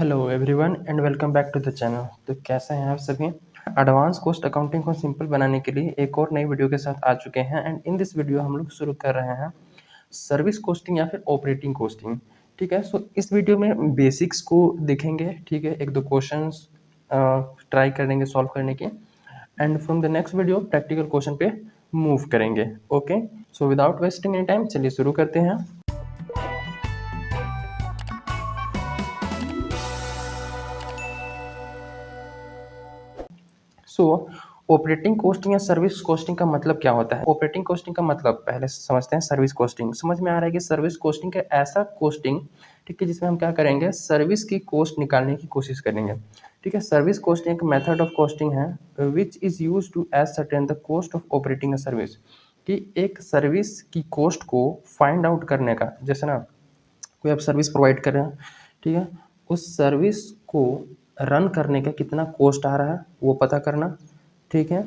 Hello everyone and welcome back to the channel. तो कैसे हैं आप सभी। एडवांस कॉस्ट अकाउंटिंग को सिंपल बनाने के लिए एक और नई वीडियो के साथ आ चुके हैं एंड इन दिस वीडियो हम लोग शुरू कर रहे हैं सर्विस कॉस्टिंग या फिर ऑपरेटिंग कॉस्टिंग। ठीक है, सो इस वीडियो में बेसिक्स को देखेंगे। ठीक है, एक दो क्वेश्चंस ट्राई करेंगे सॉल्व करने के and from the next video practical question पे मूव करेंगे। Okay, so without wasting any time चलिए शुरू करते हैं। सो ऑपरेटिंग कॉस्टिंग या सर्विस कॉस्टिंग का मतलब क्या होता है। ऑपरेटिंग कॉस्टिंग का मतलब पहले समझते हैं। सर्विस कॉस्टिंग समझ में आ रहा है कि सर्विस कॉस्टिंग का ऐसा कॉस्टिंग, ठीक है, जिसमें हम क्या करेंगे, सर्विस की कॉस्ट निकालने की कोशिश करेंगे। ठीक है, सर्विस कॉस्टिंग एक मेथड ऑफ कॉस्टिंग है which is use to ascertain the cost of operating a service. कि एक सर्विस की कॉस्ट को फाइंड आउट करने का, जैसे ना कोई आप सर्विस प्रोवाइड कर रहे हैं, ठीक है, उस सर्विस को रन करने का कितना कॉस्ट आ रहा है वो पता करना। ठीक है,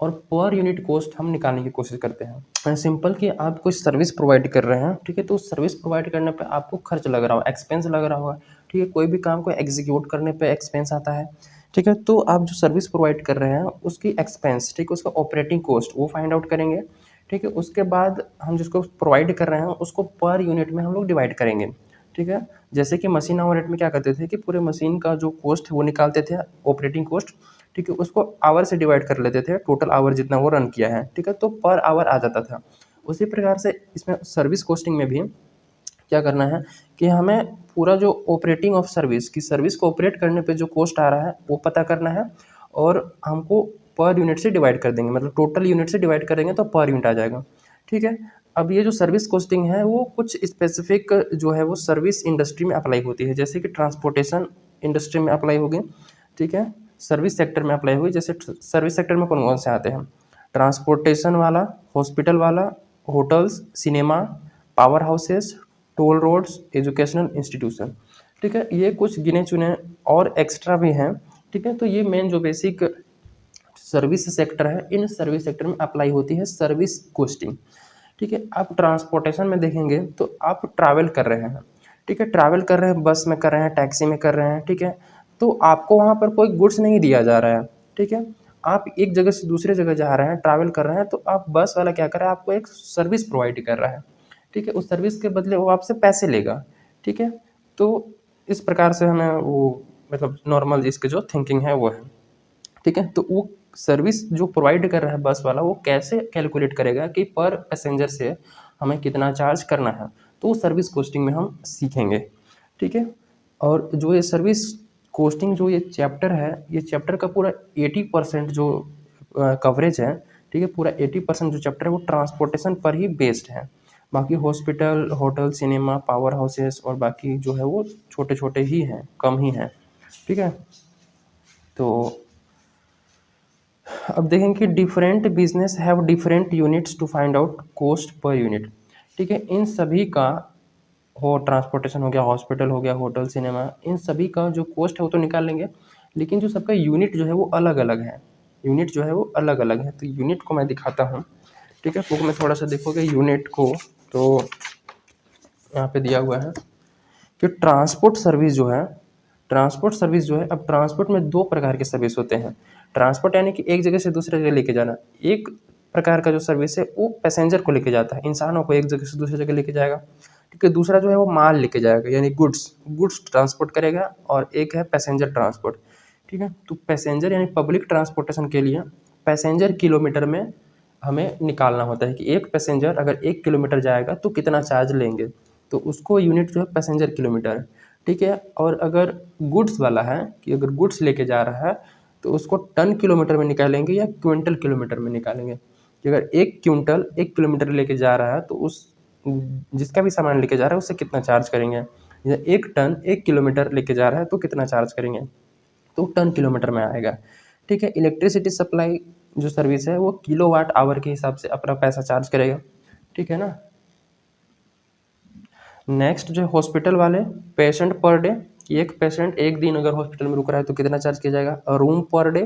और पर यूनिट कॉस्ट हम निकालने की कोशिश करते हैं। सिंपल कि आप कोई सर्विस प्रोवाइड कर रहे हैं, ठीक है, तो सर्विस प्रोवाइड करने पे आपको खर्च लग रहा होगा, एक्सपेंस लग रहा होगा। ठीक है, कोई भी काम को एग्जीक्यूट करने पे एक्सपेंस आता है। ठीक है, तो आप जो सर्विस प्रोवाइड कर रहे हैं उसकी एक्सपेंस, ठीक है, उसका ऑपरेटिंग कॉस्ट वो फाइंड आउट करेंगे। ठीक है, उसके बाद हम जिसको प्रोवाइड कर रहे हैं उसको पर यूनिट में हम लोग डिवाइड करेंगे। ठीक है, जैसे कि मशीन आवर रेट में क्या करते थे कि पूरे मशीन का जो कॉस्ट है वो निकालते थे, ऑपरेटिंग कॉस्ट। ठीक है, उसको आवर से डिवाइड कर लेते थे, टोटल आवर जितना वो रन किया है, ठीक है, तो पर आवर आ जाता था। उसी प्रकार से इसमें सर्विस कॉस्टिंग में भी क्या करना है कि हमें पूरा जो ऑपरेटिंग ऑफ सर्विस की सर्विस को ऑपरेट करने पे जो कॉस्ट आ रहा है वो पता करना है, और हमको पर यूनिट से डिवाइड कर देंगे, मतलब टोटल यूनिट से डिवाइड करेंगे तो पर यूनिट आ जाएगा। ठीक है, अब ये जो सर्विस कॉस्टिंग है वो कुछ स्पेसिफिक जो है वो सर्विस इंडस्ट्री में अप्लाई होती है, जैसे कि ट्रांसपोर्टेशन इंडस्ट्री में अप्लाई होगी। ठीक है, सर्विस सेक्टर में अप्लाई हुई। जैसे सर्विस सेक्टर में कौन कौन से आते हैं, ट्रांसपोर्टेशन वाला, हॉस्पिटल वाला, hotels, cinema, power houses, toll roads, educational institution. ठीक है, ये कुछ गिने चुने और एक्स्ट्रा भी हैं। ठीक है, तो ये मेन जो बेसिक सर्विस सेक्टर है, इन सर्विस सेक्टर में अप्लाई होती है सर्विस कॉस्टिंग। ठीक है, आप ट्रांसपोर्टेशन में देखेंगे तो आप ट्रैवल कर रहे हैं। ठीक है, ट्रैवल कर रहे हैं, बस में कर रहे हैं, टैक्सी में कर रहे हैं। ठीक है, तो आपको वहाँ पर कोई गुड्स नहीं दिया जा रहा है। ठीक है, आप एक जगह से दूसरे जगह जा रहे हैं, ट्रैवल कर रहे हैं, तो आप बस वाला क्या कर रहा है, आपको एक सर्विस प्रोवाइड कर रहा है। ठीक है, उस सर्विस के बदले वो आपसे पैसे लेगा। ठीक है, तो इस प्रकार से हमें वो, मतलब नॉर्मल इसके जो थिंकिंग है वो है। ठीक है, तो वो सर्विस जो प्रोवाइड कर रहा है बस वाला वो कैसे कैलकुलेट करेगा कि पर पैसेंजर से हमें कितना चार्ज करना है, तो वो सर्विस कॉस्टिंग में हम सीखेंगे। ठीक है, और जो ये सर्विस कॉस्टिंग जो ये चैप्टर है, ये चैप्टर का पूरा 80% जो कवरेज है, ठीक है, पूरा 80% जो चैप्टर है वो ट्रांसपोर्टेशन पर ही बेस्ड है। बाकी hospital, hotel, cinema, power houses और बाकी जो है वो छोटे छोटे ही हैं, कम ही हैं। ठीक है, तो अब देखेंगे कि different business have different units to find out cost per unit. ठीक है, इन सभी का, हो ट्रांसपोर्टेशन हो गया, हॉस्पिटल हो गया, होटल, सिनेमा, इन सभी का जो कॉस्ट है वो तो निकाल लेंगे, लेकिन जो सबका यूनिट जो है वो अलग अलग है। यूनिट जो है वो अलग अलग है, तो यूनिट को मैं दिखाता हूँ। ठीक है, बुक में थोड़ा सा देखोगे यूनिट को, तो यहाँ पे दिया हुआ है कि ट्रांसपोर्ट सर्विस जो है, अब ट्रांसपोर्ट में दो प्रकार के सर्विस होते हैं। ट्रांसपोर्ट यानी कि एक जगह से दूसरे जगह लेके जाना। एक प्रकार का जो सर्विस है वो पैसेंजर को लेके जाता है, इंसानों को एक जगह से दूसरी जगह लेके जाएगा। ठीक है, दूसरा जो है वो माल लेके जाएगा, यानी गुड्स गुड्स ट्रांसपोर्ट करेगा, और एक है पैसेंजर ट्रांसपोर्ट। ठीक है, तो पैसेंजर यानी पब्लिक ट्रांसपोर्टेशन के लिए पैसेंजर किलोमीटर में हमें निकालना होता है कि एक पैसेंजर अगर 1 किलोमीटर जाएगा तो कितना चार्ज लेंगे, तो उसको यूनिट जो है पैसेंजर किलोमीटर। ठीक है, और अगर गुड्स वाला है कि अगर गुड्स लेके जा रहा है तो उसको टन किलोमीटर में निकालेंगे या क्विंटल किलोमीटर में निकालेंगे, कि अगर 1 क्विंटल 1 किलोमीटर लेके जा रहा है तो उस जिसका भी सामान लेके जा रहा है उससे कितना चार्ज करेंगे, या 1 टन 1 किलोमीटर लेके जा रहा है तो कितना चार्ज करेंगे, तो टन किलोमीटर में आएगा। ठीक है, इलेक्ट्रिसिटी सप्लाई जो सर्विस है वो किलोवाट आवर के हिसाब से अपना पैसा चार्ज करेगा। ठीक है ना। नेक्स्ट जो हॉस्पिटल वाले, पेशेंट पर डे, कि एक पेशेंट एक दिन अगर हॉस्पिटल में रुक रहा है तो कितना चार्ज किया जाएगा, रूम पर डे,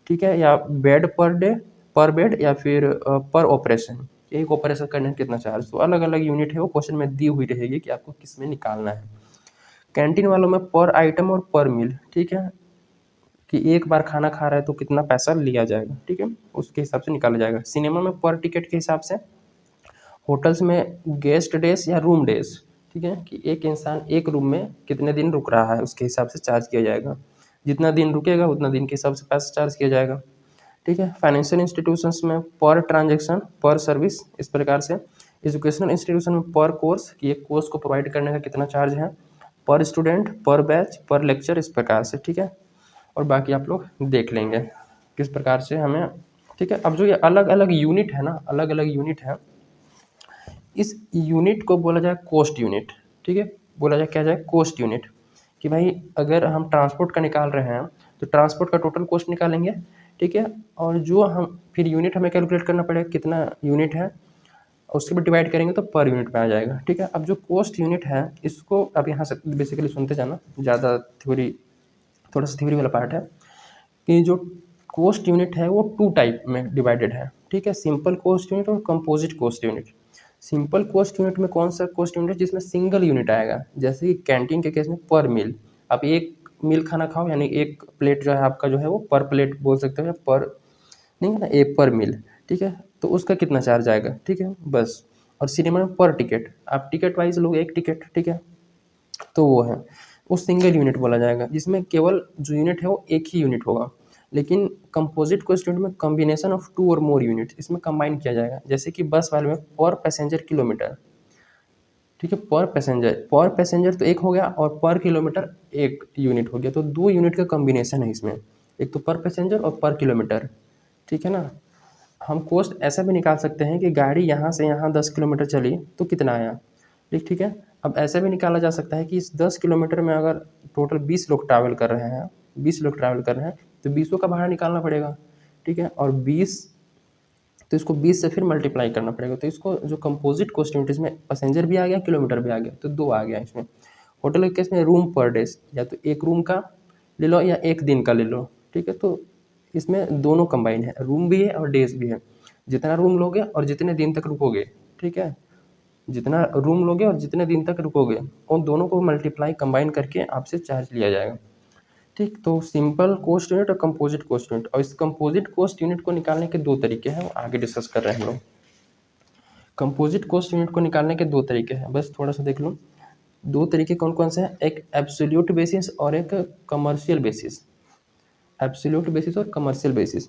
ठीक है, या बेड पर डे, पर बेड, या फिर पर ऑपरेशन, एक ऑपरेशन करने में कितना चार्ज, तो अलग अलग यूनिट है वो क्वेश्चन में दी हुई रहेगी कि आपको किस में निकालना है। कैंटीन वालों में पर आइटम और पर मील, ठीक है, कि एक बार खाना खा रहा है तो कितना पैसा लिया जाएगा, ठीक है, उसके हिसाब से निकाला जाएगा। सिनेमा में पर टिकट के हिसाब से। होटल्स में गेस्ट डेज या रूम डेज, ठीक है, कि एक इंसान एक रूम में कितने दिन रुक रहा है उसके हिसाब से चार्ज किया जाएगा। जितना दिन रुकेगा उतना दिन के हिसाब से पैसा चार्ज किया जाएगा, ठीक है। फाइनेंशियल इंस्टीट्यूशंस में पर ट्रांजैक्शन पर सर्विस, इस प्रकार से। एजुकेशनल इंस्टीट्यूशन में पर कोर्स, कि एक कोर्स को प्रोवाइड करने का कितना चार्ज है। पर स्टूडेंट, पर बैच, पर लेक्चर, इस प्रकार से, ठीक है। और बाकी आप लोग देख लेंगे किस प्रकार से हमें, ठीक है। अब जो ये अलग अलग यूनिट है ना, अलग अलग यूनिट है, इस यूनिट को बोला जाए कॉस्ट यूनिट, ठीक है। बोला जाए क्या जाए, कॉस्ट यूनिट। कि भाई अगर हम ट्रांसपोर्ट का निकाल रहे हैं तो ट्रांसपोर्ट का टोटल कॉस्ट निकालेंगे, ठीक है। और जो हम फिर यूनिट हमें कैलकुलेट करना पड़ेगा कितना यूनिट है, उसके बाद डिवाइड करेंगे तो पर यूनिट में आ जाएगा, ठीक है। अब जो कॉस्ट यूनिट है इसको अब यहाँ से बेसिकली सुनते जाना, ज़्यादा थ्योरी, थोड़ा सा थ्योरी वाला पार्ट है। कि जो कॉस्ट यूनिट है वो टू टाइप में डिवाइडेड है, ठीक है। सिंपल कॉस्ट यूनिट और composite cost unit. Simple cost unit में कौन सा कॉस्ट यूनिट है, जिसमें सिंगल यूनिट आएगा, जैसे कि कैंटीन के केस में पर मील। आप एक मील खाना खाओ यानी एक प्लेट जो है आपका जो है वो पर प्लेट बोल सकते हो, या पर नहीं है ना, एक पर मील, ठीक है। तो उसका कितना चार्ज आएगा, ठीक है, बस। और सिनेमा में पर टिकट, आप टिकट वाइज लोग एक टिकट, ठीक है, तो वो है, वो सिंगल यूनिट बोला जाएगा, जिसमें केवल जो यूनिट है वो एक ही यूनिट होगा। लेकिन कंपोजिट कॉस्ट यूनिट में कॉम्बिनेशन ऑफ टू और मोर यूनिट, इसमें कंबाइन किया जाएगा। जैसे कि बस वाले में पर पैसेंजर किलोमीटर, ठीक है, पर पैसेंजर तो एक हो गया, और पर किलोमीटर एक यूनिट हो गया, तो दो यूनिट का कॉम्बिनेशन है इसमें, एक तो पर पैसेंजर और पर किलोमीटर, ठीक है ना। हम कॉस्ट ऐसा भी निकाल सकते हैं कि गाड़ी यहाँ से यहाँ 10 किलोमीटर चली तो कितना आया, ठीक है। अब ऐसा भी निकाला जा सकता है कि इस 10 किलोमीटर में अगर टोटल 20 लोग ट्रैवल कर रहे हैं, 20 लोग ट्रैवल कर रहे हैं, तो 20 का भाड़ा निकालना पड़ेगा, ठीक है। और 20, तो इसको 20 से फिर मल्टीप्लाई करना पड़ेगा। तो इसको जो कंपोजिट कॉस्ट यूनिट, इसमें पैसेंजर भी आ गया, किलोमीटर भी आ गया, तो दो आ गया इसमें। होटल के केस में रूम पर डेज, या तो एक रूम का ले लो या एक दिन का ले लो, ठीक है। तो इसमें दोनों कंबाइन है, रूम भी है और डेज भी है। जितना रूम लोगे और जितने दिन तक रुकोगे, ठीक है, जितना रूम लोगे और जितने दिन तक रुकोगे, उन दोनों को मल्टीप्लाई कंबाइन करके आपसे चार्ज लिया जाएगा, ठीक। तो सिंपल कॉस्ट यूनिट और कंपोजिट कॉस्ट यूनिट, और इस कंपोजिट कॉस्ट यूनिट को निकालने के दो तरीके हैं, वो आगे डिस्कस कर रहे हैं हम लोग। कंपोजिट कॉस्ट यूनिट को निकालने के दो तरीके हैं, बस थोड़ा सा देख लो। दो तरीके कौन कौन से हैं, एक एब्सोल्यूट बेसिस और एक कमर्शियल बेसिस। एब्सोल्यूट बेसिस और कमर्शियल बेसिस,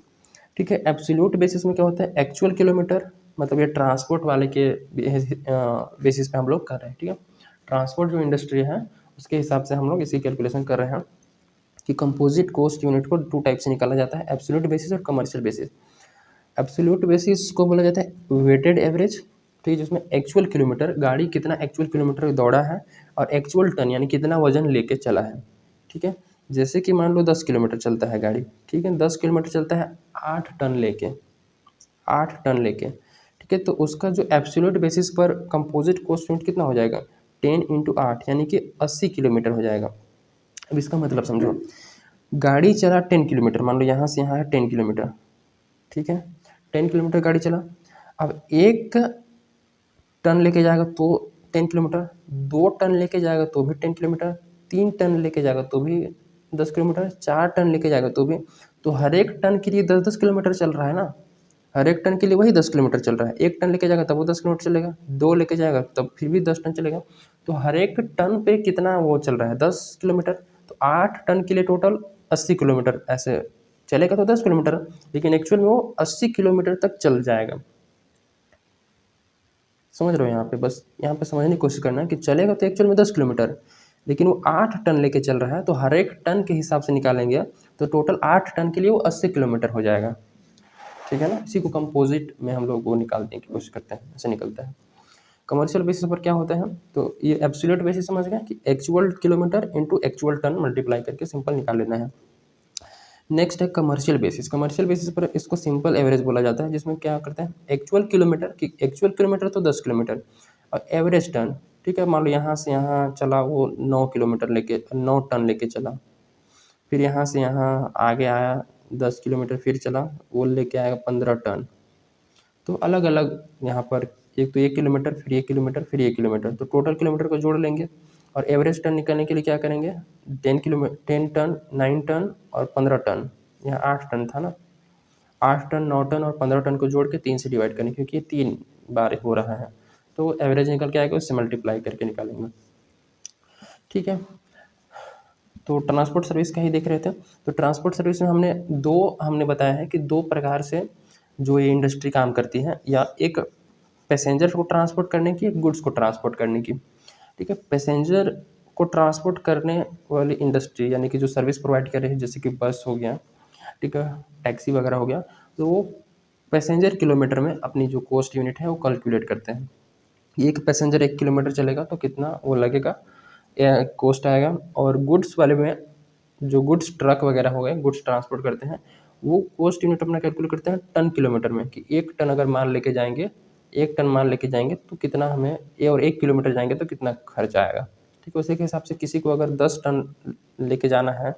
ठीक है। एब्सोल्यूट बेसिस में क्या होता है, एक्चुअल किलोमीटर, मतलब ये ट्रांसपोर्ट वाले के बेसिस पे हम लोग कर रहे हैं, ठीक है। ट्रांसपोर्ट जो इंडस्ट्री है उसके हिसाब से हम लोग इसी कैलकुलेशन कर रहे हैं कि कंपोजिट कॉस्ट यूनिट को टू टाइप से निकाला जाता है, एब्सोल्यूट बेसिस और कमर्शियल बेसिस। एब्सोल्यूट बेसिस को बोला जाता है वेटेड एवरेज, ठीक है, जिसमें एक्चुअल किलोमीटर, गाड़ी कितना एक्चुअल किलोमीटर दौड़ा है, और एक्चुअल टन यानी कितना वजन लेके चला है, ठीक है। जैसे कि मान लो 10 किलोमीटर चलता है गाड़ी, ठीक है, 10 किलोमीटर चलता है 8 टन लेके, 8 टन लेके, ठीक है। तो उसका जो एब्सोल्यूट बेसिस पर कंपोजिट कॉस्ट यूनिट कितना हो जाएगा, 10 × 8 यानी कि 80 किलोमीटर हो जाएगा। अब इसका मतलब समझो, गाड़ी चला 10 किलोमीटर, मान लो यहाँ से यहाँ है 10 किलोमीटर, ठीक है, 10 किलोमीटर गाड़ी चला। अब 1 टन लेके जाएगा तो 10 किलोमीटर, 2 टन लेके जाएगा तो भी 10 किलोमीटर, 3 टन लेके जाएगा तो भी 10 किलोमीटर, 4 टन लेके जाएगा तो भी। तो हर एक टन के लिए 10-10 किलोमीटर चल रहा है ना, हर एक टन के लिए वही 10 किलोमीटर चल रहा है। 1 टन लेके जाएगा तब वो 10 किलोमीटर चलेगा, 2 लेके जाएगा तब फिर भी 10 टन चलेगा। तो हर एक टन पे कितना वो चल रहा है, 10 किलोमीटर। तो 8 टन के लिए टोटल 80 किलोमीटर ऐसे चलेगा, तो 10 किलोमीटर, लेकिन एक्चुअल में वो 80 किलोमीटर तक चल जाएगा। समझ रहे हो यहाँ पे, बस यहाँ पे समझने की कोशिश करना है कि चलेगा तो एक्चुअल में 10 किलोमीटर, लेकिन वो 8 टन लेके चल रहा है, तो हर एक टन के हिसाब से निकालेंगे तो टोटल 8 टन के लिए वो 80 किलोमीटर हो जाएगा, ठीक है ना। इसी को कंपोजिट में हम लोग वो निकालने की कोशिश करते हैं, ऐसे निकलता है। कमर्शियल बेसिस पर क्या होता है, तो ये एब्सोल्यूट बेसिस समझ गए कि actual kilometre into actual ton multiply करके सिंपल निकाल लेना है। नेक्स्ट है कमर्शियल बेसिस। कमर्शियल बेसिस पर इसको सिंपल एवरेज बोला जाता है, जिसमें क्या करते हैं, एक्चुअल किलोमीटर की, एक्चुअल किलोमीटर तो 10 किलोमीटर, और एवरेज टन, ठीक है। मान लो यहाँ से यहाँ चला वो 9 किलोमीटर लेके, 9 टन लेके चला, फिर यहाँ से यहाँ आगे आया 10 किलोमीटर, फिर चला वो लेके आएगा 15 टन। तो अलग अलग यहाँ पर, एक तो 1 किलोमीटर, फिर 1 किलोमीटर, फिर 1 किलोमीटर, तो टोटल किलोमीटर को जोड़ लेंगे और एवरेज टन निकालने के लिए क्या करेंगे, 10 टन, 9 टन और 15 टन, यहाँ 8 टन था ना, 8 टन, 9 टन और 15 टन को जोड़ के 3 से डिवाइड करें, क्योंकि ये 3 बार हो रहा है, तो एवरेज निकल के आएगा, उससे मल्टीप्लाई करके निकालेंगे। ठीक है, तो ट्रांसपोर्ट सर्विस का ही देख रहे थे। तो ट्रांसपोर्ट सर्विस में हमने बताया है कि 2 प्रकार से जो ये इंडस्ट्री काम करती है, या एक पैसेंजर को ट्रांसपोर्ट करने की, एक गुड्स को ट्रांसपोर्ट करने की। ठीक है, पैसेंजर को ट्रांसपोर्ट करने वाली इंडस्ट्री यानी कि जो सर्विस प्रोवाइड कर रही है, जैसे कि बस हो गया, ठीक है, टैक्सी वगैरह हो गया, तो वो पैसेंजर किलोमीटर में अपनी जो कॉस्ट यूनिट है वो कैलकुलेट करते हैं। एक पैसेंजर 1 किलोमीटर चलेगा तो कितना वो लगेगा, कॉस्ट आएगा। और गुड्स वाले में जो गुड्स ट्रक वगैरह हो गए, गुड्स ट्रांसपोर्ट करते हैं, वो कॉस्ट यूनिट अपना कैलकुलेट करते हैं टन किलोमीटर में, कि 1 टन अगर माल लेके जाएंगे, 1 टन माल लेके जाएंगे तो कितना हमें ये, और 1 किलोमीटर जाएंगे तो कितना खर्च आएगा। ठीक है, उसी के हिसाब से किसी को अगर 10 टन लेके जाना है,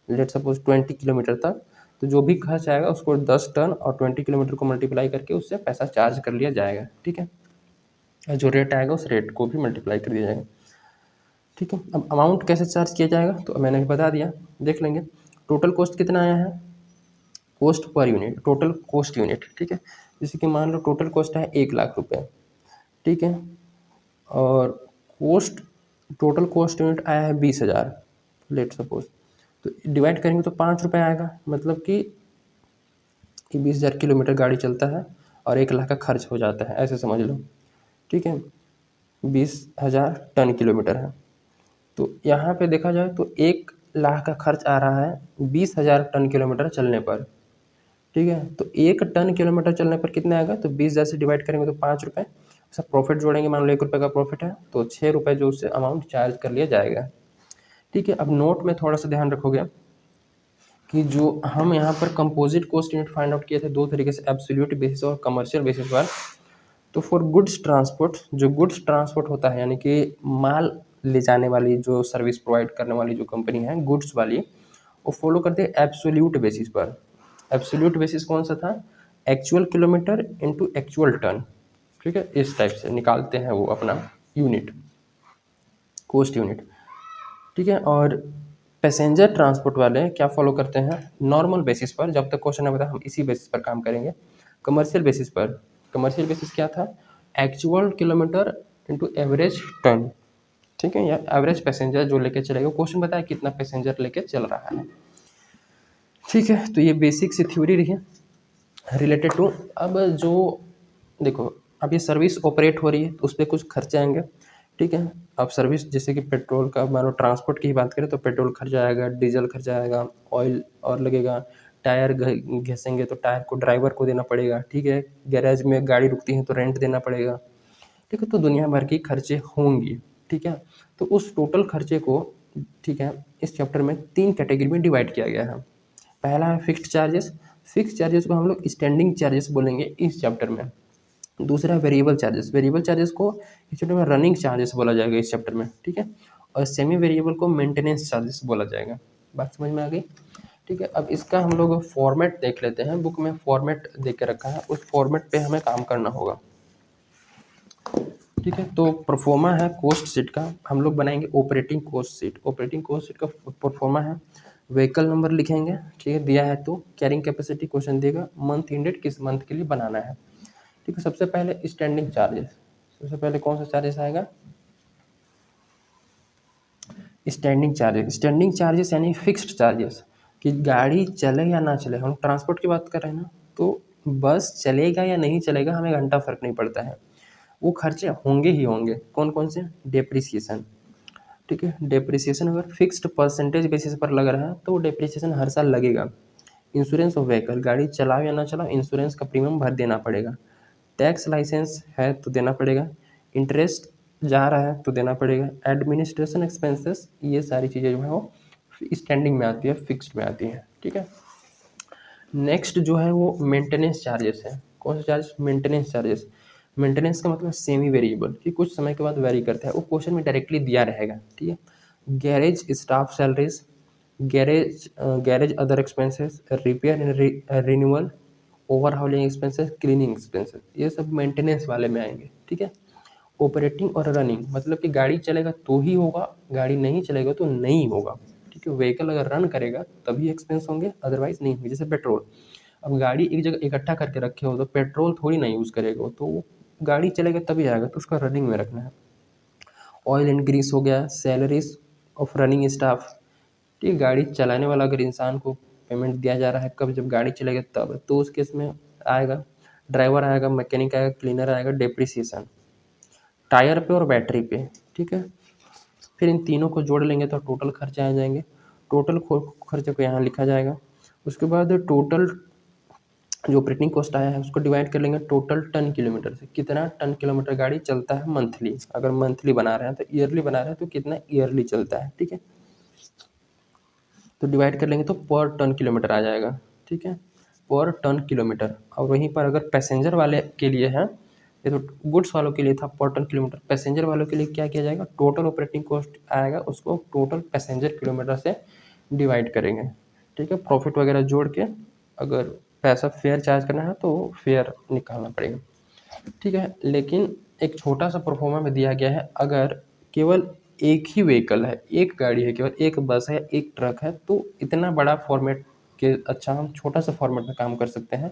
लेट सपोज 20 किलोमीटर तक, तो जो भी खर्च आएगा उसको 10 टन और 20 किलोमीटर को मल्टीप्लाई करके उससे पैसा चार्ज कर लिया जाएगा। ठीक है, जो रेट आएगा उस रेट को भी मल्टीप्लाई कर दिया जाएगा। ठीक है, अब अमाउंट कैसे चार्ज किया जाएगा तो मैंने बता दिया, देख लेंगे। टोटल कॉस्ट कितना आया है, cost per unit, total cost unit. ठीक है, जैसे कि मान लो टोटल कॉस्ट है 1 लाख रुपए। ठीक है, और कॉस्ट, टोटल कॉस्ट यूनिट आया है 20,000 लेट सपोज, तो डिवाइड करेंगे तो 5 रुपये आएगा, मतलब कि 20,000 किलोमीटर गाड़ी चलता है और 1 लाख का खर्च हो जाता है, ऐसे समझ लो। ठीक है, 20,000 टन किलोमीटर है, तो यहाँ पे देखा जाए तो 1 लाख का खर्च आ रहा है 20,000 टन किलोमीटर चलने पर। ठीक है, तो 1 टन किलोमीटर चलने पर कितना आएगा, तो 20,000 से डिवाइड करेंगे तो 5 रुपये, सब प्रॉफिट जोड़ेंगे, मान लो 1 रुपये का प्रॉफिट है तो 6 रुपये जो उससे अमाउंट चार्ज कर लिया जाएगा। ठीक है, अब नोट में थोड़ा सा ध्यान रखोगे कि जो हम यहाँ पर composite cost unit find out किए थे 2 तरीके से, एब्सोल्यूट बेसिस और कमर्शियल बेसिस पर। तो फॉर गुड्स ट्रांसपोर्ट, जो गुड्स ट्रांसपोर्ट होता है यानी कि माल ले जाने वाली जो सर्विस प्रोवाइड करने वाली जो कंपनी है गुड्स वाली, वो फॉलो करते हैं एब्सोल्यूट बेसिस पर। एब्सोल्यूट बेसिस कौन सा था, actual kilometre into actual ton. ठीक है, इस टाइप से निकालते हैं वो अपना यूनिट, कॉस्ट यूनिट। ठीक है, और पैसेंजर ट्रांसपोर्ट वाले क्या फॉलो करते हैं, नॉर्मल बेसिस पर, जब तक क्वेश्चन है बता हम इसी बेसिस पर काम करेंगे। कमर्शियल बेसिस पर, कमर्शियल बेसिस क्या था, actual kilometre into average ton. ठीक है, या एवरेज पैसेंजर जो लेके चलेगा, क्वेश्चन बताया कितना पैसेंजर लेके चल रहा है। ठीक है, तो ये बेसिक सी थ्योरी रही है रिलेटेड टू। अब जो देखो, अब ये सर्विस ऑपरेट हो रही है तो उस पर कुछ खर्चे आएंगे। ठीक है, अब सर्विस जैसे कि पेट्रोल का, मान लो ट्रांसपोर्ट की ही बात करें तो पेट्रोल खर्चा आएगा, डीजल खर्चा आएगा, ऑयल और लगेगा, टायर घिसेंगे तो टायर को ड्राइवर को देना पड़ेगा। ठीक है, गैरेज में गाड़ी रुकती है तो रेंट देना पड़ेगा। ठीक है, तो दुनिया भर की खर्चे होंगी। ठीक है, तो उस टोटल खर्चे को, ठीक है, इस चैप्टर में 3 कैटेगरी में डिवाइड किया गया है। पहला है फिक्स्ड चार्जेस, फिक्स चार्जेस को हम लोग स्टैंडिंग चार्जेस बोलेंगे इस चैप्टर में। दूसरा है वेरिएबल चार्जेस, वेरिएबल चार्जेस को इस चैप्टर में रनिंग चार्जेस बोला जाएगा इस चैप्टर में। ठीक है, और सेमी वेरिएबल को मेंटेनेंस चार्जेस बोला जाएगा। बात समझ में आ गई। ठीक है, अब इसका हम लोग फॉर्मेट देख लेते हैं, बुक में फॉर्मेट दे के रखा है, उस फॉर्मेट पे हमें काम करना होगा। ठीक है, तो प्रोफोर्मा है कॉस्ट शीट का, हम लोग बनाएंगे operating cost sheet. Operating cost sheet का प्रोफोर्मा है, व्हीकल नंबर लिखेंगे, ठीक है, दिया है तो कैरिंग कैपेसिटी क्वेश्चन देगा, मंथ इंडेड किस मंथ के लिए बनाना है। ठीक है, सबसे पहले स्टैंडिंग चार्जेस, सबसे पहले कौन सा चार्जेस आएगा, स्टैंडिंग चार्जेस। स्टैंडिंग चार्जेस यानी फिक्स्ड चार्जेस, कि गाड़ी चले या ना चले, हम ट्रांसपोर्ट की बात कर रहे हैं ना, तो बस चलेगा या नहीं चलेगा हमें घंटा फर्क नहीं पड़ता है, वो खर्चे होंगे ही होंगे। कौन कौन से, डेप्रिसिएशन। ठीक है, डेप्रिसिएशन अगर फिक्स्ड परसेंटेज बेसिस पर लग रहा है तो वो डेप्रिसिएशन हर साल लगेगा। इंश्योरेंस ऑफ व्हीकल, गाड़ी चलाओ या ना चलाओ इंश्योरेंस का प्रीमियम भर देना पड़ेगा। टैक्स लाइसेंस है तो देना पड़ेगा, इंटरेस्ट जा रहा है तो देना पड़ेगा, एडमिनिस्ट्रेशन एक्सपेंसेस, ये सारी चीज़ें जो है वो स्टैंडिंग में आती है, फिक्स्ड में आती है। ठीक है, नेक्स्ट जो है वो मेंटेनेंस चार्जेस है। कौन सा चार्ज, मेंटेनेंस चार्जेस। मेंटेनेंस का मतलब सेमी वेरिएबल, कि कुछ समय के बाद वेरी करता है, वो क्वेश्चन में डायरेक्टली दिया रहेगा। ठीक है, garage staff salaries, garage other expenses, repair and renewal, overhauling expenses, cleaning expenses, ये सब मेंटेनेंस वाले में आएंगे। ठीक है, ऑपरेटिंग और रनिंग मतलब कि गाड़ी चलेगा तो ही होगा, गाड़ी नहीं चलेगा तो नहीं होगा। ठीक है, व्हीकल अगर रन करेगा तभी एक्सपेंस होंगे, अदरवाइज नहीं होंगे। जैसे पेट्रोल, अब गाड़ी एक जगह इकट्ठा करके रखे हो तो पेट्रोल थोड़ी ना यूज़ करेगा, तो गाड़ी चलेगा तभी आएगा, तो उसका रनिंग में रखना है। ऑयल एंड ग्रीस हो गया, सैलरीज ऑफ रनिंग स्टाफ। ठीक है, गाड़ी चलाने वाला अगर इंसान को पेमेंट दिया जा रहा है कब, जब गाड़ी चलेगा तब, तो उस केस में आएगा ड्राइवर आएगा, मैकेनिक आएगा, क्लीनर आएगा, डेप्रिसिएशन टायर पे और बैटरी पे। ठीक है, फिर इन तीनों को जोड़ लेंगे तो टोटल खर्चे आ जाएंगे। टोटल खर्चे को यहाँ लिखा जाएगा। उसके बाद टोटल जो ऑपरेटिंग कॉस्ट आया है उसको डिवाइड कर लेंगे टोटल टन किलोमीटर से, कितना टन किलोमीटर गाड़ी चलता है मंथली। अगर मंथली बना रहे हैं तो ईयरली बना रहे हैं तो कितना ईयरली चलता है। ठीक है, तो डिवाइड कर लेंगे तो पर टन किलोमीटर आ जाएगा। ठीक है, पर टन किलोमीटर। और वहीं पर अगर पैसेंजर वाले के लिए है, ये तो गुड्स वालों के लिए था पर टन किलोमीटर, पैसेंजर वालों के लिए क्या किया जाएगा, टोटल ऑपरेटिंग कॉस्ट आएगा उसको टोटल पैसेंजर किलोमीटर से डिवाइड करेंगे। ठीक है, प्रॉफिट वगैरह जोड़ के अगर पैसा फेयर चार्ज करना है तो फेयर निकालना पड़ेगा। ठीक है, लेकिन एक छोटा सा प्रोफार्मा में दिया गया है, अगर केवल एक ही व्हीकल है, एक गाड़ी है, केवल एक बस है, एक ट्रक है, तो इतना बड़ा फॉर्मेट के अच्छा हम छोटा सा फॉर्मेट में काम कर सकते हैं।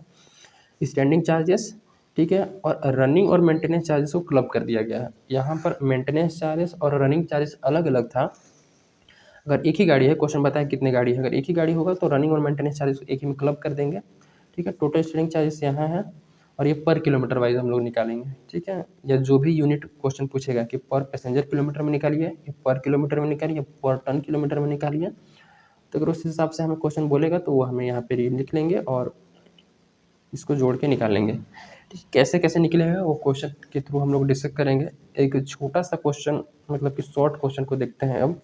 स्टैंडिंग चार्जेस, ठीक है, और रनिंग और मेंटेनेंस चार्जेस को क्लब कर दिया गया है। यहाँ पर मेंटेनेंस चार्जेस और रनिंग चार्जेस अलग अलग था। अगर एक ही गाड़ी है, क्वेश्चन बताया कितनी गाड़ी है, अगर एक ही गाड़ी होगा तो रनिंग और मेंटेनेंस चार्जेस एक ही में क्लब कर देंगे। ठीक है, टोटल स्टैंडिंग चार्जेस यहाँ है और ये पर किलोमीटर वाइज हम लोग निकालेंगे। ठीक है, या जो भी यूनिट क्वेश्चन पूछेगा कि पर पैसेंजर किलोमीटर में निकालिए, या पर किलोमीटर में निकालिए, पर टन किलोमीटर में निकालिए, तो अगर उस हिसाब से हमें क्वेश्चन बोलेगा तो वो हमें यहाँ पे लिख लेंगे और इसको जोड़ के निकालेंगे। ठीक, कैसे कैसे निकलेगा वो क्वेश्चन के थ्रू हम लोग डिस्कस करेंगे। एक छोटा सा क्वेश्चन मतलब कि शॉर्ट क्वेश्चन को देखते हैं अब।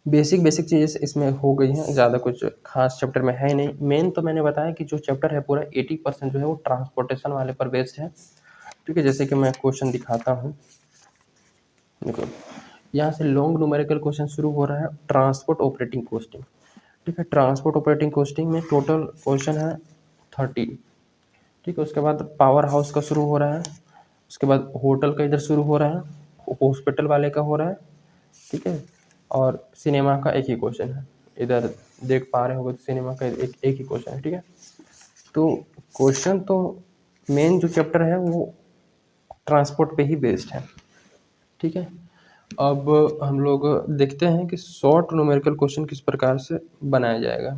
बेसिक बेसिक चीज़ें इसमें हो गई हैं, ज़्यादा कुछ खास चैप्टर में है नहीं। मेन तो मैंने बताया कि जो चैप्टर है पूरा 80% जो है वो ट्रांसपोर्टेशन वाले पर बेस्ड है। ठीक है, जैसे कि मैं क्वेश्चन दिखाता हूँ, देखो यहाँ से लॉन्ग न्यूमेरिकल क्वेश्चन शुरू हो रहा है, ट्रांसपोर्ट ऑपरेटिंग कॉस्टिंग। ठीक है, ट्रांसपोर्ट ऑपरेटिंग कॉस्टिंग में टोटल क्वेश्चन है 30। ठीक है, उसके बाद पावर हाउस का शुरू हो रहा है, उसके बाद होटल का इधर शुरू हो रहा है, हॉस्पिटल वाले का हो रहा है। ठीक है, और सिनेमा का एक ही क्वेश्चन है, इधर देख पा रहे होगे तो सिनेमा का एक ही क्वेश्चन है। ठीक है, तो क्वेश्चन तो मेन जो चैप्टर है वो ट्रांसपोर्ट पे ही बेस्ड है। ठीक है, अब हम लोग देखते हैं कि शॉर्ट न्यूमेरिकल क्वेश्चन किस प्रकार से बनाया जाएगा।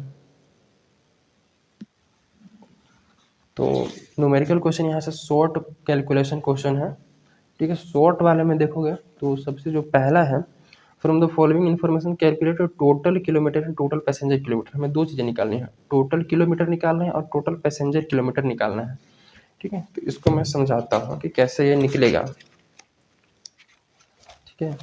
तो न्यूमेरिकल क्वेश्चन यहाँ से शॉर्ट कैलकुलेशन क्वेश्चन है। ठीक है, शॉर्ट वाले में देखोगे तो सबसे जो पहला है, from the following information calculate total kilometre and total passenger kilometre. हमें दो चीज़ें निकालनी है, टोटल किलोमीटर निकालना है और टोटल पैसेंजर किलोमीटर निकालना है। ठीक है, तो इसको मैं समझाता हूँ कि कैसे ये निकलेगा। ठीक है,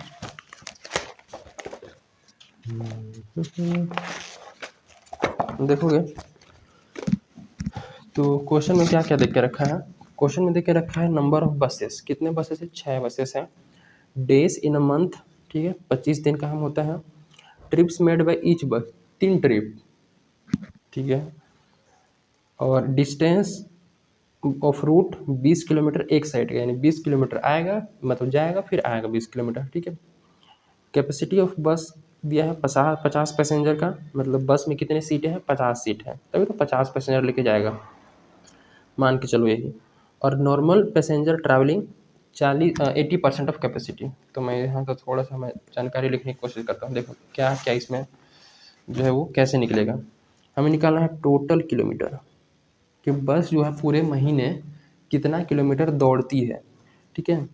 देखोगे तो क्वेश्चन में क्या क्या देख के रखा है, क्वेश्चन में देख के रखा है नंबर ऑफ बसेस, कितने बसेस है, 6 बसेस हैं। डेज इन अ मंथ, ठीक है, 25 दिन का हम होता है। ट्रिप्स मेड बाय ईच बस, 3 ट्रिप। ठीक है, और डिस्टेंस ऑफ रूट 20 किलोमीटर एक साइड का, यानी 20 किलोमीटर आएगा मतलब जाएगा फिर आएगा 20 किलोमीटर। ठीक है, कैपेसिटी ऑफ बस दिया है 50 पैसेंजर का, मतलब बस में कितने सीटें हैं, 50 सीट है, तभी तो 50 पैसेंजर लेके जाएगा, मान के चलो यही। और normal passenger travelling 80% of capacity. तो मैं यहाँ तो थोड़ा सा मैं जानकारी लिखने की कोशिश करता हूँ। देखो क्या क्या इसमें जो है वो कैसे निकलेगा। हमें निकालना है टोटल किलोमीटर, कि बस जो है पूरे महीने कितना किलोमीटर दौड़ती है। ठीक है,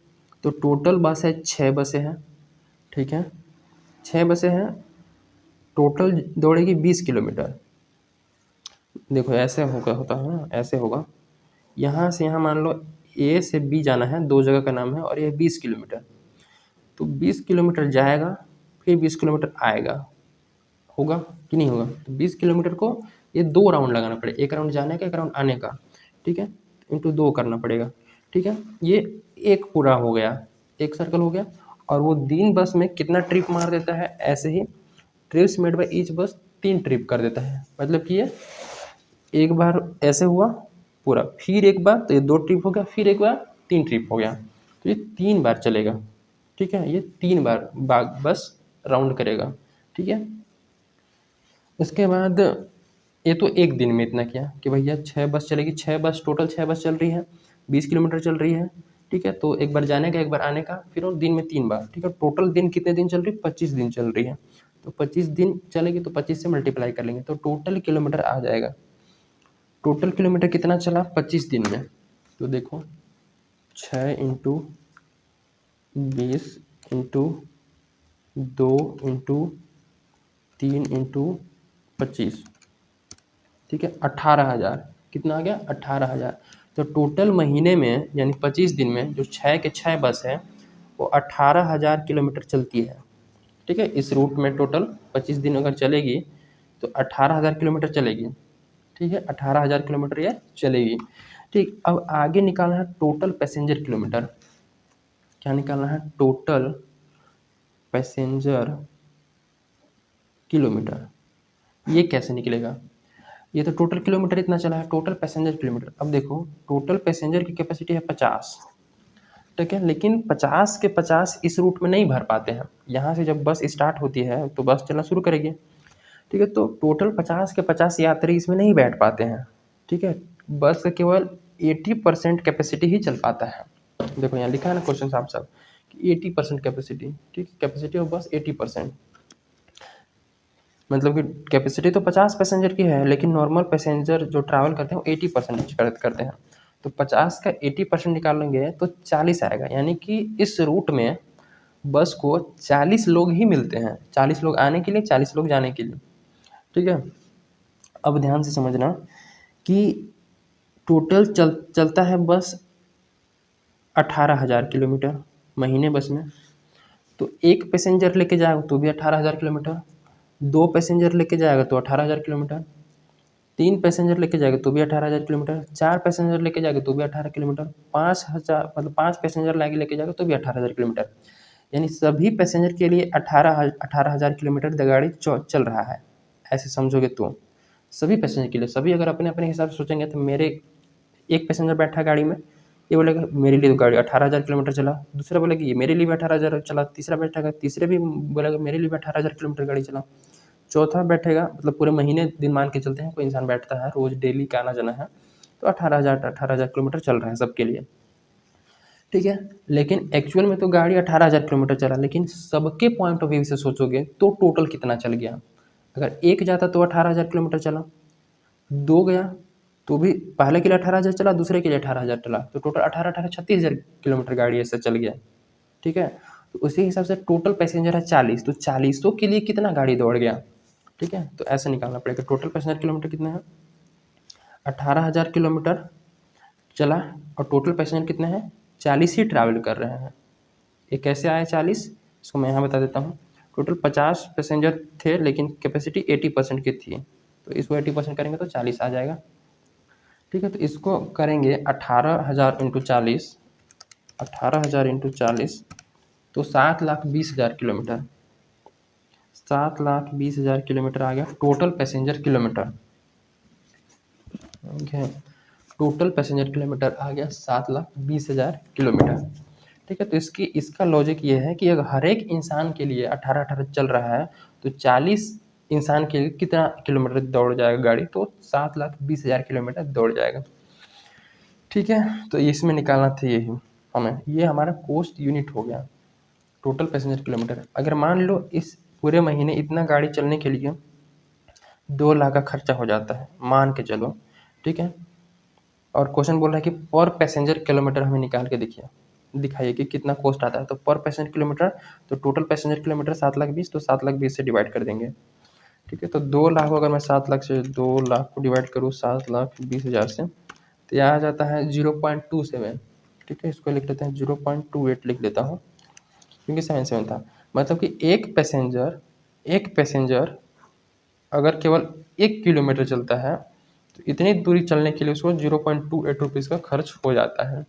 तो टोटल बस है 6 बसें हैं। ठीक है, 6 बसें हैं, टोटल दौड़ेगी 20 किलोमीटर। देखो ऐसे होता है ना, ऐसे होगा, यहाँ से यहाँ मान लो ए से बी जाना है, दो जगह का नाम है, और ये 20 किलोमीटर। तो 20 किलोमीटर जाएगा फिर 20 किलोमीटर आएगा, होगा कि नहीं होगा। तो 20 किलोमीटर को ये 2 राउंड लगाना पड़ेगा, एक राउंड जाने का एक राउंड आने का। ठीक है, इंटू 2 करना पड़ेगा। ठीक है, ये एक पूरा हो गया, एक सर्कल हो गया। और वो दिन बस में कितना ट्रिप मार देता है, ऐसे ही ट्रिप्स मेड बाय ईच बस 3 ट्रिप कर देता है। मतलब कि ये एक बार ऐसे हुआ पूरा, फिर एक बार तो ये 2 ट्रिप हो गया, फिर एक बार 3 ट्रिप हो गया। तो ये 3 बार चलेगा, ठीक है, ये 3 बार बस राउंड करेगा, ठीक है। उसके बाद ये तो एक दिन में इतना किया कि भैया 6 बस चलेगी, 6 बस टोटल 6 बस चल रही है, 20 किलोमीटर चल रही है, ठीक है। तो एक बार जाने का एक बार आने का, फिर वो दिन में 3 बार, ठीक है। टोटल दिन कितने दिन चल रही है? 25 दिन चल रही है। तो 25 दिन चलेगी तो 25 से मल्टीप्लाई कर लेंगे तो टोटल किलोमीटर आ जाएगा। टोटल किलोमीटर कितना चला 25 दिन में? तो देखो 6 इंटू 20 इंटू 2 इंटू 3 इंटू 25, ठीक है, 18,000। कितना आ गया? 18,000। तो टोटल महीने में यानी 25 दिन में जो 6 के 6 बस है वो 18,000 किलोमीटर चलती है, ठीक है। इस रूट में टोटल 25 दिन अगर चलेगी तो 18,000 किलोमीटर चलेगी, ठीक है, 18,000 किलोमीटर ये चलेगी, ठीक। अब आगे निकालना है टोटल पैसेंजर किलोमीटर। क्या निकालना है? Total passenger kilometre. ये कैसे निकलेगा? ये तो टोटल किलोमीटर इतना चला है, टोटल पैसेंजर किलोमीटर। अब देखो टोटल पैसेंजर की कैपेसिटी है 50, ठीक है, लेकिन 50 के 50 इस रूट में नहीं भर पाते हैं। यहाँ से जब बस स्टार्ट होती है तो बस चलना शुरू करेगी, ठीक है। तो टोटल 50 के 50 यात्री इसमें नहीं बैठ पाते हैं, ठीक है। बस का केवल 80% कैपेसिटी ही चल पाता है। देखो यहाँ लिखा है ना क्वेश्चन साफ साफ कि 80% कैपेसिटी, ठीक है, कैपेसिटी ऑफ बस 80%। मतलब कि कैपेसिटी तो 50 पैसेंजर की है लेकिन नॉर्मल पैसेंजर जो ट्रैवल करते हैं वो 80% करते हैं। तो 50 का 80% निकालेंगे तो 40 आएगा, यानी कि इस रूट में बस को 40 लोग ही मिलते हैं, 40 लोग आने के लिए, 40 लोग जाने के लिए, ठीक है। अब ध्यान से समझना कि टोटल चलता है बस 18,000 किलोमीटर महीने बस में। तो एक पैसेंजर लेके जाएगा तो भी 18,000 किलोमीटर, 2 पैसेंजर लेके जाएगा तो 18,000 किलोमीटर, 3 पैसेंजर लेके जाएगा तो भी 18,000 किलोमीटर, 4 पैसेंजर लेके जाएगा तो भी 18 किलोमीटर, 5,000 मतलब 5 पैसेंजर लेके जाएगा तो भी 18,000 किलोमीटर। यानी सभी पैसेंजर के लिए 18,000 किलोमीटर गाड़ी चल रहा है। ऐसे समझोगे तो सभी पैसेंजर के लिए, सभी अगर अपने अपने हिसाब से सोचेंगे तो मेरे एक पैसेंजर बैठा है गाड़ी में, ये बोलेगा मेरे लिए तो गाड़ी 18,000 किलोमीटर चला, दूसरा बोलेगा ये मेरे लिए भी 18,000 चला, तीसरा बैठेगा तीसरे भी बोलेगा मेरे लिए भी 18,000 किलोमीटर गाड़ी चला, चौथा बैठेगा, मतलब पूरे महीने दिन मान के चलते हैं कोई इंसान बैठता है रोज डेली का आना जाना है तो 18,000 किलोमीटर चल रहा है सबके लिए, ठीक है। लेकिन एक्चुअल में तो गाड़ी 18,000 किलोमीटर चला, लेकिन सबके पॉइंट ऑफ व्यू से सोचोगे तो टोटल कितना चल गया? अगर एक जाता तो 18,000 किलोमीटर चला, दो गया तो भी पहले के लिए 18,000 चला, दूसरे के लिए 18,000 चला, तो टोटल 36,000 किलोमीटर गाड़ी ऐसे चल गया, ठीक है। तो उसी हिसाब से टोटल पैसेंजर है 40, तो 40 के लिए कितना गाड़ी दौड़ गया, ठीक है। तो ऐसे निकालना पड़ेगा टोटल पैसेंजर किलोमीटर कितने हैं, 18,000 किलोमीटर चला और टोटल पैसेंजर कितने हैं, 40 ही ट्रैवल कर रहे हैं। ये कैसे आया 40? इसको मैं यहाँ बता देता हूँ। टोटल 50 पैसेंजर थे लेकिन कैपेसिटी 80% की थी, तो इसको 80% करेंगे तो 40 आ जाएगा, ठीक है। तो इसको करेंगे 18,000 इंटू 40, 18,000 इंटू 40 तो 7,20,000 किलोमीटर, 7,20,000 किलोमीटर आ गया टोटल पैसेंजर किलोमीटर, ठीक है। टोटल पैसेंजर किलोमीटर आ गया 7,20,000 किलोमीटर, ठीक है। तो इसका लॉजिक ये है कि अगर हर एक इंसान के लिए 18-18 चल रहा है तो 40 इंसान के लिए कितना किलोमीटर दौड़ जाएगा गाड़ी, तो 7,20,000 किलोमीटर दौड़ जाएगा, ठीक है। तो इसमें निकालना था यही हमें, ये हमारा कोस्ट यूनिट हो गया टोटल पैसेंजर किलोमीटर। अगर मान लो इस पूरे महीने इतना गाड़ी चलने के लिए 2 लाख का खर्चा हो जाता है, मान के चलो, ठीक है। और क्वेश्चन बोल रहा है कि पर पैसेंजर किलोमीटर हमें निकाल के दिखाइए कि कितना कॉस्ट आता है। तो पर पैसेंजर किलोमीटर, तो टोटल पैसेंजर किलोमीटर 7,20,000, तो 7,20,000 से डिवाइड कर देंगे, ठीक है। तो 2 लाख को अगर मैं 7 लाख से 2 लाख को डिवाइड करूँ 7,20,000 से तो यह आ जाता है 0.27, ठीक है। इसको लिख लेते हैं 0.28 लिख लेता हूँ क्योंकि 77 था। मतलब कि एक पैसेंजर अगर केवल 1 किलोमीटर चलता है तो इतनी दूरी चलने के लिए उसको 0.28 रुपीज़ का खर्च हो जाता है,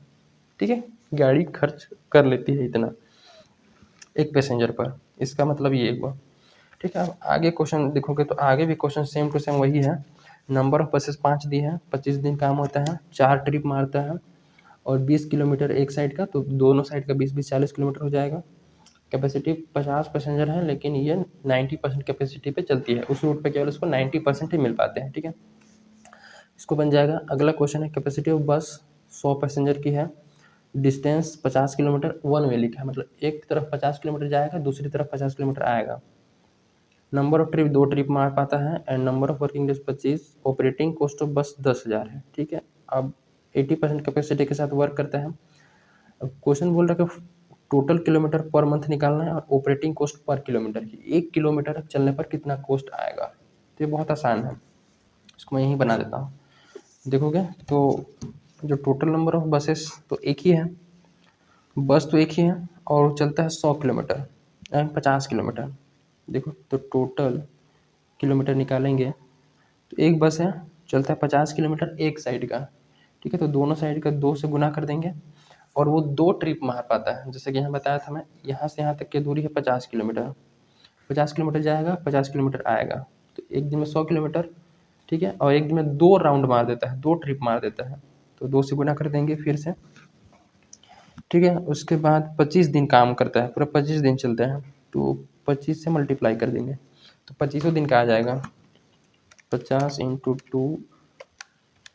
ठीक है। गाड़ी खर्च कर लेती है इतना एक पैसेंजर पर, इसका मतलब ये हुआ, ठीक है। अब आगे क्वेश्चन देखोगे तो आगे भी क्वेश्चन सेम टू सेम वही है। नंबर ऑफ बसेस 5 दी है, 25 दिन काम होता है, 4 ट्रिप मारता है और 20 किलोमीटर एक साइड का, तो दोनों साइड का 20-20 40 किलोमीटर हो जाएगा। कैपेसिटी 50 पैसेंजर है, लेकिन ये 90% कैपेसिटी पे चलती है। उस रूट पे केवल उसको 90% ही मिल पाते हैं, ठीक है। इसको बन जाएगा। अगला क्वेश्चन है कैपेसिटी ऑफ बस 100 पैसेंजर की है, डिस्टेंस 50 किलोमीटर, वन वे लिखा है, मतलब एक तरफ 50 किलोमीटर जाएगा, दूसरी तरफ 50 किलोमीटर आएगा। नंबर ऑफ ट्रिप 2 ट्रिप मार पाता है, and number of working days 25, operating cost of बस 10,000 है, ठीक है। अब 80% कैपेसिटी के साथ वर्क करता है। अब क्वेश्चन बोल रहा है कि टोटल किलोमीटर पर मंथ निकालना है और ऑपरेटिंग कॉस्ट पर किलोमीटर की, 1 किलोमीटर चलने पर कितना कॉस्ट आएगा। तो ये बहुत आसान है, इसको मैं यहीं बना देता हूँ। देखोगे तो जो टोटल नंबर ऑफ बसेस तो एक ही है, बस तो एक ही है, और चलता है 100 किलोमीटर एंड 50 किलोमीटर। देखो तो टोटल किलोमीटर निकालेंगे तो एक बस है, चलता है 50 किलोमीटर एक साइड का, ठीक है। तो दोनों साइड का 2 से गुना कर देंगे, और वो 2 ट्रिप मार पाता है। जैसे कि यहाँ बताया था मैं, यहाँ से यहाँ तक की दूरी है 50 किलोमीटर, 50 किलोमीटर जाएगा, 50 किलोमीटर आएगा, तो एक दिन में 100 किलोमीटर, ठीक है। और एक दिन में 2 राउंड मार देता है, 2 ट्रिप मार देता है, तो 2 से गुना कर देंगे फिर से, ठीक है। उसके बाद 25 दिन काम करता है, पूरा 25 दिन चलता है, तो 25 से मल्टीप्लाई कर देंगे, तो 25 दिन का आ जाएगा। 50 into 2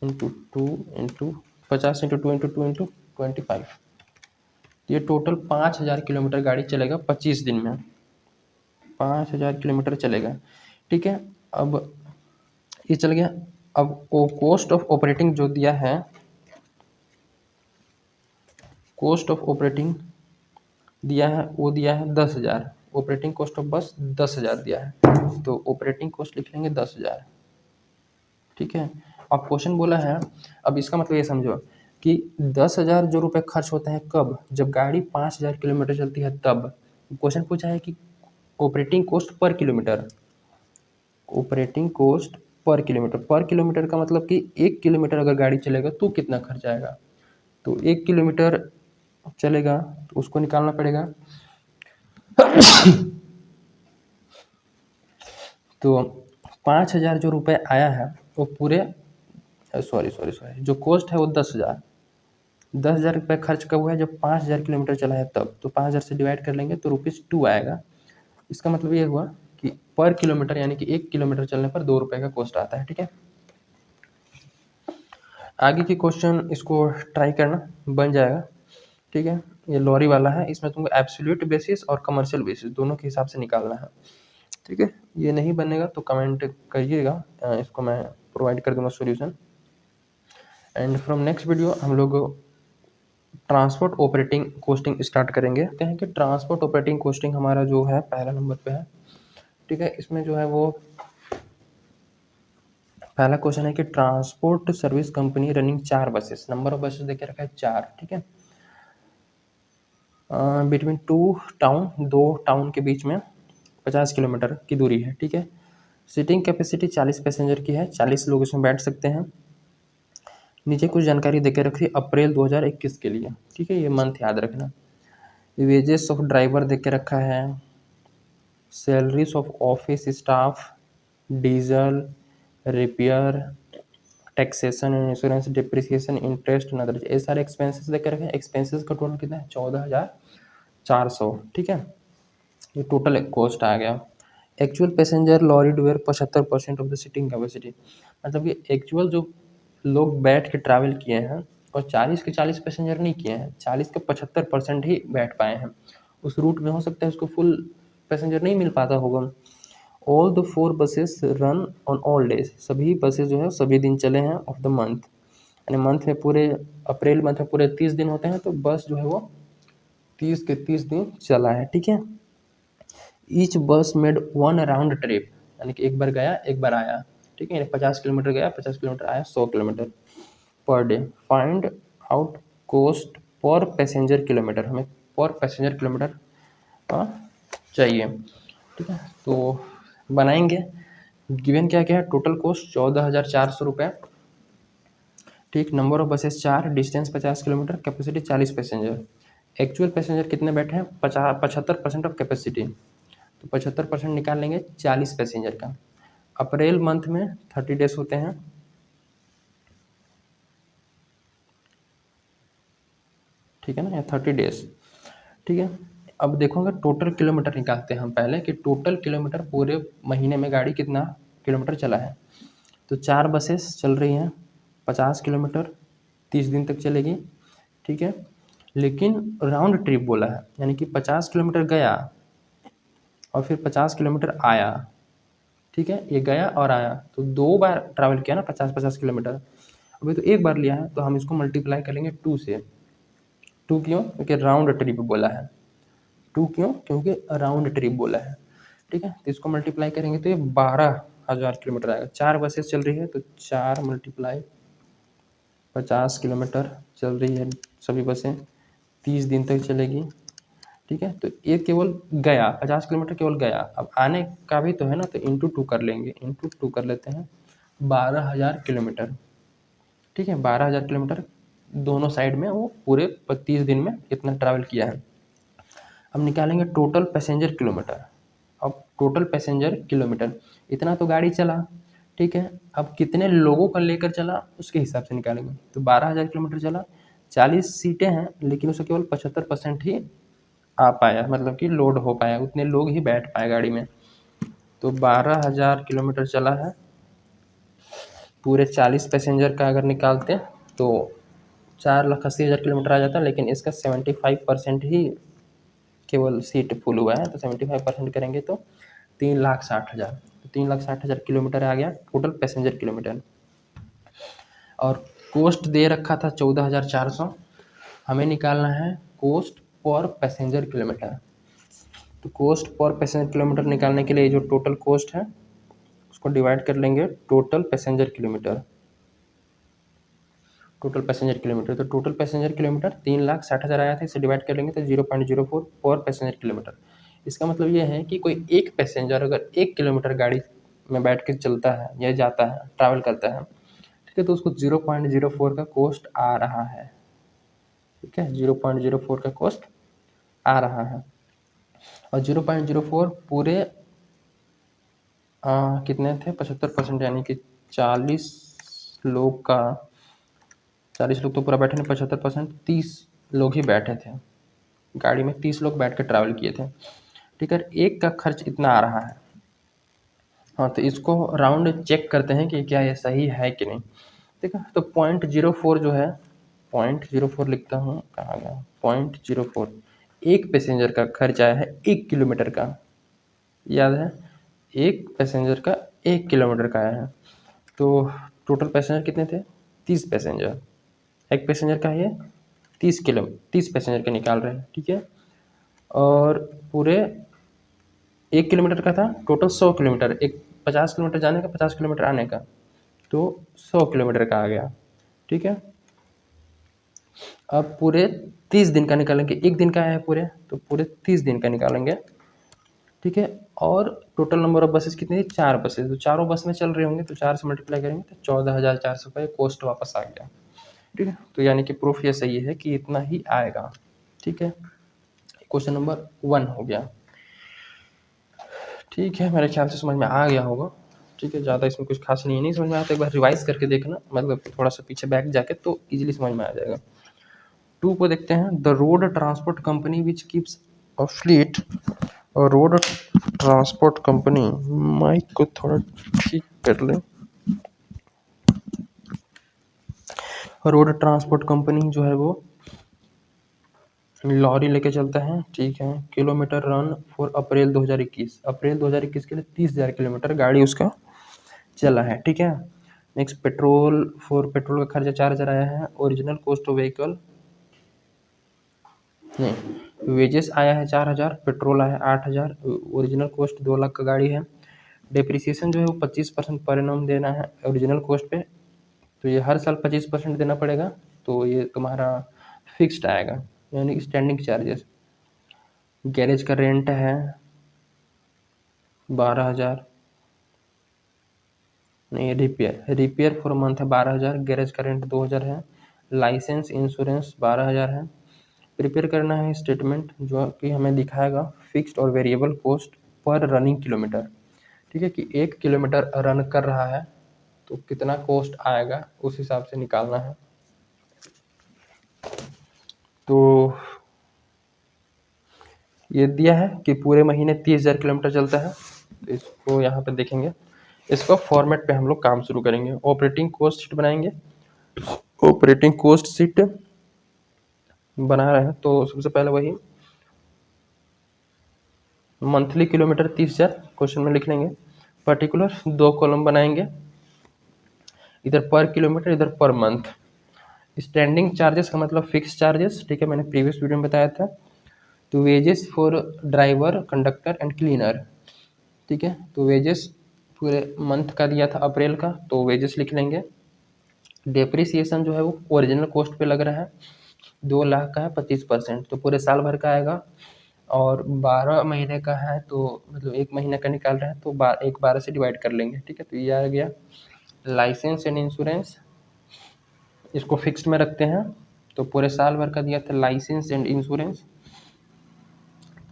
into 2 into 50 into 2 into 2 into 25, ये टोटल 5000 किलोमीटर गाड़ी चलेगा 25 दिन में, 5000 किलोमीटर चलेगा, ठीक है। अब ये चल गया। अब वो कॉस्ट ऑफ ऑपरेटिंग जो दिया है, कॉस्ट ऑफ ऑपरेटिंग दिया है, वो दिया है 10,000, ऑपरेटिंग कॉस्ट ऑफ बस 10,000 दिया है, तो ऑपरेटिंग कॉस्ट लिख लेंगे 10,000, ठीक है। अब क्वेश्चन बोला है, अब इसका मतलब ये समझो कि 10,000 जो रुपये खर्च होते हैं कब, जब गाड़ी 5,000 किलोमीटर चलती है तब। क्वेश्चन पूछा है कि ऑपरेटिंग कॉस्ट पर किलोमीटर, ऑपरेटिंग कॉस्ट पर किलोमीटर का मतलब कि 1 किलोमीटर अगर गाड़ी चलेगा तो कितना खर्च आएगा। तो 1 किलोमीटर चलेगा तो उसको निकालना पड़ेगा। तो 5,000 जो रुपये आया है वो पूरे, सॉरी जो कॉस्ट है वो 10,000, 10,000 रुपये खर्च कब हुआ है, जब 5,000 किलोमीटर चला है तब, तो 5,000 से डिवाइड कर लेंगे तो ₹2 आएगा। इसका मतलब ये हुआ कि पर किलोमीटर, यानी कि 1 किलोमीटर चलने पर 2 रुपये का कॉस्ट आता है, ठीक है। आगे की क्वेश्चन इसको ट्राई करना, बन जाएगा, ठीक है। ये लॉरी वाला है, इसमें तुमको एब्सोल्यूट बेसिस और कमर्शियल बेसिस दोनों के हिसाब से निकालना है, ठीक है। ये नहीं बनेगा तो कमेंट करिएगा, इसको मैं प्रोवाइड कर दूंगा solution. And from next video हम लोग ट्रांसपोर्ट ऑपरेटिंग कॉस्टिंग स्टार्ट करेंगे। कहते हैं कि ट्रांसपोर्ट ऑपरेटिंग कॉस्टिंग हमारा जो है पहला नंबर पे है, ठीक है। इसमें जो है वो पहला क्वेश्चन है कि transport service company running 4 buses, number of buses देके रखा है 4, ठीक है। बिटवीन 2 टाउन, 2 टाउन के बीच में 50 किलोमीटर की दूरी है, ठीक है। सीटिंग कैपेसिटी 40 पैसेंजर की है, 40 लोग इसमें बैठ सकते हैं। नीचे कुछ जानकारी देके रखी है अप्रैल 2021 के लिए, ठीक है, ये मंथ याद रखना। वेजेस ऑफ ड्राइवर देके रखा है, salaries of office staff, diesel, repair, taxation and insurance, depreciation, interest and other, ये सारे एक्सपेंसेस देके रखे हैं। एक्सपेंसेस का टोटल कितना है, 14,400, ठीक है। ये टोटल कॉस्ट आ गया। एक्चुअल पैसेंजर लॉरी डुअर 75% ऑफ द सीटिंग कैपेसिटी, मतलब कि एक्चुअल जो लोग बैठ के ट्रैवल किए हैं और 40 के 40 पैसेंजर नहीं किए हैं, 40 के 75% ही बैठ पाए हैं। उस रूट में हो सकता है उसको फुल पैसेंजर नहीं मिल पाता होगा। All the 4 buses run on all days, सभी बसेस जो है सभी दिन चले हैं ऑफ द मंथ, यानी मंथ में पूरे अप्रैल मंथ में पूरे 30 दिन होते हैं, तो बस जो है वो 30 के 30 दिन चला है, ठीक है। ईच बस मेड 1 राउंड ट्रिप, यानी कि एक बार गया एक बार आया, ठीक है। 50 किलोमीटर गया, 50 किलोमीटर आया, 100 kilometre per day. Find out cost पर पैसेंजर किलोमीटर, हमें पर पैसेंजर किलोमीटर का चाहिए, ठीक है। तो बनाएंगे। गिवन क्या क्या है, टोटल कॉस्ट 14,400 रुपये, ठीक। Number of buses 4, distance 50 kilometre, capacity 40 passenger. Actual passenger कितने बैठे हैं, 75% ऑफ कैपेसिटी, तो 75% निकाल लेंगे 40 पैसेंजर का। अप्रैल मंथ में 30 डेज होते हैं, ठीक है ना, या 30 डेज। ठीक है, अब देखोगे टोटल किलोमीटर निकालते हैं हम पहले कि टोटल किलोमीटर पूरे महीने में गाड़ी कितना किलोमीटर चला है। तो 4 बसेस चल रही हैं 50 किलोमीटर 30 दिन तक चलेगी। ठीक है, लेकिन राउंड ट्रिप बोला है, यानी कि 50 किलोमीटर गया और फिर 50 किलोमीटर आया। ठीक है, ये गया और आया तो 2 बार ट्रैवल किया ना 50-50 किलोमीटर। अभी तो एक बार लिया है तो हम इसको मल्टीप्लाई करेंगे 2 से। 2 क्यों? क्योंकि राउंड ट्रिप बोला है। 2 क्यों? क्योंकि राउंड ट्रिप बोला है। ठीक है, तो इसको मल्टीप्लाई करेंगे तो ये 12,000 किलोमीटर आएगा। 4 बसेस चल रही है तो 4 मल्टीप्लाई 50 किलोमीटर चल रही है सभी बसें, 30 दिन तक चलेगी। ठीक है, तो ये केवल गया 50 किलोमीटर केवल गया। अब आने का भी तो है ना, तो इंटू 2 कर लेंगे, इंटू 2 कर लेते हैं 12,000 किलोमीटर। ठीक है, 12,000 किलोमीटर दोनों साइड में वो पूरे 30 दिन में इतना ट्रैवल किया है। अब निकालेंगे टोटल पैसेंजर किलोमीटर। अब टोटल पैसेंजर किलोमीटर इतना तो गाड़ी चला। ठीक है, अब कितने लोगों का लेकर चला उसके हिसाब से निकालेंगे। तो 12,000 किलोमीटर चला, 40 सीटें हैं लेकिन उससे केवल 75% ही आ पाया, मतलब कि लोड हो पाया, उतने लोग ही बैठ पाए गाड़ी में। तो 12,000 किलोमीटर चला है, पूरे 40 पैसेंजर का अगर निकालते तो 4,80,000 किलोमीटर आ जाता, लेकिन इसका 75% ही केवल सीट फुल हुआ है। तो 75% करेंगे तो 3,60,000, तो 3,60,000 किलोमीटर आ गया टोटल पैसेंजर किलोमीटर। और कोस्ट दे रखा था 14,400, हमें निकालना है कोस्ट पर पैसेंजर किलोमीटर। तो कोस्ट पर पैसेंजर किलोमीटर निकालने के लिए जो टोटल कोस्ट है उसको डिवाइड कर लेंगे total passenger kilometre. Total passenger kilometre, तो टोटल पैसेंजर किलोमीटर 3,60,000 आया था, इसे डिवाइड कर लेंगे तो 0.04 पर पैसेंजर किलोमीटर। इसका मतलब ये है कि कोई एक पैसेंजर अगर 1 किलोमीटर गाड़ी में बैठ के चलता है या जाता है ट्रैवल करता है, ठीक है, तो उसको 0.04 का कॉस्ट आ रहा है। ठीक है, 0.04 का कॉस्ट आ रहा है। और 0.04 पूरे कितने थे 75%, यानी कि 40 लोग का, 40 लोग तो पूरा बैठे नहीं, 75%, 30 लोग ही बैठे थे गाड़ी में, 30 लोग बैठ कर ट्रैवल किए थे। ठीक है, एक का खर्च इतना आ रहा है। हाँ, तो इसको राउंड चेक करते हैं कि क्या ये सही है कि नहीं। ठीक है, तो 0.04 जो है, 0.04 लिखता हूँ, कहाँ गया 0.04, एक पैसेंजर का खर्च आया है 1 किलोमीटर का। याद है, एक पैसेंजर का 1 किलोमीटर का आया है। तो टोटल पैसेंजर कितने थे 30 पैसेंजर, एक पैसेंजर का ये 30 पैसेंजर का निकाल रहे हैं। ठीक है, और पूरे 1 किलोमीटर का था टोटल 100 किलोमीटर, एक 50 किलोमीटर जाने का 50 किलोमीटर आने का, तो 100 किलोमीटर का आ गया। ठीक है, अब पूरे 30 दिन का निकालेंगे, एक दिन का है पूरे, तो पूरे 30 दिन का निकालेंगे। ठीक है, और टोटल नंबर ऑफ बसेस कितनी थी 4 बसेस, तो चारों बस में चल रहे होंगे तो 4 से मल्टीप्लाई करेंगे तो 14,400 का कॉस्ट वापस आ गया। ठीक है, तो यानी कि प्रूफ ये सही है कि इतना ही आएगा। ठीक है, क्वेश्चन नंबर 1 हो गया। ठीक है, मेरे ख्याल से समझ में आ गया होगा। ठीक है, ज़्यादा इसमें कुछ खास नहीं है, नहीं समझ में आया तो एक बार रिवाइज करके देखना, मतलब थोड़ा सा पीछे बैक जाके तो इजीली समझ में आ जाएगा। 2 को देखते हैं, the road transport company which keeps a fleet, और रोड ट्रांसपोर्ट कंपनी, माइक को थोड़ा ठीक कर ले। रोड ट्रांसपोर्ट कंपनी जो है वो लॉरी लेके चलता है। ठीक है, किलोमीटर रन फॉर अप्रैल 2021, अप्रैल 2021 के लिए 30,000 किलोमीटर गाड़ी उसका चला है। ठीक है, नेक्स्ट पेट्रोल, फॉर पेट्रोल का खर्चा 4,000 आया है। ओरिजिनल कॉस्ट ऑफ व्हीकल नहीं, वेजेस आया है 4,000, पेट्रोल आया है 8,000, ओरिजिनल कॉस्ट 2 लाख का गाड़ी है। डिप्रिसिएशन जो है वो 25% पर एनम देना है ओरिजिनल कॉस्ट पे, तो ये हर साल 25% देना पड़ेगा। तो ये तुम्हारा फिक्स्ड आएगा, यानी स्टैंडिंग चार्जेस। गैरेज का रेंट है 12,000, नहीं, रिपेयर फॉर मंथ है 12,000, गैरेज का रेंट 2,000 है। लाइसेंस इंश्योरेंस 12,000 है। प्रिपेयर करना है स्टेटमेंट जो कि हमें दिखाएगा फिक्स्ड और variable cost per running kilometre. ठीक है, कि 1 किलोमीटर रन कर रहा है तो कितना कॉस्ट आएगा उस हिसाब से निकालना है। तो ये दिया है कि पूरे महीने 30,000 किलोमीटर चलता है। तो इसको यहाँ पे देखेंगे, इसको फॉर्मेट पे हम लोग काम शुरू करेंगे। ऑपरेटिंग कॉस्ट शीट बनाएंगे। ऑपरेटिंग कॉस्ट शीट बना रहे हैं तो सबसे पहले वही मंथली किलोमीटर 30,000 क्वेश्चन में लिख लेंगे। पर्टिकुलर 2 कॉलम बनाएंगे, इधर पर किलोमीटर, इधर पर मंथ। स्टैंडिंग चार्जेस का मतलब फिक्स चार्जेस, ठीक है, मैंने प्रीवियस वीडियो में बताया था। तो wages for driver, conductor and cleaner, ठीक है। तो वेजेस पूरे मंथ का दिया था अप्रैल का, तो वेजेस लिख लेंगे। डेप्रिसिएशन जो है वो ओरिजिनल कॉस्ट पे लग रहा है, 2 लाख का है, 25%, तो पूरे साल भर का आएगा। और 12 महीने का है तो मतलब 1 महीने का निकाल रहे हैं तो 12 से डिवाइड कर लेंगे, ठीक है। तो ये आ गया। लाइसेंस एंड इंश्योरेंस, इसको फिक्स्ड में रखते हैं, तो पूरे साल भर का दिया था licence and insurance,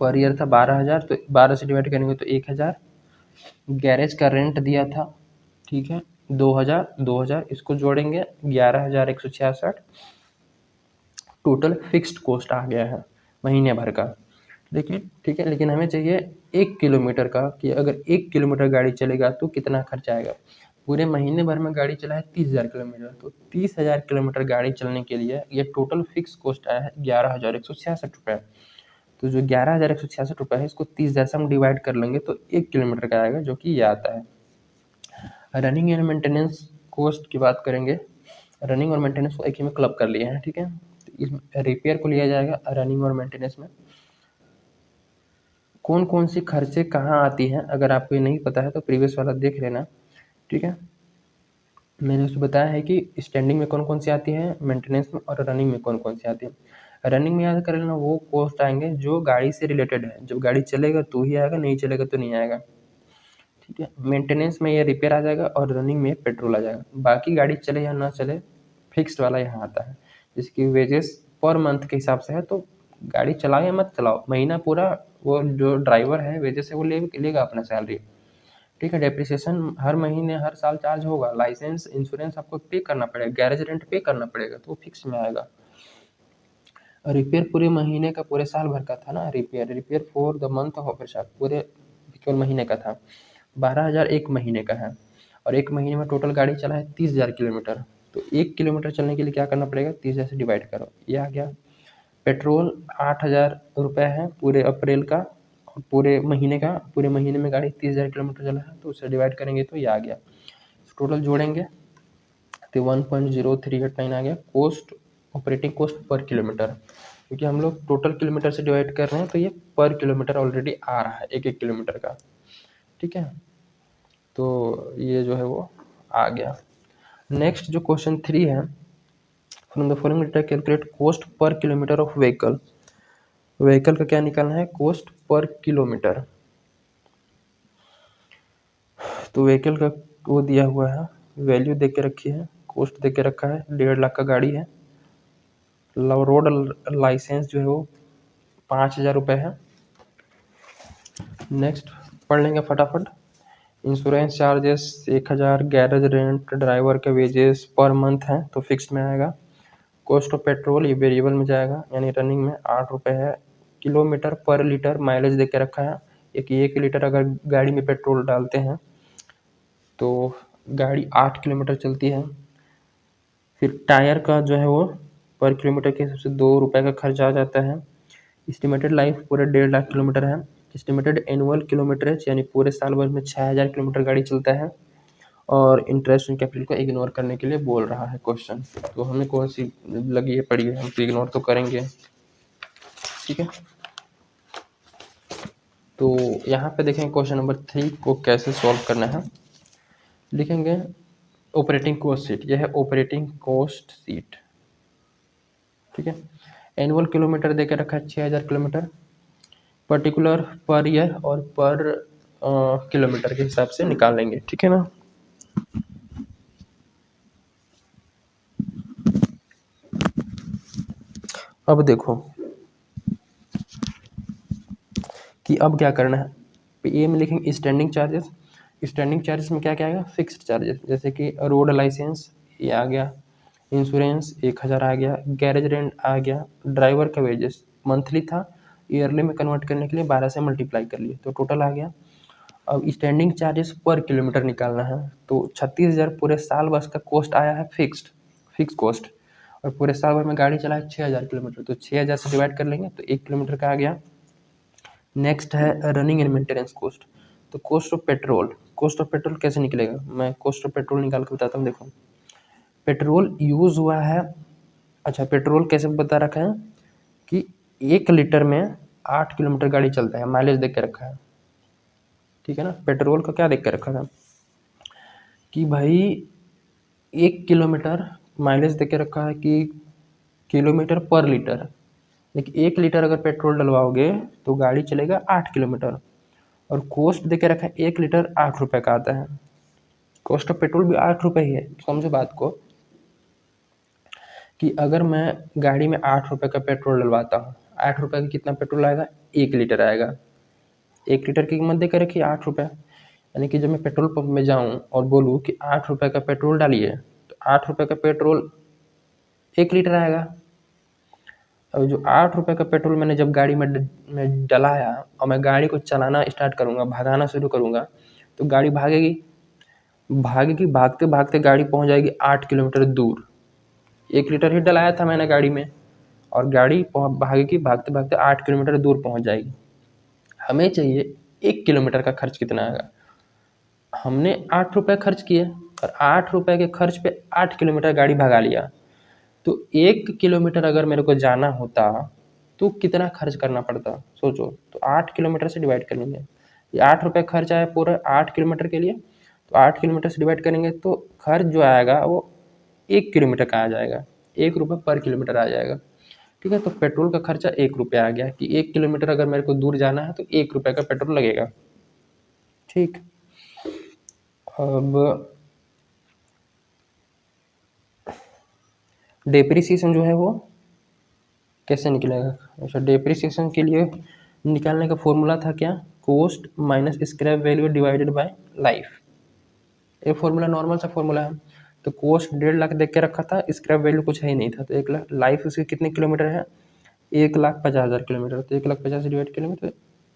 per year था 12,000, तो 12 से डिवाइड करेंगे तो 1,000। गैरेज का रेंट दिया था, ठीक है, 2,000 इसको जोड़ेंगे 11,166। टोटल फिक्स्ड कॉस्ट आ गया है महीने भर का। लेकिन ठीक है, लेकिन हमें चाहिए 1 किलोमीटर का, कि अगर 1 किलोमीटर गाड़ी चलेगा तो कितना खर्चा आएगा। पूरे महीने भर में गाड़ी चला है 30,000 किलोमीटर, तो 30,000 किलोमीटर गाड़ी चलने के लिए ये टोटल फिक्स कॉस्ट आया है 11,166 रुपये। तो जो 11,166 रुपये है, इसको 30,000 से हम डिवाइड कर लेंगे तो 1 किलोमीटर का आएगा, जो कि ये आता है। रनिंग एंड मेंटेनेंस कॉस्ट की बात करेंगे। रनिंग और मेंटेनेंस को एक ही में क्लब कर लिए हैं, ठीक है। तो इसमें रिपेयर को लिया जाएगा रनिंग और मेंटेनेंस में। कौन कौन सी खर्चे कहाँ आती हैं, अगर आपको ये नहीं पता है तो प्रीवियस वाला देख लेना, ठीक है। मैंने उसको बताया है कि स्टैंडिंग में कौन कौन सी आती है, मेंटेनेंस में और रनिंग में कौन कौन सी आती है। रनिंग में याद कर लेना, वो कॉस्ट आएंगे जो गाड़ी से रिलेटेड है, जब गाड़ी चलेगा तो ही आएगा, नहीं चलेगा तो नहीं आएगा, ठीक है। मेंटेनेंस में ये रिपेयर आ जाएगा और रनिंग में पेट्रोल आ जाएगा। बाकी गाड़ी चले या ना चले, फिक्स्ड वाला यहाँ आता है, जिसकी वेजेस पर मंथ के हिसाब से है। तो गाड़ी चलाओ या मत चलाओ, महीना पूरा वो जो ड्राइवर है वेजेस से वो लेगा अपना सैलरी, ठीक है। डेप्रिसिएशन हर महीने हर साल चार्ज होगा। लाइसेंस इंश्योरेंस आपको पे करना पड़ेगा, गैरेज रेंट पे करना पड़ेगा, तो वो फिक्स में आएगा। रिपेयर पूरे महीने का, पूरे साल भर का था ना, repair repair for the month of operation पूरे केवल महीने का था। 12,000 1 महीने का है, और 1 महीने में टोटल गाड़ी चला है 30,000 किलोमीटर। तो 1 किलोमीटर चलने के लिए क्या करना पड़ेगा, 30,000 से डिवाइड करो, ये आ गया। पेट्रोल 8,000 रुपये है पूरे अप्रैल का, और पूरे महीने का, पूरे महीने में गाड़ी 30,000 किलोमीटर चला है, तो उससे डिवाइड करेंगे तो ये आ गया। टोटल जोड़ेंगे तो 1.0389 आ गया कॉस्ट, ऑपरेटिंग कॉस्ट पर किलोमीटर। क्योंकि हम लोग टोटल किलोमीटर से डिवाइड कर रहे हैं, तो ये पर किलोमीटर ऑलरेडी आ रहा है, 1-1 किलोमीटर का, ठीक है। तो ये जो है वो आ गया। नेक्स्ट जो क्वेश्चन 3 है, from the following data calculate cost per kilometre of vehicle. Vehicle का क्या निकालना है, कॉस्ट पर किलोमीटर। तो व्हीकल का वो दिया हुआ है, वैल्यू दे के रखी है, कॉस्ट दे के रखा है, 1.5 लाख का गाड़ी है। रोड लाइसेंस जो है वो 5,000 रुपये है। नेक्स्ट पढ़ लेंगे फटाफट। Insurance charges 1,000, garage rent, driver के वेजेस पर मंथ है तो फिक्स में आएगा। कॉस्ट ऑफ पेट्रोल ये वेरिएबल में जाएगा, यानी रनिंग में 8 रुपये है। किलोमीटर पर लीटर माइलेज दे के रखा है, एक 1 लीटर अगर गाड़ी में पेट्रोल डालते हैं तो गाड़ी 8 किलोमीटर चलती है। फिर टायर का जो है वो पर किलोमीटर के हिसाब से 2 रुपये का खर्चा आ जाता है। एस्टिमेटेड लाइफ पूरे 1.5 लाख किलोमीटर है। एस्टिमेटेड एनुअल किलोमीटरेज यानी पूरे साल भर में 6,000 किलोमीटर गाड़ी चलता है। और इंटरेस्ट एंड कैपिटल को इग्नोर करने के लिए बोल रहा है क्वेश्चन। तो हमें कौन सी लगी है पड़ी है, हम तो इग्नोर तो करेंगे, ठीक है। तो यहाँ पे देखें क्वेश्चन नंबर 3 को कैसे सॉल्व करना है। लिखेंगे ऑपरेटिंग कॉस्ट शीट, यह है ऑपरेटिंग कॉस्ट शीट, ठीक है। एनुअल किलोमीटर देकर रखा है 6,000 किलोमीटर, पर्टिकुलर पर ईयर और पर किलोमीटर के हिसाब से निकाल लेंगे, ठीक है ना। अब देखो कि अब क्या करना है। ए में लिखेंगे स्टैंडिंग चार्जेस। स्टैंडिंग चार्जेस में क्या क्या आएगा, फिक्स्ड चार्जेस, जैसे कि रोड लाइसेंस ये आ गया, इंश्योरेंस 1000 आ गया, गैरेज रेंट आ गया, ड्राइवर का वेजेस मंथली था, ईयरली में कन्वर्ट करने के लिए 12 से मल्टीप्लाई कर लिए तो टोटल आ गया। अब स्टैंडिंग चार्जेस पर किलोमीटर निकालना है तो 36,000 पूरे साल बस का कॉस्ट आया है फिक्स कॉस्ट, और पूरे साल भर में गाड़ी चलाए 6,000 किलोमीटर तो 6,000 से डिवाइड कर लेंगे तो 1 किलोमीटर का आ गया। नेक्स्ट है रनिंग एंड मेंटेनेंस कॉस्ट, तो कॉस्ट ऑफ पेट्रोल कैसे निकलेगा, मैं कॉस्ट ऑफ पेट्रोल निकाल के बताता हूँ। देखो पेट्रोल यूज़ हुआ है, अच्छा पेट्रोल कैसे बता रखा है कि 1 लीटर में 8 किलोमीटर गाड़ी चलता है, माइलेज देख के रखा है, ठीक है ना। पेट्रोल का क्या देख के रखा था कि भाई 1 किलोमीटर माइलेज देख के रखा है कि किलोमीटर पर लीटर, लेकिन 1 लीटर अगर पेट्रोल डलवाओगे तो गाड़ी चलेगा 8 किलोमीटर, और कॉस्ट दे के रखा है 1 लीटर 8 रुपये का आता है, कॉस्ट ऑफ पेट्रोल भी 8 रुपये ही है। समझो बात को कि अगर मैं गाड़ी में 8 रुपये का पेट्रोल डलवाता हूँ, 8 रुपये का कितना पेट्रोल आएगा, 1 लीटर आएगा। 1 लीटर की कीमत दे के रखी 8 रुपये, यानी कि जब मैं पेट्रोल पंप में जाऊँ और बोलूँ कि 8 रुपये का पेट्रोल डालिए तो 8 रुपये का पेट्रोल 1 लीटर आएगा। अब जो 8 रुपये का पेट्रोल मैंने जब गाड़ी में डलाया और मैं गाड़ी को चलाना स्टार्ट करूँगा, भगाना शुरू करूँगा, तो गाड़ी भागेगी, भागते भागते गाड़ी पहुँच जाएगी 8 किलोमीटर दूर। 1 लीटर ही डलाया था मैंने गाड़ी में, और गाड़ी भागेगी, भागते भागते 8 किलोमीटर दूर पहुँच जाएगी। हमें चाहिए 1 किलोमीटर का खर्च कितना आएगा। हमने 8 रुपये खर्च किए और 8 रुपये के खर्च पे 8 किलोमीटर गाड़ी भगा लिया, तो 1 किलोमीटर अगर मेरे को जाना होता तो कितना खर्च करना पड़ता सोचो। तो 8 किलोमीटर से डिवाइड करेंगे, ये 8 रुपये खर्च आया पूरा 8 किलोमीटर के लिए, तो 8 किलोमीटर से डिवाइड करेंगे तो खर्च जो आएगा वो 1 किलोमीटर का आ जाएगा, 1 रुपये पर किलोमीटर आ जाएगा, ठीक है। तो पेट्रोल का खर्चा 1 रुपया आ गया कि 1 किलोमीटर अगर मेरे को दूर जाना है तो 1 रुपये का पेट्रोल लगेगा, ठीक। अब डेप्रिसिएशन जो है वो कैसे निकलेगा। अच्छा डेप्रिसिएशन के लिए निकालने का फॉर्मूला था क्या, cost minus scrap value divided by life. ये फॉर्मूला नॉर्मल सा फॉर्मूला है। तो कॉस्ट 1.5 लाख देख के रखा था, स्क्रैप वैल्यू कुछ है ही नहीं था, तो 1 लाख, लाइफ उसकी कितने किलोमीटर है 1,50,000 किलोमीटर, तो 1,50,000 से डिवाइड करेंगे तो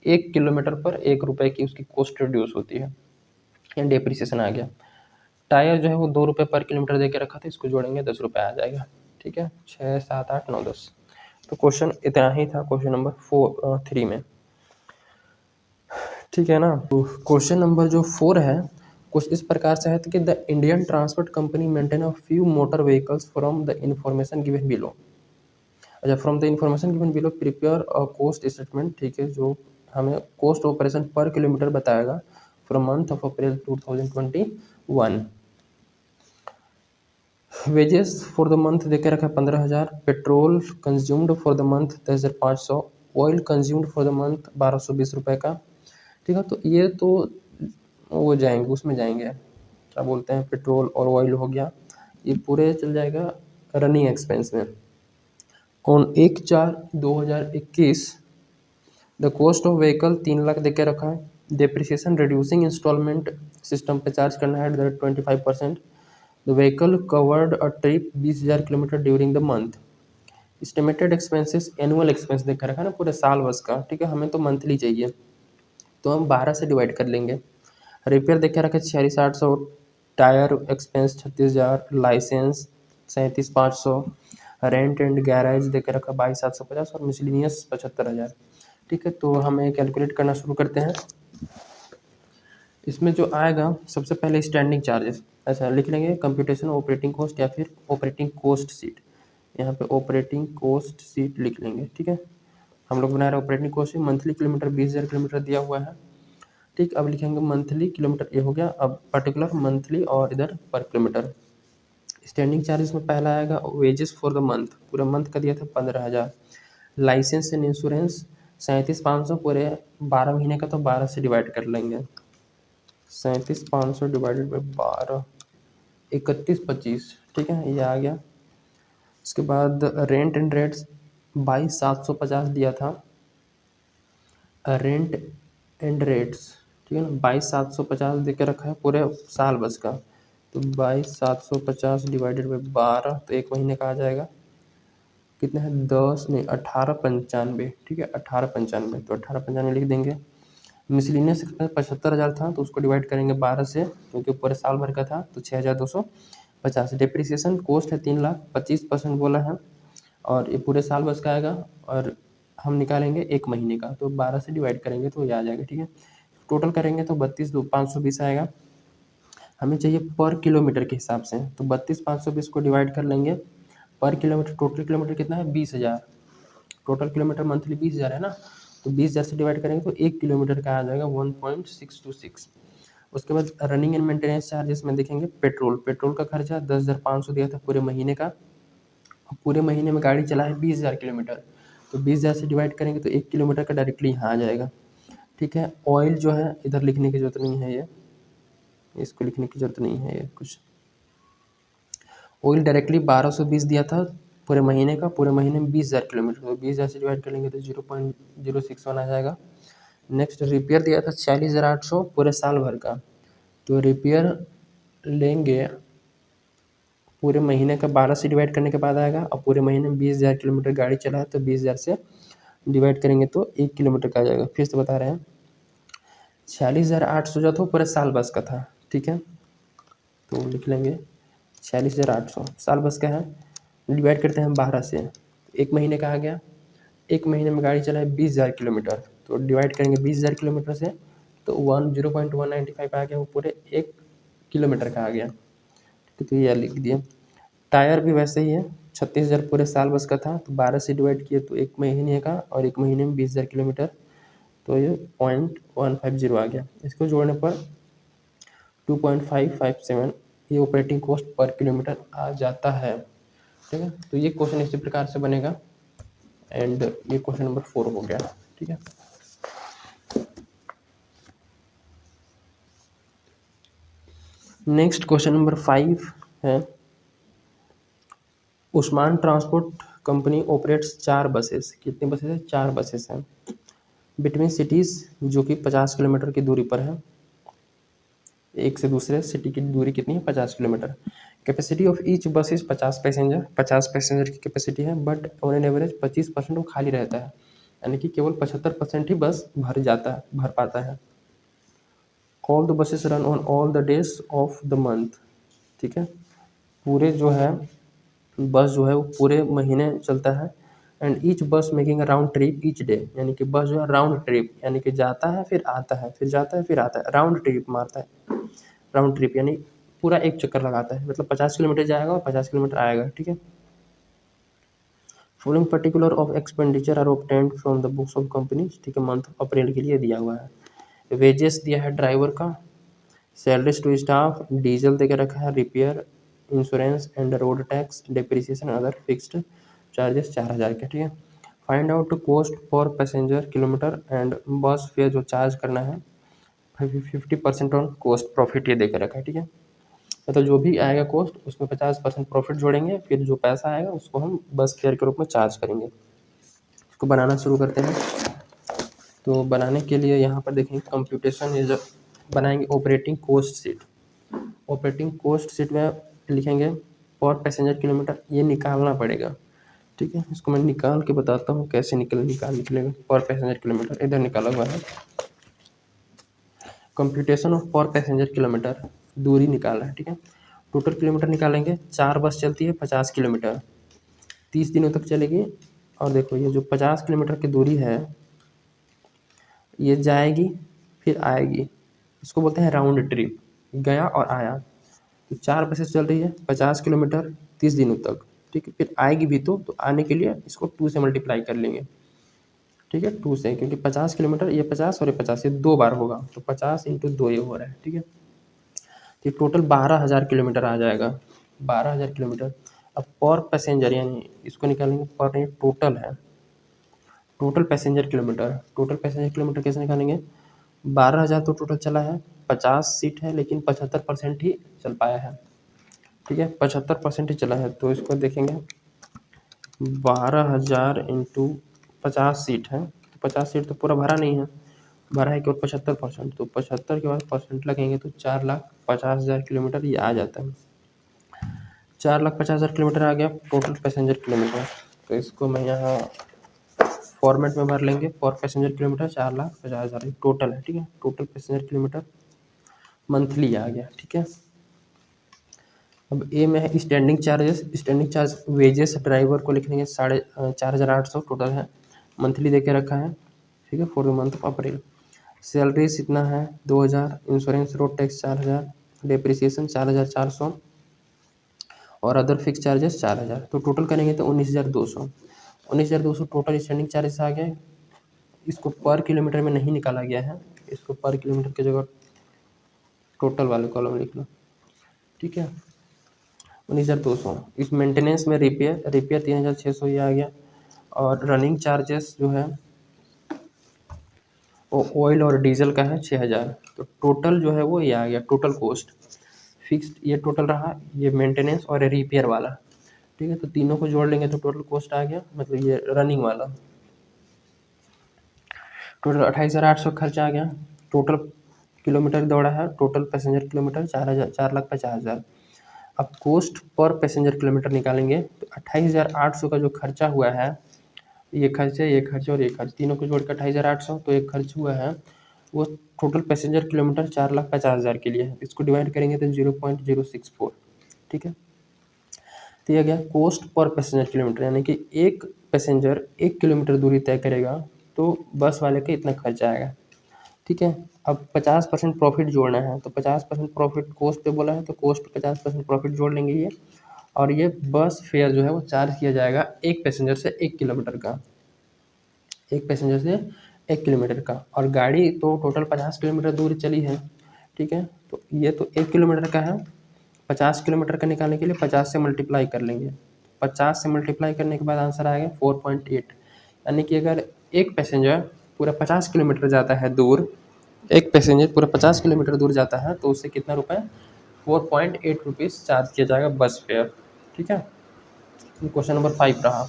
1 किलोमीटर पर 1 रुपये की उसकी कॉस्ट रिड्यूस होती है, या डेप्रिसिएशन आ गया। टायर जो है वो 2 रुपये पर किलोमीटर दे के रखा था, इसको जोड़ेंगे 10 रुपये आ जाएगा, ठीक है। 6, 7, 8, 9, 10, तो क्वेश्चन इतना ही था क्वेश्चन नंबर 3 में, ठीक है ना। तो क्वेश्चन नंबर जो 4 है कुछ इस प्रकार से है कि the Indian transport company maintain a few motor vehicles from the information given below. अच्छा from the information given below prepare a cost statement, ठीक है, जो हमें कॉस्ट ऑपरेशन पर किलोमीटर बताएगा from month of April 2021। Wages for the month देखे रखा है 15,000, petrol consumed for the month 10,500, oil consumed for the month 1,220 रुपये का, ठीक है। तो ये तो वो जाएंगे उसमें जाएंगे, क्या बोलते हैं, पेट्रोल और ऑयल हो गया, ये पूरे चल जाएगा रनिंग एक्सपेंस में। On 1/4/2021 the cost of vehicle 3 lakh दे के रखा है, डिप्रिसिएशन रिड्यूसिंग इंस्टॉलमेंट सिस्टम पे चार्ज करना है at 25%। The vehicle covered a trip 20,000 kilometre during the month. Estimated expenses annual expense देख रखा है ना पूरे साल बस का, ठीक है, हमें तो मंथली चाहिए, तो हम 12 से डिवाइड कर लेंगे। रिपेयर देखे रखा है 46,800, tyre expense 36,000, licence 37,500, rent and garage देखे रखा 22,750 और मिसलिनियस 75,000, ठीक है। तो हमें कैलकुलेट करना शुरू करते हैं। इसमें जो आएगा सबसे पहले स्टैंडिंग चार्जेस, ऐसा लिख लेंगे कंप्यूटेशन ऑपरेटिंग कॉस्ट या फिर ऑपरेटिंग कॉस्ट सीट, यहाँ पे ऑपरेटिंग कॉस्ट सीट लिख लेंगे, ठीक है। हम लोग बना रहे हैं operating cost, monthly kilometre 20,000 kilometre दिया हुआ है, ठीक। अब लिखेंगे मंथली किलोमीटर, ये हो गया, अब पर्टिकुलर मंथली और इधर पर किलोमीटर। स्टैंडिंग चार्जेस में पहला आएगा वेजेस फॉर द मंथ, पूरा मंथ का दिया था 15,000, लाइसेंस एंड इंश्योरेंस 37,500 पूरे 12 महीने का, तो 12 से डिवाइड कर लेंगे, 37,500 डिवाइडेड बाई 12, 31,25, ठीक है, ये आ गया। उसके बाद रेंट एंड रेट्स 22,750 दिया था, रेंट एंड रेट्स, ठीक है ना, 22,750 दे के रखा है पूरे साल बस का, तो 22,750 डिवाइडेड बाई 12, तो एक महीने का आ जाएगा कितना है, 10 नहीं 1895, ठीक है 1895, तो 1895 लिख देंगे। मिसलिनियस एक्सपेंस 75,000 था, तो उसको डिवाइड करेंगे 12 से, क्योंकि पूरे साल भर का था, तो 6,250। डिप्रिसिएशन कॉस्ट है 3 लाख, 25% बोला है, और ये पूरे साल बस का आएगा, और हम निकालेंगे एक महीने का, तो 12 से डिवाइड करेंगे तो ये आ जाएगा, ठीक है। टोटल करेंगे तो 32,520 आएगा। हमें चाहिए पर किलोमीटर के हिसाब से, तो 32,520 को डिवाइड कर लेंगे पर किलोमीटर। टोटल किलोमीटर कितना है, 20,000। टोटल किलोमीटर मंथली 20,000 है ना, तो 20,000 से डिवाइड करेंगे तो 1 किलोमीटर का आ जाएगा 1.626। उसके बाद रनिंग एंड मेंटेनेंस चार्जेस में देखेंगे, पेट्रोल का खर्चा 10,500 दिया था पूरे महीने का। पूरे महीने में गाड़ी चला है 20,000 किलोमीटर, तो 20,000 से डिवाइड करेंगे तो 1 किलोमीटर का डायरेक्टली यहाँ आ जाएगा, ठीक है। ऑयल जो है इधर लिखने की जरूरत नहीं है, ये इसको लिखने की जरूरत नहीं है, ये कुछ ऑयल डायरेक्टली 1,220 दिया था पूरे महीने का, पूरे महीने में 20,000 किलोमीटर, तो 20,000 से डिवाइड करेंगे तो 0.061 आ जाएगा। नेक्स्ट रिपेयर दिया था 46,800 पूरे साल भर का, तो रिपेयर लेंगे पूरे महीने का 12 से डिवाइड करने के बाद आएगा, और पूरे महीने में 20,000 किलोमीटर गाड़ी चला है, तो 20,000 से डिवाइड करेंगे तो 1 किलोमीटर का आ जाएगा। फिर से बता रहे हैं, 46,800 जो था पूरे साल बस का था, ठीक है, तो लिख लेंगे 46,800 साल बस का है। डिवाइड करते हैं 12 से, एक महीने का आ गया, एक महीने में गाड़ी चला है 20,000 किलोमीटर, तो डिवाइड करेंगे 20,000 किलोमीटर से, तो 0.195 आ गया, वो पूरे 1 किलोमीटर का आ गया, तो ये लिख दिए। टायर भी वैसे ही है, 36,000 पूरे साल बस का था, तो 12 से डिवाइड किए तो एक महीने का, और एक महीने में 20,000 किलोमीटर, तो ये 0.150 आ गया। इसको जोड़ने पर 2.557 ये ऑपरेटिंग कॉस्ट पर किलोमीटर आ जाता है, ठीक है। तो ये क्वेश्चन इसी प्रकार से बनेगा, एंड ये क्वेश्चन नंबर 4 हो गया, ठीक है। नेक्स्ट क्वेश्चन नंबर 5 है, Usman transport company operates 4 buses, कितनी बसेस है, 4 बसेस हैं, बिटवीन सिटीज़, जो कि 50 किलोमीटर की दूरी पर है, एक से दूसरे सिटी की दूरी कितनी है, 50 किलोमीटर। कैपेसिटी ऑफ ईच बस इज 50 पैसेंजर की कैपेसिटी है, बट ऑन एन एवरेज 25% वो खाली रहता है, यानी कि केवल 75% ही बस भर पाता है। All the buses run on all the days of the month, ठीक है, पूरे जो है बस जो है वो पूरे महीने चलता है। एंड ईच बस making a round trip each day, यानी कि बस जो है राउंड ट्रिप, यानी कि जाता है फिर आता है, फिर जाता है फिर आता है, राउंड ट्रिप मारता है। राउंड ट्रिप यानी पूरा एक चक्कर लगाता है, मतलब 50 किलोमीटर जाएगा और 50 किलोमीटर आएगा, ठीक है। Following particular of expenditure are obtained from the books of companies, ठीक है, मंथ अप्रैल के लिए दिया हुआ है। वेजेस दिया है ड्राइवर का, सैलरीज टू स्टाफ, डीजल दे के रखा है, repair, insurance and road tax, depreciation other fixed charges 4,000 के, ठीक है। फाइंड आउट कॉस्ट पर पैसेंजर किलोमीटर एंड बस फेयर जो चार्ज करना है 50% ऑन कॉस्ट प्रॉफिट, ये देकर रखा है, ठीक है। मतलब जो भी आएगा कॉस्ट उसमें 50% प्रॉफिट जोड़ेंगे, फिर जो पैसा आएगा उसको हम बस फेयर के रूप में चार्ज करेंगे। इसको बनाना शुरू करते हैं। तो बनाने के लिए यहाँ पर देखेंगे कंप्यूटेशन इज बनाएंगे operating cost sheet. Operating cost sheet में लिखेंगे पर पैसेंजर किलोमीटर, ये निकालना पड़ेगा, ठीक है। इसको मैं निकाल के बताता हूँ कैसे निकलेगा पर पैसेंजर किलोमीटर, इधर निकाला हुआ है। कंप्यूटेशन ऑफ पर पैसेंजर किलोमीटर, दूरी निकाला है, ठीक है। टोटल किलोमीटर निकालेंगे, 4 बस चलती है 50 किलोमीटर, 30 दिनों तक चलेगी। और देखो ये जो 50 किलोमीटर की दूरी है, ये जाएगी फिर आएगी, इसको बोलते हैं राउंड ट्रिप, गया और आया। तो 4 बसेस चल रही है 50 किलोमीटर 30 दिनों तक, ठीक है। फिर आएगी भी तो आने के लिए इसको 2 से मल्टीप्लाई कर लेंगे, ठीक है, 2 से, क्योंकि 50 किलोमीटर ये 50 और ये 50, ये 2 बार होगा, तो 50 × 2 ये हो रहा है, ठीक है। तो टोटल 12,000 किलोमीटर आ जाएगा, 12,000 किलोमीटर। अब पर पैसेंजर यानी इसको निकालेंगे, पर ये टोटल है, टोटल पैसेंजर किलोमीटर कैसे निकालेंगे, 12,000 तो टोटल चला है, 50 सीट है लेकिन 75% ही चल पाया है, ठीक है, 75% ही चला है। तो इसको देखेंगे 12,000 × 50 सीट है, तो 50 सीट तो पूरा भरा नहीं है, 12 की ओर 75%, तो 75 के बाद परसेंट लगेंगे तो 4,50,000 किलोमीटर ये आ जाता है। 4,50,000 किलोमीटर आ गया टोटल पैसेंजर किलोमीटर। तो इसको मैं यहाँ फॉर्मेट में भर लेंगे, पर पैसेंजर किलोमीटर 4,50,000 टोटल है, ठीक है। टोटल पैसेंजर किलोमीटर मंथली आ गया, ठीक है। अब ए में है standing charges. Standing charge wages driver को लिख लेंगे 4,800 टोटल है, मंथली दे के रखा है, ठीक है, for the month of April. Salaries इतना है 2,000, इंश्योरेंस रोड टैक्स 4,000, डेप्रिसिएशन 4,400 और अदर फिक्स चार्जेस 4,000। तो टोटल करेंगे तो 19,200। 19,200 टोटल स्टैंडिंग चार्जेस आ गए। इसको पर किलोमीटर में नहीं निकाला गया है, इसको पर किलोमीटर की जगह टोटल वाले कॉलम लिख लो, ठीक है। 19,200। इस मेंटेनेंस में रिपेयर 3,600 ये आ गया। और रनिंग चार्जेस जो है वो ऑयल और डीजल का है 6,000। तो टोटल जो है वो ये आ गया टोटल कॉस्ट। फिक्स्ड ये टोटल रहा, ये मेंटेनेंस और रिपेयर वाला, ठीक है। तो तीनों को जोड़ लेंगे तो टोटल कॉस्ट आ गया, मतलब ये रनिंग वाला टोटल 28,800 खर्चा आ गया। टोटल किलोमीटर दौड़ा है, टोटल पैसेंजर किलोमीटर 4,000, 4,50,000। अब कॉस्ट पर पैसेंजर किलोमीटर निकालेंगे तो 28,800 का जो खर्चा हुआ है, ये खर्च और ये खर्च तीनों को जोड़कर 28,800, तो एक खर्च हुआ है वो टोटल पैसेंजर किलोमीटर 4,50,000 के लिए है। इसको डिवाइड करेंगे तो 0.064, ठीक है। तो यह गया कॉस्ट पर पैसेंजर किलोमीटर, यानी कि एक पैसेंजर 1 किलोमीटर दूरी तय करेगा तो बस वाले का इतना खर्चा आएगा, ठीक है। अब 50% प्रॉफिट जोड़ना है, तो 50% प्रॉफिट कॉस्ट पे बोला है तो कॉस्ट पे 50% प्रॉफिट जोड़ लेंगे ये। और ये बस फेयर जो है वो चार्ज किया जाएगा एक पैसेंजर से 1 किलोमीटर का, एक पैसेंजर से 1 किलोमीटर का। और गाड़ी तो टोटल 50 किलोमीटर दूर चली है, ठीक है। तो ये तो 1 किलोमीटर का है, 50 किलोमीटर का निकालने के लिए 50 से मल्टीप्लाई कर लेंगे। 50 से मल्टीप्लाई करने के बाद आंसर आएगा 4.8। यानी कि अगर एक पैसेंजर पूरा 50 किलोमीटर जाता है दूर, एक पैसेंजर पूरा 50 किलोमीटर दूर जाता है तो उससे कितना रुपये, 4.8 रुपीज़ चार्ज किया जाएगा बस फेयर, ठीक है। क्वेश्चन नंबर 5 रहा,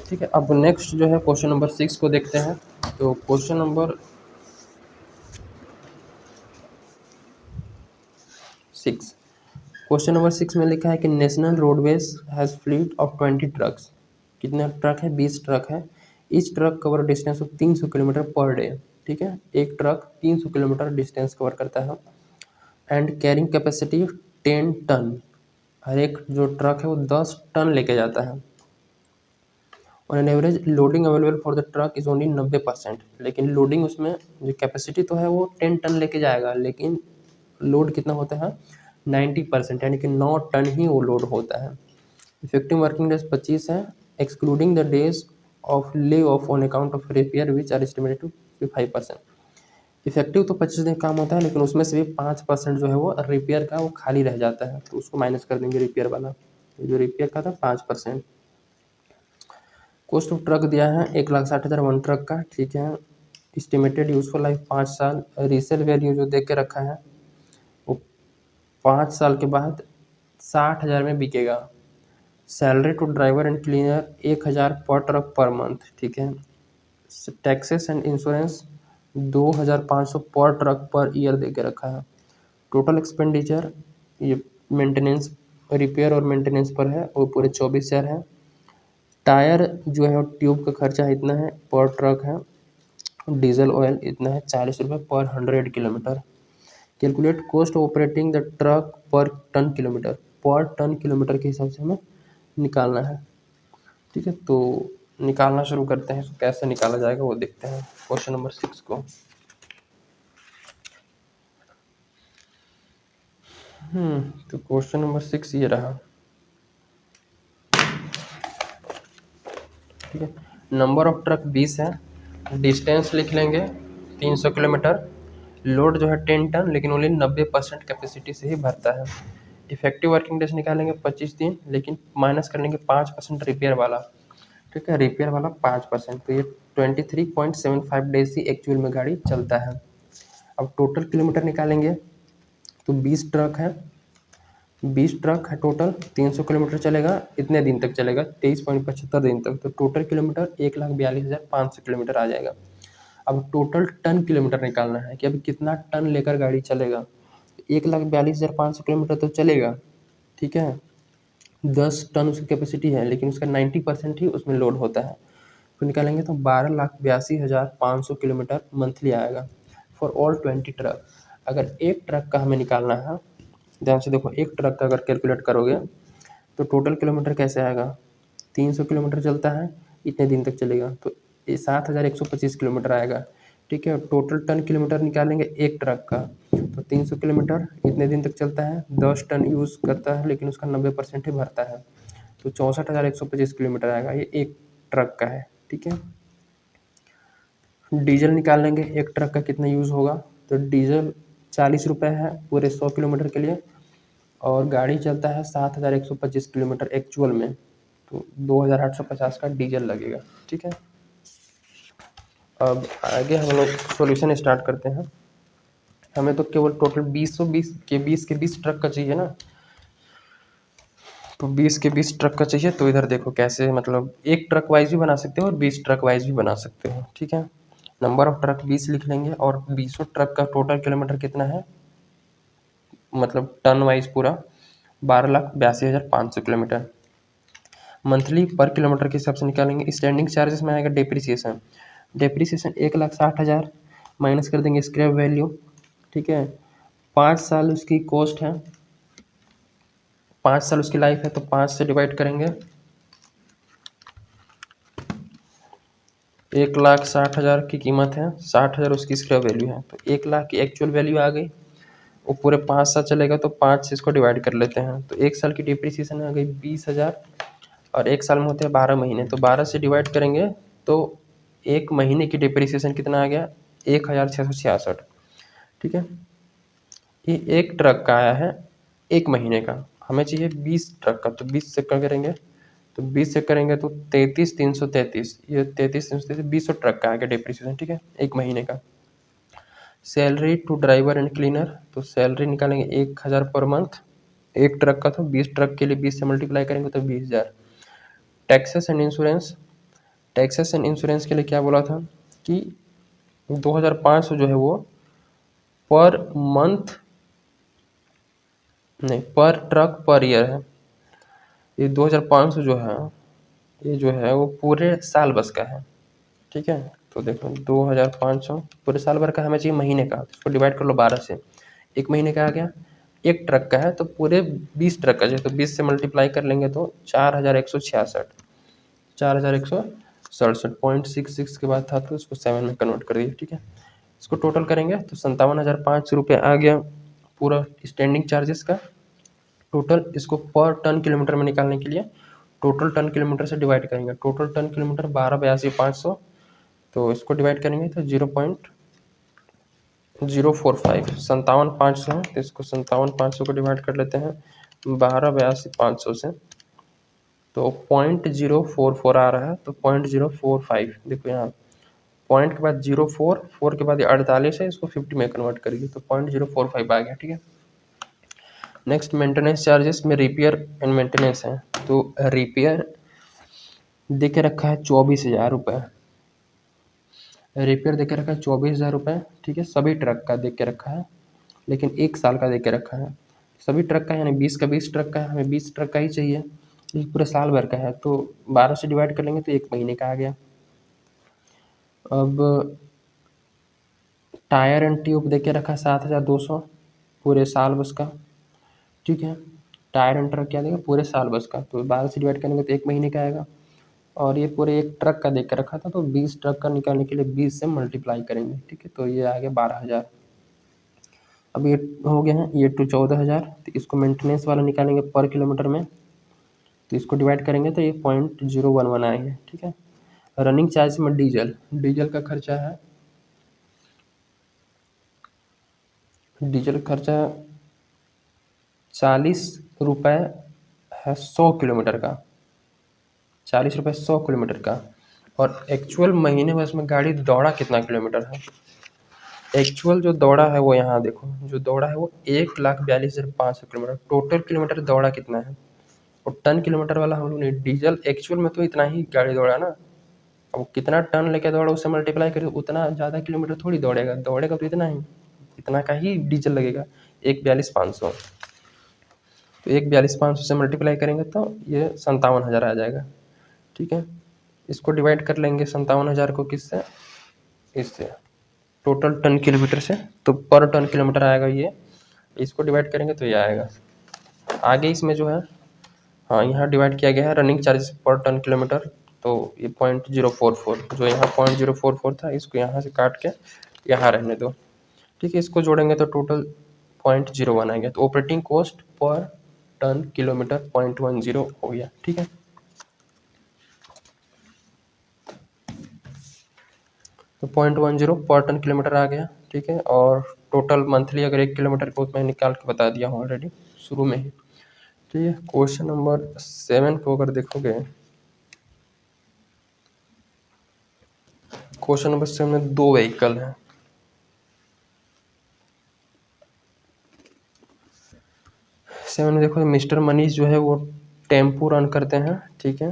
ठीक है। अब नेक्स्ट जो है क्वेश्चन नंबर 6 को देखते हैं। तो क्वेश्चन नंबर 6, क्वेश्चन नंबर 6 में लिखा है कि national roadways has fleet of 20 trucks. कितने ट्रक है, 20 ट्रक है। Each truck cover distance of 300 kilometre per day, ठीक है। एक ट्रक 300 किलोमीटर डिस्टेंस कवर करता है। एंड कैरिंग कैपेसिटी 10 टन, हर एक जो ट्रक है वो 10 टन लेके जाता है। On an average loading available for the truck is only 90%, लेकिन लोडिंग उसमें जो कैपेसिटी तो है वो 10 टन लेके जाएगा, लेकिन लोड कितना होता है 90%, यानी कि 9 टन ही वो लोड होता है। इफेक्टिव वर्किंग डेज 25 है, excluding the days of lay off on account of repair which are estimated to 5%। Effective तो 25 दिन काम होता है, लेकिन उसमें से भी 5% जो है वो रिपेयर का वो खाली रह जाता है, तो उसको माइनस कर देंगे रिपेयर वाला। जो रिपेयर का था 5%। कॉस्ट ऑफ ट्रक दिया है 1,60,000 वन ट्रक का, ठीक है। एस्टिमेटेड यूजफुल लाइफ 5 साल। रीसेल वैल्यू जो दे के रखा है वो 5 साल के बाद 60,000 में बिकेगा। Salary to driver and cleaner 1,000 per truck per month, ठीक है। टैक्सेस एंड इंश्योरेंस 2,500 पर ट्रक पर ईयर दे के रखा है। टोटल एक्सपेंडिचर ये मेंटेनेंस, रिपेयर और मेंटेनेंस पर है वो पूरे 24,000 है। टायर जो है ट्यूब का खर्चा इतना है पर ट्रक है। डीजल ऑयल इतना है 40 रुपये पर 100 kilometre. Calculate cost operating the truck पर टन किलोमीटर के हिसाब से हमें निकालना है, ठीक है। तो निकालना शुरू करते हैं, इसको कैसे निकाला जाएगा वो देखते हैं क्वेश्चन नंबर 6 को। तो क्वेश्चन नंबर 6 ये रहा, ठीक है। नंबर ऑफ ट्रक 20 है, डिस्टेंस लिख लेंगे 300 किलोमीटर। लोड जो है 10 टन, लेकिन ओनली 90% कैपेसिटी से ही भरता है। इफेक्टिव वर्किंग डेज निकालेंगे 25 दिन, लेकिन माइनस करेंगे 5% रिपेयर वाला, ठीक है। रिपेयर वाला 5%, तो ये 23.75 डेज ही एक्चुअल में गाड़ी चलता है। अब टोटल किलोमीटर निकालेंगे तो 20 ट्रक है, 20 ट्रक है टोटल, 300 किलोमीटर चलेगा, इतने दिन तक चलेगा 23.75 दिन तक। तो टोटल किलोमीटर 1,42,500 किलोमीटर आ जाएगा। अब टोटल टन किलोमीटर निकालना है कि अभी कितना टन लेकर गाड़ी चलेगा। 1,42,500 किलोमीटर तो चलेगा, ठीक है। 10 टन उसकी कैपेसिटी है, लेकिन उसका 90% ही उसमें लोड होता है। तो निकालेंगे तो 12,82,500 किलोमीटर मंथली आएगा फॉर ऑल 20 ट्रक। अगर एक ट्रक का हमें निकालना है, ध्यान से देखो, एक ट्रक का अगर कैलकुलेट करोगे तो टोटल किलोमीटर कैसे आएगा। 300 किलोमीटर चलता है, इतने दिन तक चलेगा, तो ये 7,125 किलोमीटर आएगा, ठीक है। टोटल टन किलोमीटर निकालेंगे एक ट्रक का, तो 300 किलोमीटर इतने दिन तक चलता है, 10 टन यूज़ करता है, लेकिन उसका 90% ही भरता है, तो 64,125 किलोमीटर आएगा। ये एक ट्रक का है, ठीक है। डीजल निकाल लेंगे, एक ट्रक का कितना यूज़ होगा, तो डीजल 40 रुपये है पूरे 100 किलोमीटर के लिए, और गाड़ी चलता है 7,125 किलोमीटर एक्चुअल में, तो 2,850 का डीजल लगेगा, ठीक है। अब आगे हम लोग सॉल्यूशन स्टार्ट करते हैं। हमें तो केवल टोटल 20 ट्रक का चाहिए ना, तो 20 का चाहिए। तो इधर देखो कैसे, मतलब एक ट्रक वाइज भी बना सकते हो और 20 ट्रक वाइज भी बना सकते हो, ठीक है। नंबर ऑफ ट्रक 20 लिख लेंगे, और 20 ट्रक का टोटल किलोमीटर कितना है, मतलब टन वाइज पूरा 12,82,500 किलोमीटर। मंथली पर किलोमीटर के हिसाब से निकालेंगे। स्टैंडिंग चार्जेस में आएगा डेप्रिसिएशन। डेप्रिसिएशन 1,60,000 माइनस कर देंगे स्क्रैप वैल्यू, ठीक है। 5 साल उसकी कॉस्ट है, 5 साल उसकी लाइफ है, तो 5 से डिवाइड करेंगे। 1,60,000 की कीमत है, 60,000 उसकी स्क्रैप वैल्यू है, तो 1,00,000 की एक्चुअल वैल्यू आ गई। वो पूरे 5 साल चलेगा, तो 5 से इसको डिवाइड कर लेते हैं, तो 1 साल की डिप्रिसिएशन आ गई 20,000, और 1 साल में होते हैं 12 महीने, तो 12 से डिवाइड करेंगे तो 1 महीने की डिप्रिसिएशन कितना आ गया, 1,666, ठीक है। ये एक ट्रक का आया है 1 महीने का, हमें चाहिए 20 ट्रक का, तो 20 से क्या करेंगे, तो 20 से करेंगे तो 33,333, ये 33,333 20 ट्रक का आ गया डिप्रिसिएशन, ठीक है, 1 महीने का। Salary to driver and cleaner, तो सैलरी निकालेंगे 1,000 पर मंथ, एक ट्रक का, तो 20 ट्रक के लिए 20 से मल्टीप्लाई करेंगे तो 20,000। Taxes and insurance, taxes and insurance के लिए क्या बोला था कि 2,500 जो है वो पर मंथ नहीं, पर ट्रक पर ईयर है। ये 2,500 जो है, ये जो है वो पूरे साल बस का है, ठीक है। तो देखो 2,500 पूरे साल भर का हमें चाहिए महीने का, तो इसको डिवाइड कर लो 12 से, 1 महीने का आ गया। एक ट्रक का है तो पूरे 20 ट्रक का चाहिए, तो 20 से मल्टीप्लाई कर लेंगे तो 4,166, 4,167 0.66 के बाद था, तो इसको 7 में कन्वर्ट कर दिया, ठीक है। इसको टोटल करेंगे तो 57,500 रुपये आ गया पूरा स्टैंडिंग चार्जेस का टोटल। इसको पर टन किलोमीटर में निकालने के लिए टोटल टन किलोमीटर से डिवाइड करेंगे। टोटल टन किलोमीटर 12,82,500, तो इसको डिवाइड करेंगे तो 0.045, 57,500 है, तो इसको 57,500 को डिवाइड कर लेते हैं 12,82,500 से, तो 0.044 आ रहा है, तो 0.045 देखो यहाँ, पॉइंट के बाद 0.44 के बाद ये 48 है, इसको 50 में कन्वर्ट करिए तो 0.045 आ गया, ठीक है। नेक्स्ट मेंटेनेंस चार्जेस में रिपेयर एंड मेंटेनेंस है, तो रिपेयर दे के रखा है 24,000 रुपये, रिपेयर दे के रखा है 24,000 रुपये, ठीक है। सभी ट्रक का दे के रखा है, लेकिन 1 साल का दे के रखा है। सभी ट्रक का यानी 20 ट्रक का है, हमें 20 ट्रक का ही चाहिए, ये पूरे साल भर का है, तो 12 से डिवाइड कर लेंगे तो 1 महीने का आ गया। अब टायर एंड ट्यूब दे के रखा 7,200 पूरे साल बस का, ठीक है। टायर एंड ट्रक क्या देगा, पूरे साल बस का, तो 12 से डिवाइड करेंगे तो 1 महीने का आएगा। और ये पूरे एक ट्रक का देख कर रखा था, तो 20 ट्रक का निकालने के लिए 20 से मल्टीप्लाई करेंगे, ठीक है, तो ये आ गया 12,000। अब ये हो गया है ये टू 14,000, तो इसको मेंटेनेंस वाला निकालेंगे पर किलोमीटर में, तो इसको डिवाइड करेंगे तो ये 0.011 आएंगे, ठीक है। रनिंग चार्ज में डीजल, डीजल का खर्चा है, डीजल खर्चा 40 रुपये है 100 किलोमीटर का, 40 रुपये 100 किलोमीटर का। और एक्चुअल महीने में इसमें गाड़ी दौड़ा कितना किलोमीटर है, एक्चुअल जो दौड़ा है वो यहाँ देखो, जो दौड़ा है वो 1,42,500 किलोमीटर, टोटल किलोमीटर दौड़ा कितना है। और टन किलोमीटर वाला हम लोग ने डीजल एक्चुअल में तो इतना ही गाड़ी दौड़ा ना, अब कितना टन लेके दौड़ा उससे मल्टीप्लाई करिए, उतना ज़्यादा किलोमीटर थोड़ी दौड़ेगा, दौड़ेगा तो इतना का ही डीजल लगेगा। 1,42,500, तो 1,42,500 से मल्टीप्लाई करेंगे तो ये 57,000 आ जाएगा। ठीक है, इसको डिवाइड कर लेंगे 57,000 को किससे, इससे टोटल टन किलोमीटर से, तो पर टन किलोमीटर आएगा ये, इसको डिवाइड करेंगे तो ये आएगा। आगे इसमें जो है, हाँ यहाँ डिवाइड किया गया है रनिंग चार्जेस पर टन किलोमीटर, तो ये 0.044, जो यहाँ 0.044 था इसको यहाँ से काट के यहाँ रहने दो। ठीक है, इसको जोड़ेंगे तो टोटल 0.01 आएगा, तो operating cost per ton kilometre 0.10 हो गया। ठीक है, तो 0.10 पर टन किलोमीटर आ गया। ठीक है, और टोटल मंथली अगर 1 किलोमीटर को मैं निकाल के बता दिया हूँ ऑलरेडी शुरू में ही। ठीक है, क्वेश्चन नंबर 7 को अगर देखोगे, क्वेश्चन नंबर 7 में 2 व्हीकल हैं। सेवन में देखो मिस्टर मनीष जो है वो टेम्पू रन करते हैं। ठीक है,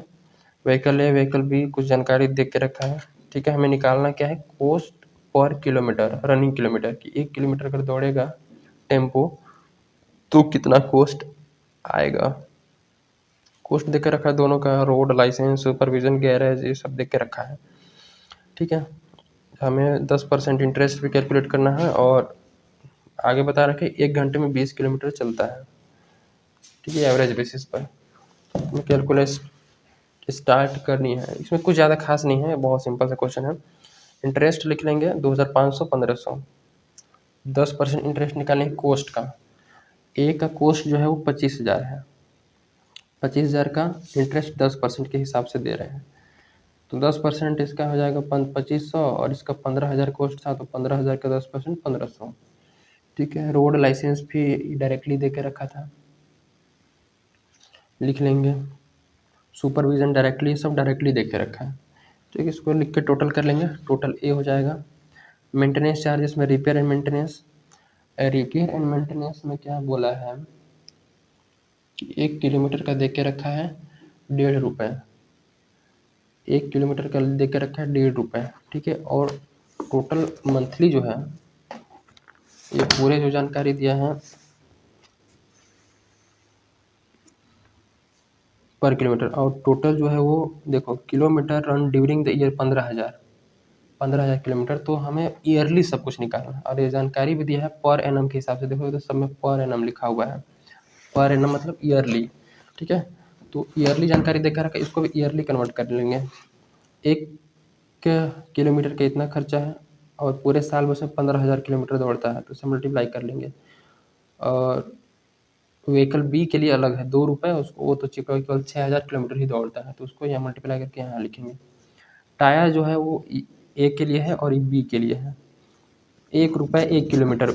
व्हीकल ए व्हीकल बी कुछ जानकारी दे के रखा है। ठीक है, हमें निकालना क्या है, cost per kilometre, running kilometre की। 1 किलोमीटर अगर दौड़ेगा टेम्पो तो कितना कॉस्ट आएगा। कॉस्ट दे के रखा है दोनों का, रोड लाइसेंस सुपरविजन गैरेज ये सब दे के रखा है। ठीक है, हमें 10% इंटरेस्ट भी कैलकुलेट करना है, और आगे बता रखे 1 घंटे में 20 किलोमीटर चलता है। ठीक है, एवरेज बेसिस पर कैलकुलेट स्टार्ट करनी है। इसमें कुछ ज़्यादा खास नहीं है, बहुत सिंपल सा क्वेश्चन है। इंटरेस्ट लिख लेंगे 2,500 1500, 10% इंटरेस्ट निकालने कॉस्ट का। ए का कॉस्ट जो है वो 25,000 है, 25,000 का इंटरेस्ट 10% के हिसाब से दे रहे हैं, तो 10% इसका हो जाएगा 2500, और इसका 15,000 कॉस्ट था, तो 15,000 का 10% 1500। ठीक है, रोड लाइसेंस भी डायरेक्टली दे के रखा था, लिख लेंगे। सुपरविजन डायरेक्टली, सब डायरेक्टली दे के रखा है। ठीक है, इसको लिख के टोटल कर लेंगे, टोटल ए हो जाएगा। मेंटेनेंस चार्जेस में repair and maintenance, repair and maintenance में क्या बोला है कि 1 किलोमीटर का दे के रखा है 1.5 रुपये, 1 किलोमीटर का दे के रखा है 1.5 रुपये। ठीक है, और टोटल मंथली जो है ये पूरे जो जानकारी दिया है पर किलोमीटर, और टोटल जो है वो देखो kilometre run during the year 15,000 kilometre, तो हमें ईयरली सब कुछ निकालना है। और ये जानकारी भी दिया है पर एनम के हिसाब से, देखो तो सब में पर एनम लिखा हुआ है, पर एनम मतलब ईयरली। ठीक है, तो ईयरली जानकारी देखा रखा, इसको भी ईयरली कन्वर्ट कर लेंगे। 1 किलोमीटर का इतना खर्चा है, और पूरे साल में से 15,000 किलोमीटर दौड़ता है, तो इसे मल्टीप्लाई कर लेंगे। और व्हीकल बी के लिए अलग है 2 रुपये, उसको वो तो केवल 6,000 किलोमीटर ही दौड़ता है, तो उसको यहाँ मल्टीप्लाई करके यहाँ लिखेंगे। टायर जो है वो ए के लिए है और बी के लिए है। 1 रुपये 1 किलोमीटर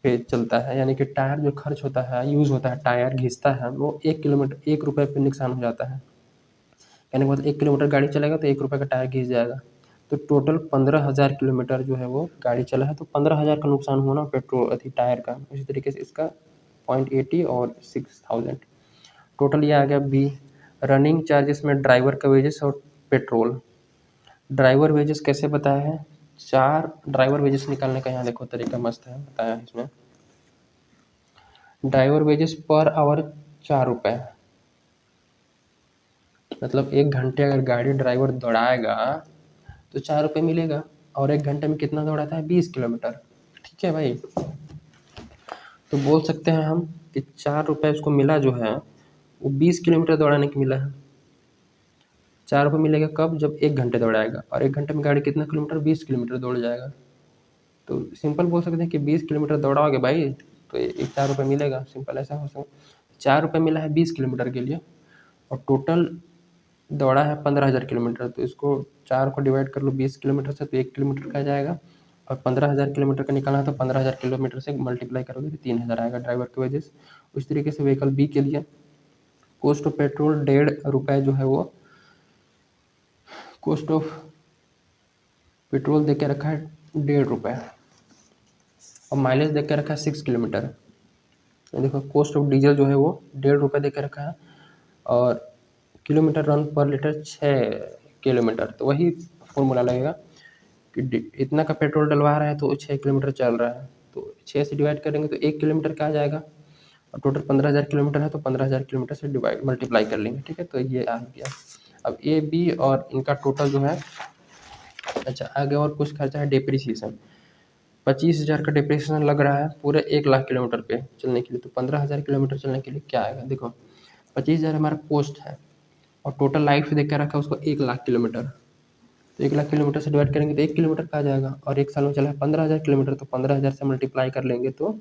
पे चलता है, यानी कि टायर जो खर्च होता है, यूज़ होता है, टायर घिसता है, वो 1 किलोमीटर 1 रुपये पे नुकसान हो जाता है। कहने का मतलब 1 किलोमीटर गाड़ी चलेगा तो 1 रुपये का टायर घिस जाएगा। तो टोटल 15,000 किलोमीटर जो है वो गाड़ी चला है, तो 15,000 का नुकसान हुआ ना पेट्रोल अथी टायर का। इसी तरीके से इसका 0.80 और 6,000, टोटल ये आ गया बी। रनिंग चार्जेस में ड्राइवर का वेजेस और पेट्रोल। ड्राइवर वेजेस कैसे बताया है, 4 ड्राइवर वेजेस निकालने का यहाँ देखो तरीका मस्त है, बताया है इसमें। ड्राइवर वेजेस पर आवर 4 रुपये, मतलब 1 घंटे अगर गाड़ी ड्राइवर दौड़ाएगा तो 4 रुपये मिलेगा, और 1 घंटे में कितना दौड़ाता है 20 किलोमीटर। ठीक है भाई, तो बोल सकते हैं हम कि 4 रुपये उसको मिला जो है वो 20 किलोमीटर दौड़ाने की मिला है। 4 रुपये मिलेगा कब, जब 1 घंटे दौड़ाएगा, और 1 घंटे में गाड़ी कितना किलोमीटर 20 किलोमीटर दौड़ जाएगा। तो सिंपल बोल सकते हैं कि 20 किलोमीटर दौड़ाओगे भाई तो ये 4 रुपये मिलेगा, सिंपल ऐसा हो सकता है। 4 रुपये मिला है 20 किलोमीटर के लिए, और टोटल दौड़ा है 15,000 किलोमीटर, तो इसको 4 को डिवाइड कर लो 20 किलोमीटर से, तो 1 किलोमीटर का जाएगा, और 15,000 किलोमीटर का निकालना है तो 15,000 किलोमीटर से मल्टीप्लाई करोगे तो 3,000 आएगा ड्राइवर की वजह से। उस तरीके से व्हीकल बी के लिए कॉस्ट ऑफ पेट्रोल 1.5 रुपये जो है वो, कॉस्ट ऑफ पेट्रोल दे के रखा है 1.5 रुपये, और माइलेज दे के रखा है 6 किलोमीटर। देखो कॉस्ट ऑफ डीजल जो है वो 1.5 रुपये दे के रखा है, और किलोमीटर रन पर लीटर 6 किलोमीटर। तो वही फॉर्मूला लगेगा कि इतना का पेट्रोल डलवा रहा है तो 6 किलोमीटर चल रहा है, तो 6 से डिवाइड करेंगे तो 1 किलोमीटर का आ जाएगा, और टोटल 15,000 किलोमीटर है तो 15,000 किलोमीटर से डिवाइड मल्टीप्लाई कर लेंगे। ठीक है, तो ये आ गया। अब ए बी और इनका टोटल जो है, अच्छा आगे और कुछ खर्चा है, डिप्रिसिएशन 25,000 का डिप्रिसिएशन लग रहा है पूरे 1 लाख किलोमीटर पे चलने के लिए। तो 15,000 किलोमीटर चलने के लिए क्या आएगा, देखो 25,000 हमारा कॉस्ट है और टोटल लाइफ देख कर रखा है उसको 1 लाख किलोमीटर, तो 1 लाख किलोमीटर से डिवाइड करेंगे तो 1 किलोमीटर का आ जाएगा, और एक साल में चला है 15,000 किलोमीटर, तो 15,000 से मल्टीप्लाई कर लेंगे तो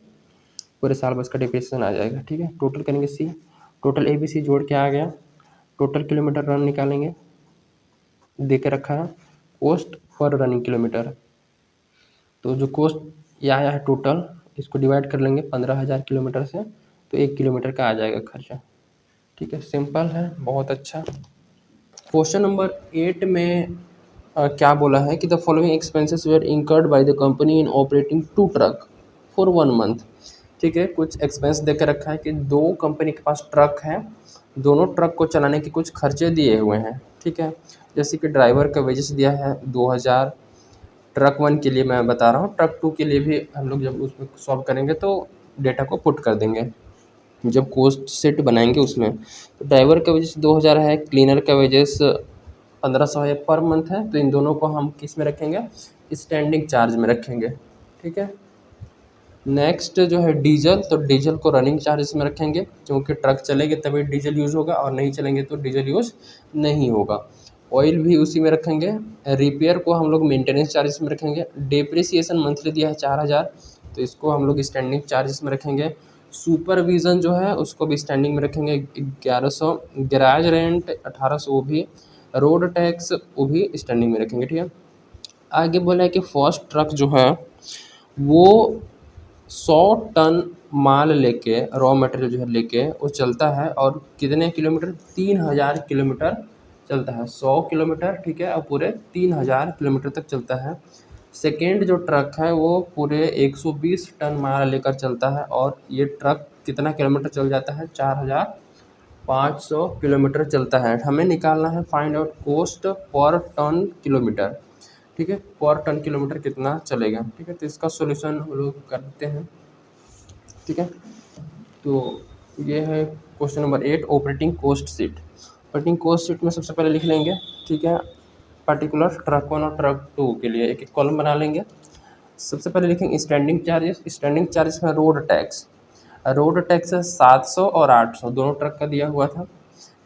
पूरे साल बस का डिप्रिसिएशन आ जाएगा। ठीक है, टोटल करेंगे सी, टोटल ए बी सी जोड़ के आ गया, टोटल किलोमीटर रन निकालेंगे, दे के रखा है कॉस्ट पर रनिंग किलोमीटर, तो जो कॉस्ट ये आया है टोटल, इसको डिवाइड कर लेंगे 15,000 किलोमीटर से, तो 1 किलोमीटर का आ जाएगा खर्चा। ठीक है, सिंपल है, बहुत अच्छा। क्वेश्चन नंबर 8 में क्या बोला है कि the following expenses were incurred by the company in operating 2 truck for 1 month. ठीक है, कुछ एक्सपेंस दे के रखा है कि 2 कंपनी के पास ट्रक हैं, दोनों ट्रक को चलाने के कुछ खर्चे दिए हुए हैं। ठीक है, जैसे कि ड्राइवर का वेजेस दिया है 2,000, ट्रक 1 के लिए मैं बता रहा हूँ, ट्रक 2 के लिए भी हम लोग जब उसमें सॉल्व करेंगे तो डेटा को पुट कर देंगे जब कॉस्ट सेट बनाएंगे उसमें। तो ड्राइवर का वेजेस 2,000 है, क्लीनर का वेजेस 1,500 है पर मंथ है, तो इन दोनों को हम किस में रखेंगे, स्टैंडिंग चार्ज में रखेंगे। ठीक है, नेक्स्ट जो है डीजल, तो डीजल को रनिंग चार्जेस में रखेंगे, क्योंकि ट्रक चलेंगे तभी डीजल यूज़ होगा और नहीं चलेंगे तो डीजल यूज़ नहीं होगा। ऑयल भी उसी में रखेंगे, रिपेयर को हम लोग मेंटेनेंस चार्जेस में रखेंगे, डेप्रिसिएशन मंथली दिया है 4,000, तो इसको हम लोग स्टैंडिंग चार्जेस में रखेंगे। सुपरविज़न जो है उसको भी स्टैंडिंग में रखेंगे 1,100, गैराज रेंट 1,800 वो भी, रोड टैक्स वो भी स्टैंडिंग में रखेंगे। ठीक है, आगे बोला है कि फर्स्ट ट्रक जो है वो 100 टन माल लेके, रॉ मटेरियल जो है लेके वो चलता है, और कितने किलोमीटर, 3,000 किलोमीटर चलता है, 100 किलोमीटर। ठीक है, और पूरे 3,000 किलोमीटर तक चलता है। सेकेंड जो ट्रक है वो पूरे 120 टन माल लेकर चलता है, और ये ट्रक कितना किलोमीटर चल जाता है, 4,500 किलोमीटर चलता है। हमें निकालना है find out cost per ton kilometre. ठीक है, पर टन किलोमीटर कितना चलेगा। ठीक है, तो इसका सॉल्यूशन हम लोग करते हैं। ठीक है, तो ये है question number 8, operating cost sheet. Operating cost sheet में सबसे पहले लिख लेंगे, ठीक है, पर्टिकुलर ट्रक 1 और ट्रक 2 के लिए एक एक कॉलम बना लेंगे। सबसे पहले लिखेंगे स्टैंडिंग चार्जेस, स्टैंडिंग चार्जेस में रोड टैक्स है 700 और 800, दोनों ट्रक का दिया हुआ था।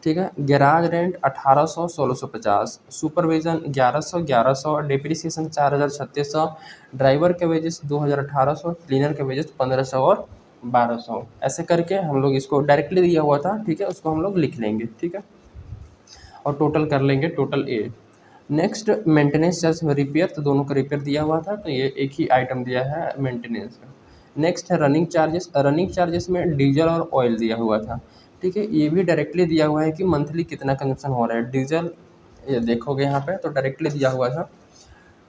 ठीक है, garage rent 1,800 1,650, supervision 1,100 1,100, depreciation 4,000 3,600, driver के वेजेस 2,000 1,800, क्लीनर के वेजेस 1,500 और 1,200। ऐसे करके हम लोग इसको डायरेक्टली दिया हुआ था, ठीक है, उसको हम लोग लिख लेंगे। ठीक है, और टोटल कर लेंगे, total A. Next maintenance charge में रिपेयर, तो दोनों का रिपेयर दिया हुआ था, तो ये एक ही आइटम दिया है मेंटेनेंस का। नेक्स्ट है रनिंग चार्जेस, रनिंग चार्जेस में डीजल और ऑयल दिया हुआ था। ठीक है, ये भी डायरेक्टली दिया हुआ है कि मंथली कितना कंजप्शन हो रहा है। डीजल ये देखोगे यहाँ पे तो डायरेक्टली दिया हुआ था,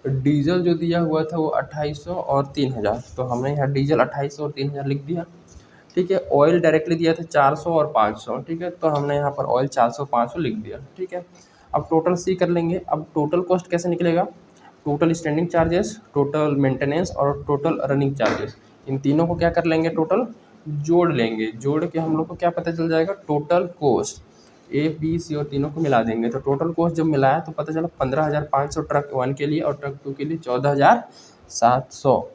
डीजल जो दिया हुआ था वो 2,800 और 3,000, तो हमने यहाँ डीजल 2,800 और 3,000 लिख दिया। ठीक है, ऑयल डायरेक्टली दिया था 400 और 500, ठीक है, तो हमने यहाँ पर ऑयल 400 500 लिख दिया। ठीक है, अब टोटल सी कर लेंगे। अब टोटल कॉस्ट कैसे निकलेगा, total standing charges, total maintenance और टोटल रनिंग चार्जेस, इन तीनों को क्या कर लेंगे, टोटल जोड़ लेंगे। जोड़ के हम लोग को क्या पता चल जाएगा, total cost, A B C और तीनों को मिला देंगे, तो टोटल कॉस्ट जब मिलाया तो पता चला 15,500 ट्रक 1 के लिए और ट्रक 2 के लिए 14,700।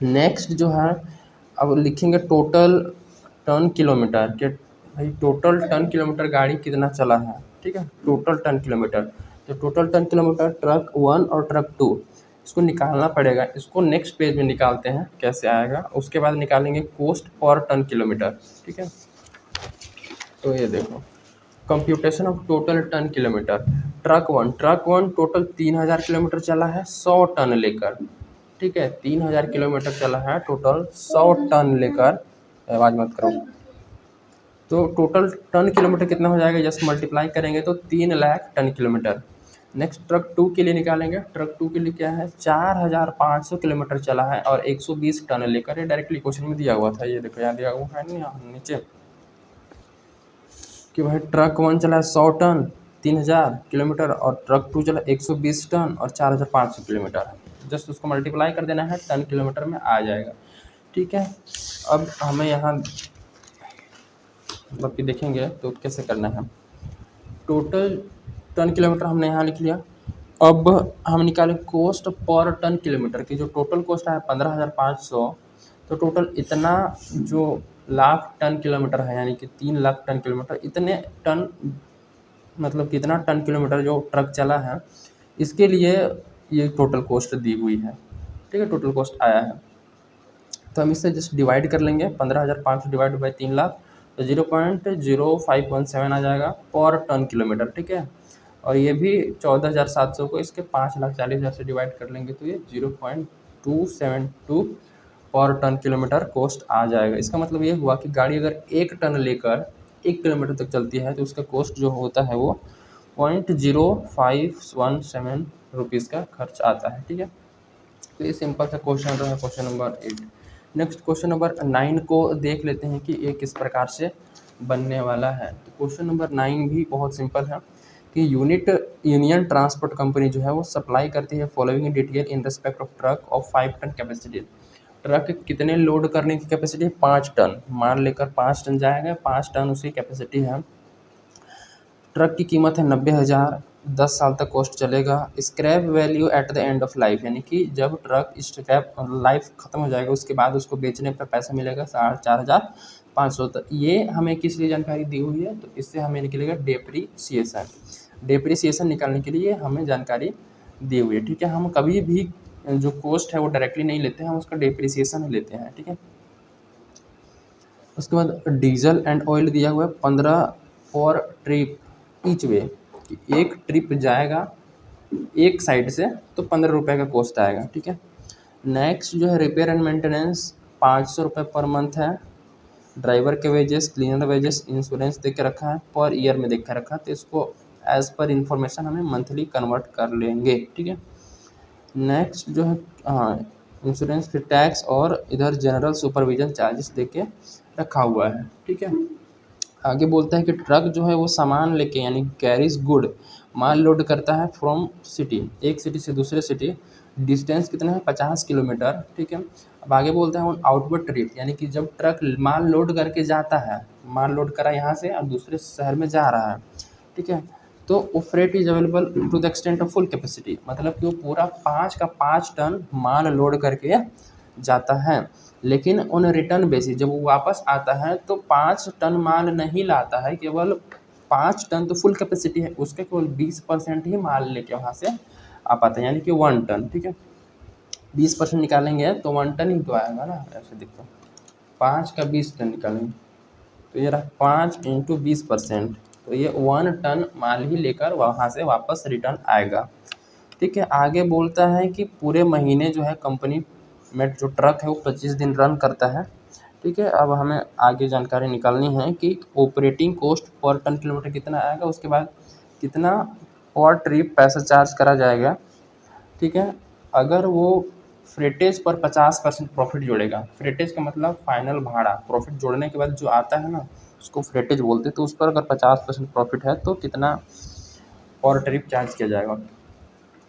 नेक्स्ट जो है, अब लिखेंगे टोटल टन किलोमीटर के, भाई टोटल टन किलोमीटर गाड़ी कितना चला है। ठीक है, टोटल टन किलोमीटर, तो टोटल टन किलोमीटर ट्रक 1 और ट्रक 2 इसको निकालना पड़ेगा। इसको नेक्स्ट पेज में निकालते हैं कैसे आएगा, उसके बाद निकालेंगे कॉस्ट पर टन किलोमीटर। ठीक है, तो ये देखो computation of total ton kilometre, truck one total 3,000 kilometre चला है 100 टन लेकर। ठीक है, 3,000 किलोमीटर चला है टोटल 100 टन लेकर, आवाज़ मत करो। तो टोटल टन किलोमीटर कितना हो जाएगा, जस्ट मल्टीप्लाई करेंगे तो 3,00,000 टन किलोमीटर। नेक्स्ट ट्रक 2 के लिए निकालेंगे, ट्रक 2 के लिए क्या है, 4,500 किलोमीटर चला है और 120 टन लेकर, ये डायरेक्टली क्वेश्चन में दिया हुआ था, ये देखो यहाँ दिया हुआ है नहीं, यहाँ नीचे कि भाई ट्रक 1 चला है 100 टन 3000 किलोमीटर और ट्रक 2 चला 120 टन और 4500 किलोमीटर। जस्ट उसको मल्टीप्लाई कर देना है, टन किलोमीटर में आ जाएगा। ठीक है, अब हमें यहाँ मतलब कि देखेंगे तो कैसे करना है। टोटल टन किलोमीटर हमने यहाँ लिख लिया। अब हम निकालें कॉस्ट पर टन किलोमीटर की, जो टोटल कॉस्ट है 15,500। तो टोटल इतना जो लाख टन किलोमीटर है, यानी कि 3 लाख टन किलोमीटर, इतने टन मतलब कितना टन किलोमीटर जो ट्रक चला है, इसके लिए ये टोटल कॉस्ट दी हुई है। ठीक है, टोटल कॉस्ट आया है, तो हम इससे जस्ट डिवाइड कर लेंगे। 15,500 डिवाइड बाई 3 लाख, तो 0.0517 आ जाएगा पर टन किलोमीटर। ठीक है, और ये भी 14,700 को इसके 5,40,000 से डिवाइड कर लेंगे, तो ये 0.272 पर टन किलोमीटर कॉस्ट आ जाएगा। इसका मतलब ये हुआ कि गाड़ी अगर 1 टन लेकर 1 किलोमीटर तक चलती है तो उसका कॉस्ट जो होता है वो 0.0517 रुपीज़ का खर्च आता है। ठीक है, तो ये सिंपल सा क्वेश्चन रहा, question number 8। Next question number 9 को देख लेते हैं कि ये किस प्रकार से बनने वाला है। तो क्वेश्चन नंबर 9 भी बहुत सिंपल है कि यूनियन ट्रांसपोर्ट कंपनी जो है वो सप्लाई करती है following detail in respect of truck of 5 ton capacity. Truck कितने लोड करने की कैपेसिटी है? 5 टन। माल लेकर 5 टन जाएगा, 5 टन उसकी कैपेसिटी है। ट्रक की कीमत है 90,000, 10 साल तक कॉस्ट चलेगा। Scrap value at the end of life, यानी कि जब ट्रक स्क्रैप लाइफ ख़त्म हो जाएगा उसके बाद उसको बेचने पर पैसा मिलेगा 4,500। तो ये हमें किस लिए जानकारी दी हुई है? तो इससे हमें निकलेगा डेप्रीसिएशन। डेप्रीसिएशन निकालने के लिए हमें जानकारी दी हुई है। ठीक है, हम कभी भी जो कॉस्ट है वो डायरेक्टली नहीं लेते हैं, हम उसका डेप्रीसिएशन लेते हैं। ठीक है, उसके बाद डीजल एंड ऑयल दिया हुआ है 15 फॉर ट्रिप ईच वे, कि एक ट्रिप जाएगा एक साइड से तो 15 रुपये का कॉस्ट आएगा। ठीक है, नेक्स्ट जो है रिपेयर एंड मेंटेनेंस 500 रुपये पर मंथ है। ड्राइवर के वेजेस, क्लीनर वेजेस, इंश्योरेंस देख के रखा है, पर ईयर में देख के रखा है, तो इसको एज पर इंफॉर्मेशन हमें मंथली कन्वर्ट कर लेंगे। ठीक है, नेक्स्ट जो है हाँ इंश्योरेंस, फिर टैक्स और इधर जनरल सुपरविजन चार्जेस दे के रखा हुआ है। ठीक है, आगे बोलता है कि ट्रक जो है वो सामान लेके यानी कैरीज गुड, माल लोड करता है फ्रॉम सिटी, एक सिटी से दूसरे सिटी। डिस्टेंस कितना है? 50 किलोमीटर। ठीक है, अब आगे बोलता है ऑन आउटवर्ड ट्रिप, यानी कि जब ट्रक माल लोड करके जाता है, माल लोड करा यहाँ से और दूसरे शहर में जा रहा है। ठीक है, तो वो freight is available to the extent of full capacity, मतलब कि वो पूरा 5 का 5 टन माल लोड करके जाता है। लेकिन ऑन रिटर्न बेसिस जब वो वापस आता है तो 5 टन माल नहीं लाता है, केवल 5 टन तो फुल कैपेसिटी है उसका, केवल 20% ही माल लेके वहाँ से आ पाता है, यानी कि 1 टन। ठीक है, 20% निकालेंगे तो 1 टन ही तो आएगा ना। ऐसे देखो 5 का 20 टन निकालेंगे तो ये रहा 5 × 20%, तो ये 1 टन माल ही लेकर वहाँ से वापस रिटर्न आएगा। ठीक है, आगे बोलता है कि पूरे महीने जो है कंपनी में जो ट्रक है वो 25 दिन रन करता है। ठीक है, अब हमें आगे जानकारी निकालनी है कि operating cost per ton kilometre कितना आएगा, उसके बाद कितना पर ट्रिप पैसा चार्ज करा जाएगा। ठीक है, अगर वो फ्रेटेज पर 50% प्रॉफिट जोड़ेगा, फ्रेटेज का मतलब फाइनल भाड़ा, प्रॉफिट जोड़ने के बाद जो आता है ना उसको फ्रेटेज बोलते हैं, तो उस पर अगर 50% प्रॉफिट है तो कितना पर ट्रिप चार्ज किया जाएगा।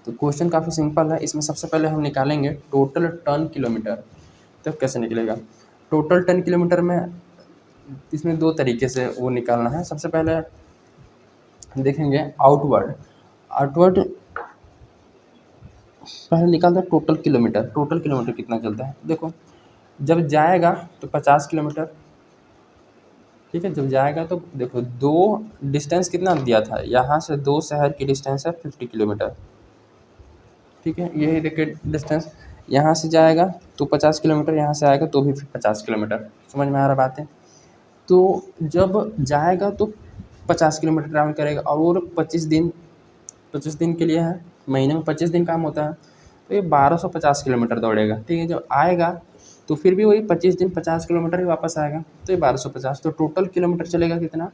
तो क्वेश्चन काफ़ी सिंपल है, इसमें सबसे पहले हम निकालेंगे टोटल टन किलोमीटर। तो कैसे निकलेगा टोटल टन किलोमीटर में? इसमें 2 तरीके से वो निकालना है। सबसे पहले देखेंगे आउटवर्ड। आउटवर्ड पहले निकालते हैं टोटल किलोमीटर। टोटल किलोमीटर कितना चलता है देखो, जब जाएगा तो 50 किलोमीटर। ठीक है, जब जाएगा तो देखो 2 डिस्टेंस कितना दिया था, यहाँ से 2 शहर की डिस्टेंस है 50 किलोमीटर। ठीक है, यही देखिए डिस्टेंस, यहाँ से जाएगा तो 50 किलोमीटर, यहाँ से आएगा तो भी 50 किलोमीटर। समझ में आ रहा बात है? तो जब जाएगा तो 50 किलोमीटर ट्रैवल करेगा और 25 दिन के लिए है, महीने में 25 दिन काम होता है, तो ये 1250 किलोमीटर दौड़ेगा। ठीक है, जब आएगा तो फिर भी वही 25 दिन 50 किलोमीटर ही वापस आएगा, तो ये 1250। तो टोटल किलोमीटर चलेगा कितना?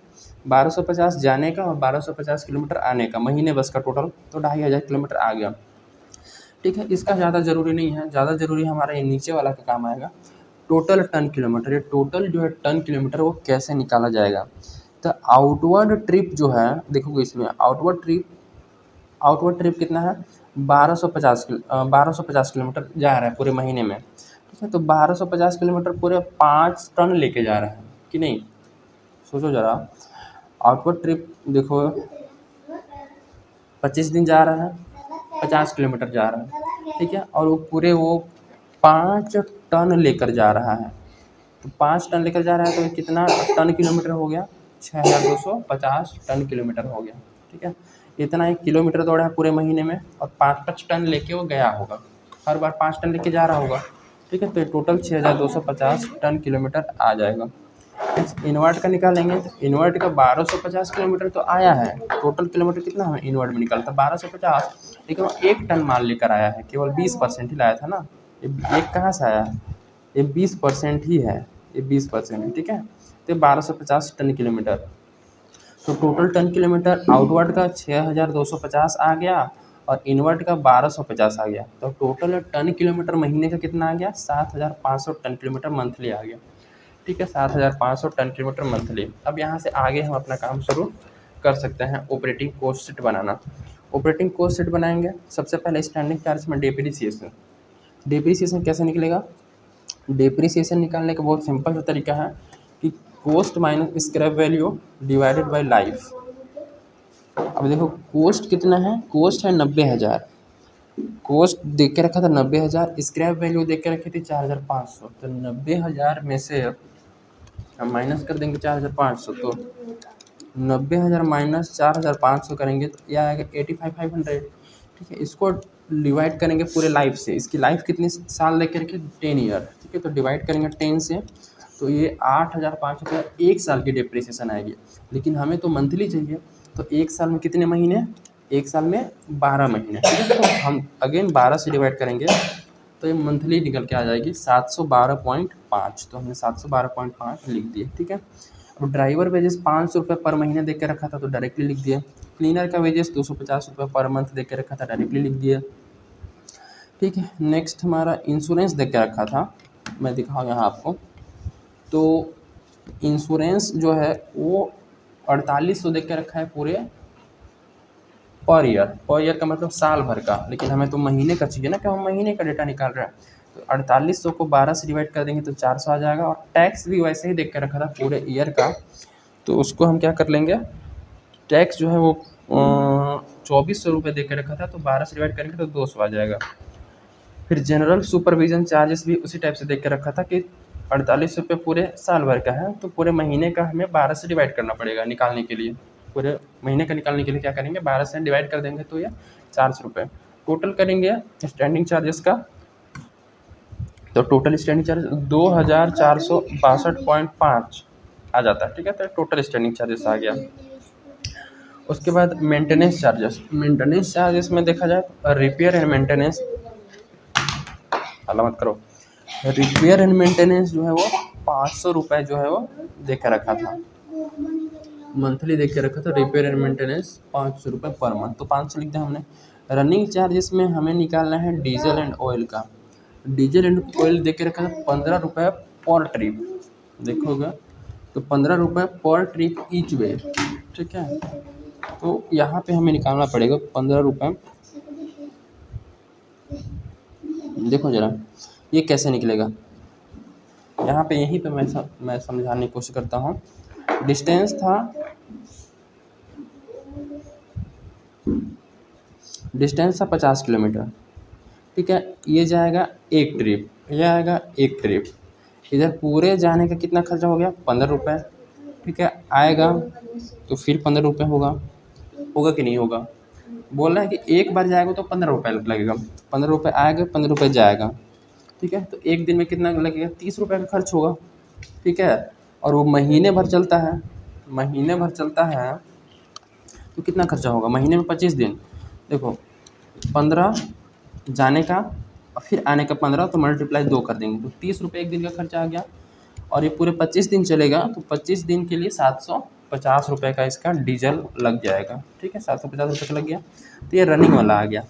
1250 जाने का और 1250 किलोमीटर आने का, महीने बस का टोटल, तो 2500 किलोमीटर आ गया। ठीक है, इसका ज़्यादा ज़रूरी नहीं है, ज़्यादा ज़रूरी हमारा ये नीचे वाला का काम आएगा, टोटल टन किलोमीटर। ये टोटल जो है टन किलोमीटर वो कैसे निकाला जाएगा? तो आउटवर्ड ट्रिप जो है, देखोगे इसमें आउटवर्ड ट्रिप कितना है, 1250 किलोमीटर जा रहा है पूरे महीने में। ठीक है, तो 1250 किलोमीटर पूरे 5 टन लेके जा रहा है कि नहीं, सोचो ज़रा। आउटवर्ड ट्रिप देखो 25 दिन जा रहा है, 50 किलोमीटर जा रहा है, ठीक है, और वो पूरे वो 5 टन लेकर जा रहा है। तो 5 टन लेकर जा रहा है तो ये कितना टन किलोमीटर हो गया, 6250 टन किलोमीटर हो गया। ठीक है, इतना एक किलोमीटर दौड़ा है पूरे महीने में, और 5-5 टन लेके वो गया होगा, हर बार 5 टन लेके जा रहा होगा। ठीक है, तो ये टोटल 6250 टन किलोमीटर आ जाएगा। इन्वर्ट का निकालेंगे तो इन्वर्ट का 1250 किलोमीटर तो आया है, टोटल किलोमीटर कितना है इन्वर्ट में निकलता 1250, लेकिन वो 1 टन माल लेकर आया है, केवल 20% ही लाया था ना। ये एक कहाँ से आया है, ये 20% ही है, ये 20% है। ठीक है, तो 1250 टन किलोमीटर, तो टोटल टन किलोमीटर आउटवर्ड का 6250 आ गया और इनवर्ट का 1250 आ गया। तो टोटल टन किलोमीटर महीने का कितना आ गया, 7500 टन किलोमीटर मंथली आ गया। ठीक है, 7500 टन किलोमीटर मंथली। अब यहाँ से आगे हम अपना काम शुरू कर सकते हैं, ऑपरेटिंग कॉस्ट शीट बनाना। ऑपरेटिंग कॉस्ट शीट बनाएंगे, सबसे पहले स्टैंडिंग चार्ज में डेप्रिसिएशन। डेप्रिसिएशन कैसे निकलेगा, डेप्रिसिएशन निकालने का बहुत सिंपल सा तरीका है कि cost minus scrap value divided by life. अब देखो कॉस्ट कितना है, कॉस्ट है 90,000, कॉस्ट देख के रखा था 90,000, स्क्रैप वैल्यू देख के रखी थी 4,500। तो 90,000 में से हम माइनस कर देंगे 4,500, तो 90,000 माइनस 4,500 करेंगे तो यह आएगा 85,500। ठीक है, इसको डिवाइड करेंगे पूरे लाइफ से, इसकी लाइफ कितने साल लेके रखे, 10 ईयर। ठीक है, तो डिवाइड करेंगे 10 से, तो ये 8,500 का 1 साल की डिप्रिसिएशन आएगी। लेकिन हमें तो मंथली चाहिए, तो 1 साल में कितने महीने, 1 साल में 12 महीने। ठीक है, तो हम अगेन 12 से डिवाइड करेंगे तो ये मंथली निकल के आ जाएगी 712.5। तो हमने 712.5 लिख दिए। ठीक है, अब ड्राइवर वेजेस 500 रुपये पर महीने देख के रखा था तो डायरेक्टली लिख दिए। क्लीनर का वेजेस 250 रुपये पर मंथ देख के रखा था, डायरेक्टली लिख दिए। ठीक है, नेक्स्ट हमारा इंश्योरेंस देख के रखा था, मैं दिखाऊँ यहाँ आपको। तो इंश्योरेंस जो है वो 4800 देख के रखा है पूरे पर ईयर का मतलब साल भर का, लेकिन हमें तो महीने का चाहिए ना, कि हम महीने का डेटा निकाल रहे हैं। तो 4800 को 12 से डिवाइड कर देंगे तो 400 आ जाएगा। और टैक्स भी वैसे ही देख कर रखा था पूरे ईयर का, तो उसको हम क्या कर लेंगे, टैक्स जो है वो 2400 रुपये देख के रखा था, तो 12 से डिवाइड करेंगे तो 200 आ जाएगा। फिर जनरल सुपरविजन चार्जेस भी उसी टाइप से देख के रखा था कि 4800 रुपये पूरे साल भर का है, तो पूरे महीने का हमें 12 से डिवाइड करना पड़ेगा निकालने के लिए। पूरे महीने का निकालने के लिए क्या करेंगे, 12 से डिवाइड कर देंगे तो ये 400 रुपये। टोटल करेंगे स्टैंडिंग चार्जेस का, तो टोटल स्टैंडिंग चार्ज 2462.5 आ जाता है। ठीक है, तो टोटल स्टैंडिंग चार्जेस आ गया। उसके बाद मेंटेनेंस चार्जेस में देखा जाए तो रिपेयर एंड मेंटेनेंस, हल्ला मत करो, रिपेयर एंड मेंटेनेंस जो है वो 500 रुपये जो है वो देख के रखा था, मंथली देख के रखा था। रिपेयर एंड मेंटेनेंस 500 रुपये पर मंथ, तो 500 लिख दिया हमने। रनिंग चार्जेस में हमें निकालना है डीजल एंड ऑयल का। डीजल एंड ऑयल देख के रखा था 15 रुपये पर ट्रिप, देखोगे तो 15 रुपये पर ट्रिप ईच वे। ठीक है, तो यहाँ पे हमें निकालना पड़ेगा 15 रुपये। देखो ज़रा ये कैसे निकलेगा, यहाँ पे यहीं पे मैं समझाने की कोशिश करता हूँ। डिस्टेंस था 50 किलोमीटर। ठीक है, ये जाएगा एक ट्रिप, ये आएगा एक ट्रिप। इधर पूरे जाने का कितना खर्चा हो गया, 15 रुपये। ठीक है, आएगा तो फिर 15 रुपये होगा कि नहीं होगा, बोल रहा है कि एक बार जाएगा तो 15 रुपये लगेगा, 15 रुपये आएगा 15 रुपये जाएगा। ठीक है, तो एक दिन में कितना लगेगा, 30 रुपये का खर्च होगा। ठीक है, और वो महीने भर चलता है, तो कितना खर्चा होगा, महीने में 25 दिन, देखो 15 जाने का और फिर आने का 15, तो मल्टीप्लाई 2 कर देंगे तो 30 रुपये एक दिन का खर्चा आ गया। और ये पूरे 25 दिन चलेगा, तो 25 दिन के लिए 750 रुपये का इसका डीजल लग जाएगा। ठीक है, 750 रुपये का लग गया, तो ये रनिंग वाला आ गया।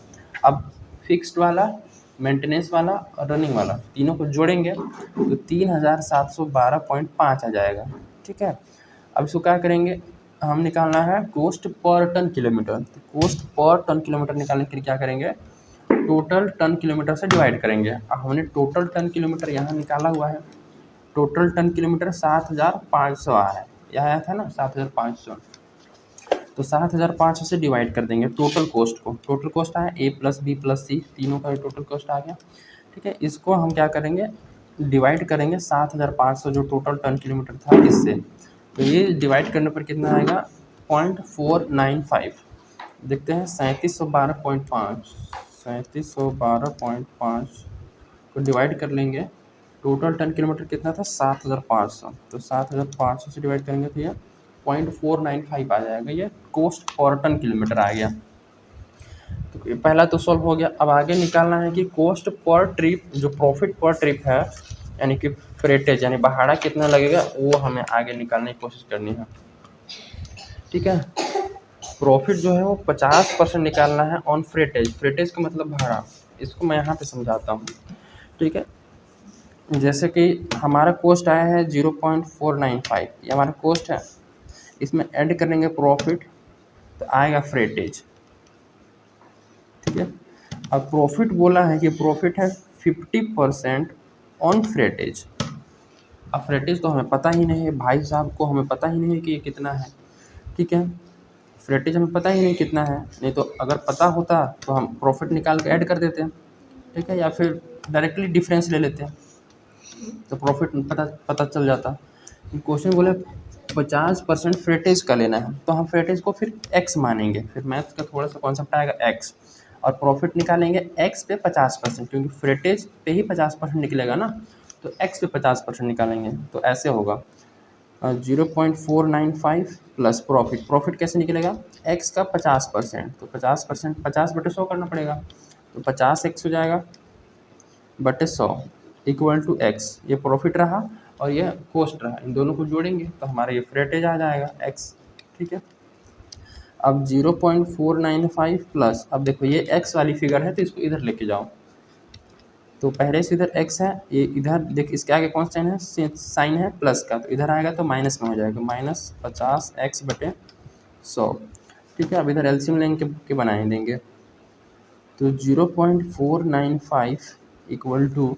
अब फिक्स्ड वाला, मेंटेनेंस वाला और रनिंग वाला तीनों को जोड़ेंगे तो 3712.5 आ जाएगा। ठीक है, अब इसको क्या करेंगे, हम निकालना है कॉस्ट पर टन किलोमीटर। तो कॉस्ट पर टन किलोमीटर निकालने के लिए क्या करेंगे, टोटल टन किलोमीटर से डिवाइड करेंगे। अब हमने टोटल टन किलोमीटर यहाँ निकाला हुआ है, टोटल टन किलोमीटर 7500 आ रहा है, यह आया था ना 7500। तो 7500 से डिवाइड कर देंगे टोटल कॉस्ट को। टोटल कॉस्ट आया ए प्लस बी प्लस सी, तीनों का टोटल कॉस्ट आ गया। ठीक है, इसको हम क्या करेंगे, डिवाइड करेंगे 7500 जो टोटल टन किलोमीटर था इससे। तो ये डिवाइड करने पर कितना आएगा, 0.495। देखते हैं 3712.5, 3712.5 को डिवाइड कर लेंगे। टोटल टन किलोमीटर कितना था 7500, तो 7500 से डिवाइड करेंगे तो ये 0.495 आ जाएगा, ये कॉस्ट पर टन किलोमीटर आ गया। तो ये पहला तो सॉल्व हो गया। अब आगे निकालना है कि कॉस्ट पर ट्रिप, जो प्रॉफिट पर ट्रिप है, यानी कि फ्रेटेज यानी भाड़ा कितना लगेगा, वो हमें आगे निकालने की कोशिश करनी है। ठीक है, प्रॉफिट जो है वो 50% निकालना है ऑन फ्रेटेज। फ्रेटेज का मतलब भाड़ा, इसको मैं यहाँ पे समझाता हूँ। ठीक है, जैसे कि हमारा कॉस्ट आया है 0.495, ये हमारा कॉस्ट है, इसमें ऐड करेंगे प्रॉफिट तो आएगा फ्रेटेज। ठीक है, अब प्रॉफिट बोला है कि प्रॉफिट है 50% ऑन फ्रेटेज। अब फ्रेटेज तो हमें पता ही नहीं है भाई साहब को, हमें पता ही नहीं है कि ये कितना है। ठीक है, फ्रेटेज हमें पता ही नहीं कितना है, नहीं तो अगर पता होता तो हम प्रॉफिट निकाल के ऐड कर देते हैं। ठीक है, या फिर डायरेक्टली डिफरेंस ले लेते हैं तो प्रॉफिट पता पता चल जाता। क्वेश्चन बोले 50% फ्रेटेज का लेना है, तो हम फ्रेटेज को फिर एक्स मानेंगे, फिर मैथ्स का थोड़ा सा कॉन्सेप्ट आएगा एक्स, और प्रॉफिट निकालेंगे एक्स पे 50%, क्योंकि फ्रेटेज पे ही 50% निकलेगा ना, तो एक्स पे 50% निकालेंगे। तो ऐसे होगा 0.495 प्लस प्रॉफिट। प्रॉफिट कैसे निकलेगा, एक्स का 50%, तो 50%, 50/100 करना पड़ेगा, तो 50x हो जाएगा बटे 100 इक्वल टू एक्स। ये प्रॉफिट रहा और ये कॉस्ट रहा, इन दोनों को जोड़ेंगे तो हमारा ये फ्रेटेज आ जाएगा एक्स। ठीक है, अब 0.495 प्लस, अब देखो ये एक्स वाली फिगर है तो इसको इधर लेके जाओ, तो पहले से इधर एक्स है, ये इधर देख इसके आगे कौन सा साइन है, साइन है प्लस का, तो इधर आएगा तो माइनस में हो जाएगा, -50x/100। ठीक है, अब इधर एलसीएम लेंगे के बनाए देंगे, तो 0.495 इक्वल टू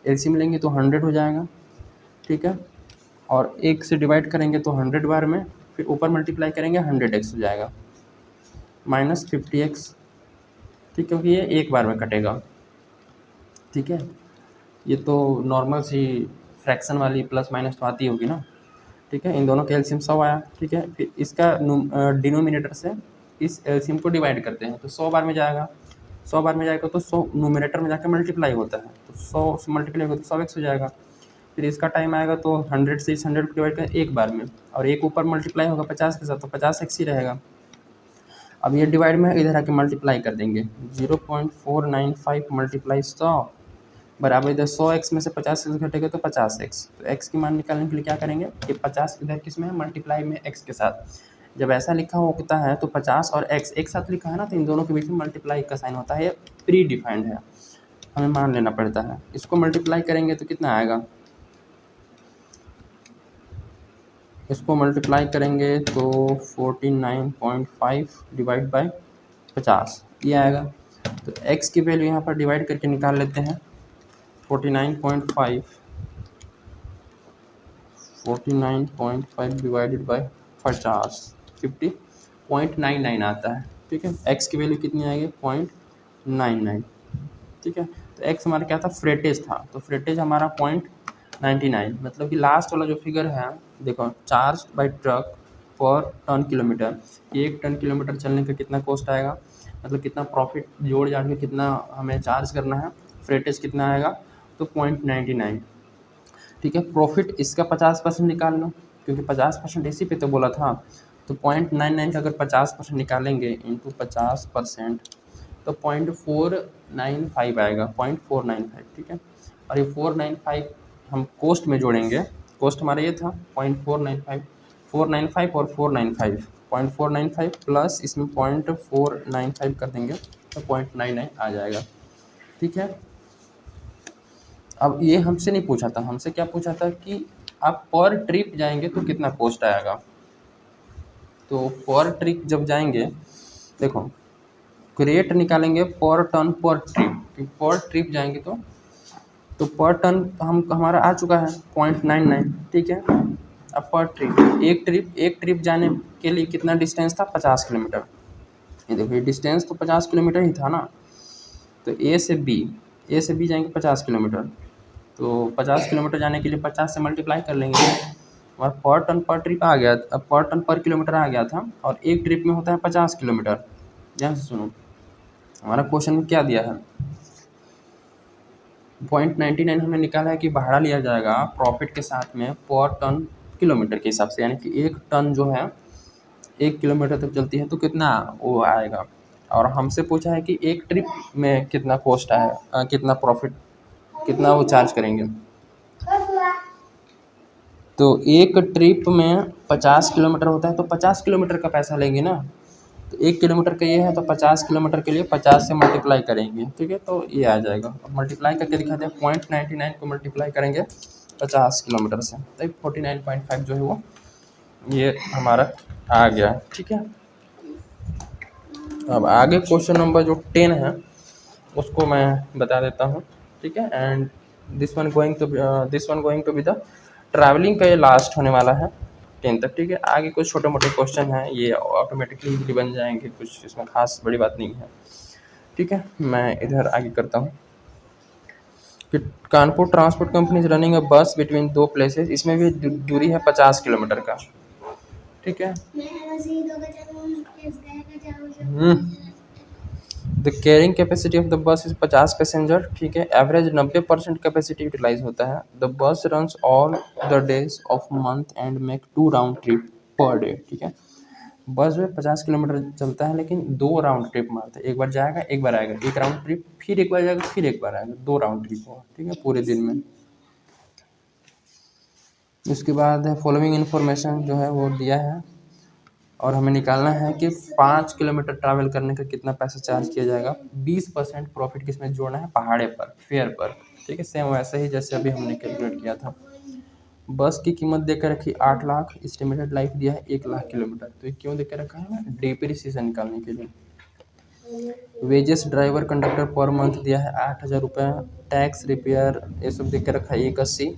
एलसीएम लेंगे तो 100 हो जाएगा। ठीक है, और एक से डिवाइड करेंगे तो 100 बार में, फिर ऊपर मल्टीप्लाई करेंगे 100x हो जाएगा, -50x। ठीक, क्योंकि ये एक बार में कटेगा। ठीक है, ये तो नॉर्मल सी फ्रैक्शन वाली प्लस माइनस तो आती होगी ना। ठीक है, इन दोनों का एलसीएम 100 आया। ठीक है, फिर इसका डिनोमिनेटर से इस एलसीएम को डिवाइड करते हैं तो 100 बार में जाएगा, 100 बार में जाएगा तो 100 नोमिनेटर में जाकर मल्टीप्लाई होता है, तो 100 से मल्टीप्लाई होगा तो 100x हो जाएगा। फिर इसका टाइम आएगा तो 100 से इस 100 को डिवाइड करें एक बार में, और एक ऊपर मल्टीप्लाई होगा 50 के साथ, तो 50x ही रहेगा। अब ये डिवाइड में इधर आके मल्टीप्लाई कर देंगे, 0.495 मल्टीप्लाई 100 बराबर, इधर 100x में से 50x घटेगा तो 50x। तो x की मान निकालने के लिए क्या करेंगे कि 50 इधर किस में है, मल्टीप्लाई में x के साथ। जब ऐसा लिखा होता है तो 50 और x एक साथ लिखा है ना, तो इन दोनों के बीच में मल्टीप्लाई का साइन होता है, ये प्री डिफाइंड है, हमें मान लेना पड़ता है। इसको मल्टीप्लाई करेंगे तो कितना आएगा, इसको मल्टीप्लाई करेंगे तो 49.5 डिवाइड बाई 50 ये आएगा। तो x की वैल्यू यहाँ पर डिवाइड करके निकाल लेते हैं, 49.5 डिवाइडेड बाई 50, 50.99 आता है। ठीक है, x की वैल्यू कितनी आएगी, 0.99। ठीक है, तो x हमारा क्या था, फ्रेटेज था, तो फ्रेटेज हमारा 0.99, मतलब कि लास्ट वाला जो फिगर है देखो, चार्ज बाई ट्रक पर टन किलोमीटर, एक टन किलोमीटर चलने का कितना कॉस्ट आएगा, मतलब कितना प्रॉफिट जोड़ जाड़ के कितना हमें चार्ज करना है, फ्रेटेज कितना आएगा, तो 0.99। ठीक है, प्रॉफिट इसका 50% निकाल लो, क्योंकि 50% इसी पे तो बोला था, तो 0.99 का अगर 50% निकालेंगे इंटू 50%, तो 0.495 आएगा, 0.495। ठीक है, और ये 495 हम कोस्ट में जोड़ेंगे, कोस्ट हमारा ये था 0.495, 495 और 495, 0.495 प्लस इसमें 0.495 कर देंगे तो 0.99 आ जाएगा। ठीक है, अब ये हमसे नहीं पूछा था, हमसे क्या पूछा था कि आप पर ट्रिप जाएंगे तो कितना कॉस्ट आएगा। तो पर ट्रिप जब जाएंगे, देखो रेट निकालेंगे पर टन पर ट्रिप, कि पर ट्रिप जाएंगे तो पर टन हम हमारा आ चुका है 0.99, ठीक है। अब पर ट्रिप, एक ट्रिप जाने के लिए कितना डिस्टेंस था, 50 किलोमीटर। ये देखो ये डिस्टेंस तो 50 किलोमीटर ही था ना। तो ए से बी जाएंगे 50 किलोमीटर, तो 50 किलोमीटर जाने के लिए 50 से मल्टीप्लाई कर लेंगे और पर टन पर ट्रिप आ गया, अब पर टन पर किलोमीटर आ गया था, और एक ट्रिप में होता है 50 किलोमीटर। ध्यान से सुनो, हमारा क्वेश्चन में क्या दिया है, 0.99 हमें निकाला है कि भाड़ा लिया जाएगा प्रॉफिट के साथ में पर टन किलोमीटर के हिसाब से, यानी कि एक टन जो है 1 किलोमीटर तक चलती है तो कितना वो आएगा। और हमसे पूछा है कि एक ट्रिप में कितना कॉस्ट आए, कितना प्रॉफिट, कितना वो चार्ज करेंगे। तो एक ट्रिप में 50 किलोमीटर होता है तो 50 किलोमीटर का पैसा लेंगे ना। तो 1 किलोमीटर का ये है तो 50 किलोमीटर के लिए 50 से मल्टीप्लाई करेंगे, ठीक है। तो ये आ जाएगा, अब मल्टीप्लाई करके दिखाते हैं, 0.99 को मल्टीप्लाई करेंगे 50 किलोमीटर से, तो 49.5 जो है वो ये हमारा आ गया, ठीक है। अब आगे क्वेश्चन नंबर जो 10 है उसको मैं बता देता हूँ, ठीक है। And this one going to be the travelling का, ये लास्ट होने वाला है 10 तक, ठीक है। आगे कुछ छोटे मोटे क्वेश्चन हैं, ये ऑटोमेटिकली इजीली बन जाएंगे, कुछ इसमें खास बड़ी बात नहीं है, ठीक है। मैं इधर आगे करता हूँ कि Kanpur transport company is running a बस बिटवीन दो प्लेसेस, इसमें भी दूरी है 50 किलोमीटर का, ठीक है। The carrying capacity of the bus is 50 passenger, ठीक है। एवरेज 90% कैपेसिटी यूटिलाइज होता है। The bus runs all the days of month and make 2 round trip per day, ठीक है। बस जो है 50 किलोमीटर चलता है, लेकिन 2 राउंड ट्रिप मारता है, एक बार जाएगा एक बार आएगा, एक राउंड ट्रिप, फिर एक बार जाएगा फिर एक बार आएगा, 2 राउंड ट्रिप होगा, ठीक है, पूरे दिन में। उसके बाद फॉलोइंग इन्फॉर्मेशन जो है वो दिया है, और हमें निकालना है कि 5 किलोमीटर ट्रैवल करने का कितना पैसा चार्ज किया जाएगा। 20% प्रॉफिट किसमें जोड़ना है, पहाड़े पर, फेयर पर, ठीक है। सेम वैसे ही जैसे अभी हमने कैलकुलेट किया था। बस की कीमत देकर रखी 8 लाख, एस्टिमेटेड लाइफ दिया है 1 लाख किलोमीटर, तो ये क्यों देकर रखा है, डिप्रिसिएशन निकालने के लिए। Wages driver conductor per month दिया है 8,000 रुपये, टैक्स रिपेयर ये सब देकर रखा है 180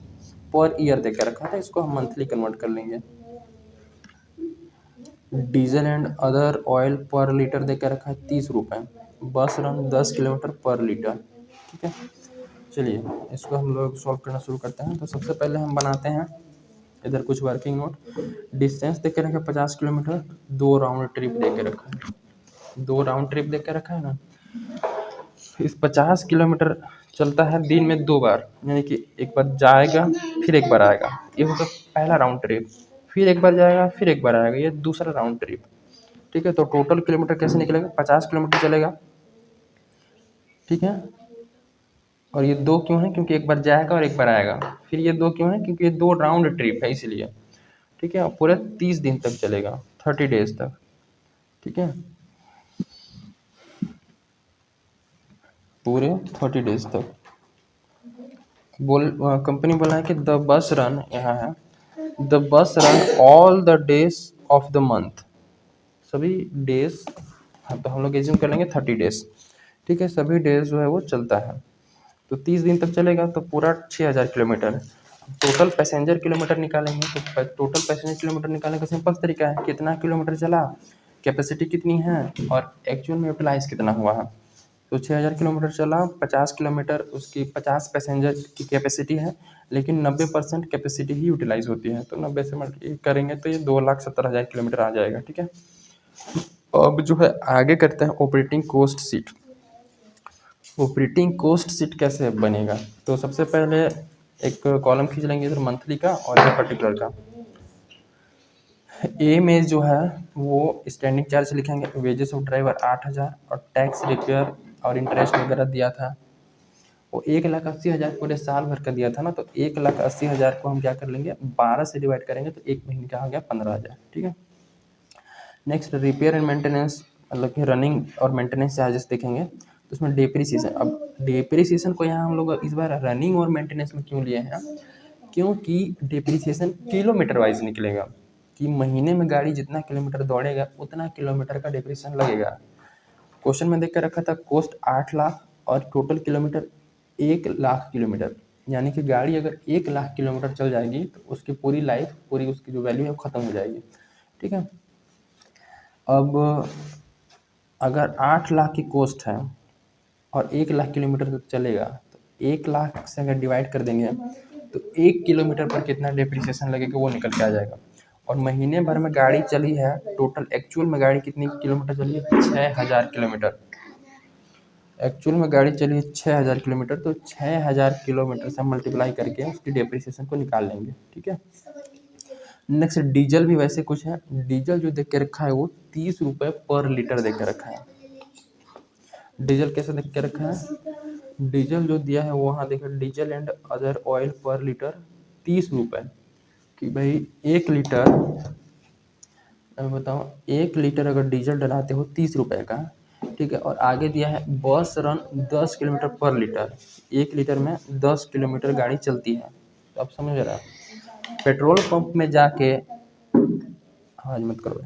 पर ईयर देकर रखा है, इसको हम मंथली कन्वर्ट कर लेंगे। डीजल एंड अदर ऑयल पर लीटर देकर रखा है 30 रुपये, बस रन 10 किलोमीटर पर लीटर, ठीक है। चलिए इसको हम लोग सॉल्व करना शुरू करते हैं। तो सबसे पहले हम बनाते हैं इधर कुछ वर्किंग नोट। डिस्टेंस देकर रखा है 50 किलोमीटर, 2 राउंड ट्रिप देकर रखा है, 2 राउंड ट्रिप देकर रखा है ना। इस 50 किलोमीटर चलता है दिन में 2 बार, यानी कि एक बार जाएगा फिर एक बार आएगा, ये होगा पहला राउंड ट्रिप, फिर एक बार जाएगा फिर एक बार आएगा, ये दूसरा राउंड ट्रिप, ठीक है। तो टोटल किलोमीटर कैसे निकलेगा, 50 किलोमीटर चलेगा, ठीक है। और ये 2 क्यों है, क्योंकि एक बार जाएगा और एक बार आएगा। फिर ये 2 क्यों है, क्योंकि ये 2 राउंड ट्रिप है इसलिए, ठीक है। और पूरे 30 दिन तक चलेगा, 30 डेज तक, ठीक है, पूरे 30 डेज तक। कंपनी बोला है कि द बस रन, यहाँ है, the bus run all the days of the month, सभी डेज, तो हम लोग एज्यूम कर लेंगे 30 डेज, ठीक है। सभी डेज जो है वो चलता है, तो 30 दिन तक चलेगा, तो पूरा 6,000 किलोमीटर। टोटल पैसेंजर किलोमीटर निकालेंगे, तो टोटल पैसेंजर किलोमीटर निकालने का सिंपल तरीका है, कितना किलोमीटर चला, कैपेसिटी कितनी है, और एक्चुअल में यूटिलाइज कितना हुआ है। तो 6,000 किलोमीटर चला, 50 किलोमीटर उसकी 50 पैसेंजर की कैपेसिटी है, लेकिन 90% कैपेसिटी ही यूटिलाइज होती है, तो 90 से मल्टीप्लाई करेंगे तो ये 2,70,000 किलोमीटर आ जाएगा, ठीक है। अब जो है आगे करते हैं operating cost sheet. Operating cost sheet कैसे बनेगा, तो सबसे पहले एक कॉलम खींच लेंगे इधर मंथली का और इधर पर्टिकुलर का। ए में जो है वो स्टैंडिंग चार्ज लिखेंगे, वेजेस ऑफ ड्राइवर 8,000, और टैक्स रिपेयर और इंटरेस्ट वगैरह दिया था वो 1,80,000 पूरे साल भर का दिया था ना। तो 1,80,000 को हम क्या कर लेंगे, 12 से डिवाइड करेंगे तो एक महीने का आ गया 15,000, ठीक है। नेक्स्ट रिपेयर एंड मेंटेनेंस, मतलब कि रनिंग और मेंटेनेंस चार्जेस देखेंगे, तो उसमें डेप्रिसिएशन। अब डेप्रिसिएशन को यहाँ हम लोग इस बार रनिंग और मेंटेनेंस में क्यों लिए हैं, क्योंकि डेप्रिसिएशन किलोमीटर वाइज निकलेगा, कि महीने में गाड़ी जितना किलोमीटर दौड़ेगा उतना किलोमीटर का डिप्रेशन लगेगा। क्वेश्चन में देख कर रखा था कॉस्ट 8 लाख और टोटल किलोमीटर 1 लाख किलोमीटर, यानी कि गाड़ी अगर 1 लाख किलोमीटर चल जाएगी तो उसकी पूरी लाइफ, पूरी उसकी जो वैल्यू है वो ख़त्म हो जाएगी। ठीक है, अब अगर 8 लाख की कॉस्ट है और 1 लाख किलोमीटर तक चलेगा तो 1 लाख से अगर डिवाइड कर देंगे तो 1 किलोमीटर पर कितना डिप्रिसिएशन लगेगा वो निकल के आ जाएगा। और महीने भर में गाड़ी चली है, टोटल एक्चुअल में गाड़ी कितनी किलोमीटर चली है? 6000 किलोमीटर। एक्चुअल में गाड़ी चली है 6000 किलोमीटर, तो 6000 किलोमीटर से मल्टीप्लाई करके उसकी डिप्रिसिएशन को निकाल लेंगे। ठीक है, नेक्स्ट डीजल भी वैसे कुछ है। डीजल जो देख के रखा है वो 30 रुपये पर लीटर देख के रखा है। डीजल कैसे देख के रखा है? डीजल जो दिया है वहाँ देखा, डीजल एंड अदर ऑयल पर लीटर 30 रुपये, कि भाई 1 लीटर, मैं बताऊँ 1 लीटर अगर डीजल डलाते हो 30 रुपये का, ठीक है, और आगे दिया है बस रन 10 किलोमीटर पर लीटर, 1 लीटर में 10 किलोमीटर गाड़ी चलती है। तो आप समझ रहे हो, पेट्रोल पंप में जाके, आवाज मत करो,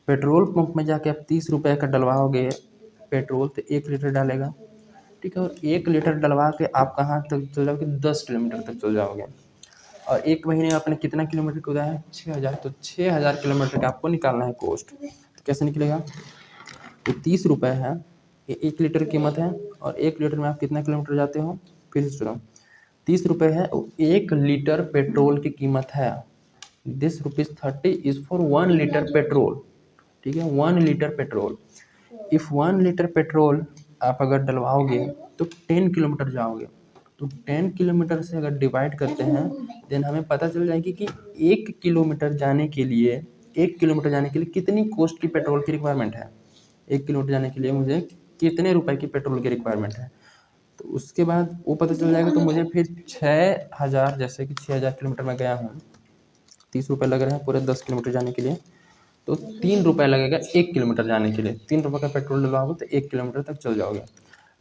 पेट्रोल पंप में जाके आप 30 रुपये का डलवाओगे पेट्रोल तो 1 लीटर डालेगा। ठीक है, और 1 लीटर डलवा के आप कहाँ तक चल जाओगे? 10 किलोमीटर तक चल जाओगे। और एक महीने में आपने कितना किलोमीटर कूदा है? 6000। तो 6000 किलोमीटर का आपको निकालना है कॉस्ट। तो कैसे निकलेगा? तो 30 रुपये है, ये 1 लीटर की कीमत है, और 1 लीटर में आप कितना किलोमीटर जाते हो? फिर से सुनो, 30 रुपये है, 1 लीटर पेट्रोल की कीमत है। This ₹30 is for 1 litre petrol. ठीक है, 1 litre petrol. If 1 litre petrol आप अगर डलवाओगे तो 10 किलोमीटर जाओगे, तो 10 किलोमीटर से अगर डिवाइड करते हैं देन हमें पता चल जाएगी कि 1 किलोमीटर जाने के लिए, 1 किलोमीटर जाने के लिए कितनी कॉस्ट की पेट्रोल की रिक्वायरमेंट है। 1 किलोमीटर जाने के लिए मुझे कितने रुपए की पेट्रोल की रिक्वायरमेंट है, तो उसके बाद वो पता चल जाएगा। तो मुझे फिर 6000, जैसे कि 6000 किलोमीटर में गया हूँ, 30 रुपये लग रहे हैं पूरे 10 किलोमीटर जाने के लिए, तो 3 रुपये लगेगा 1 किलोमीटर जाने के लिए। 3 रुपये का पेट्रोल डलवाओगे तो 1 किलोमीटर तक चल जाओगे।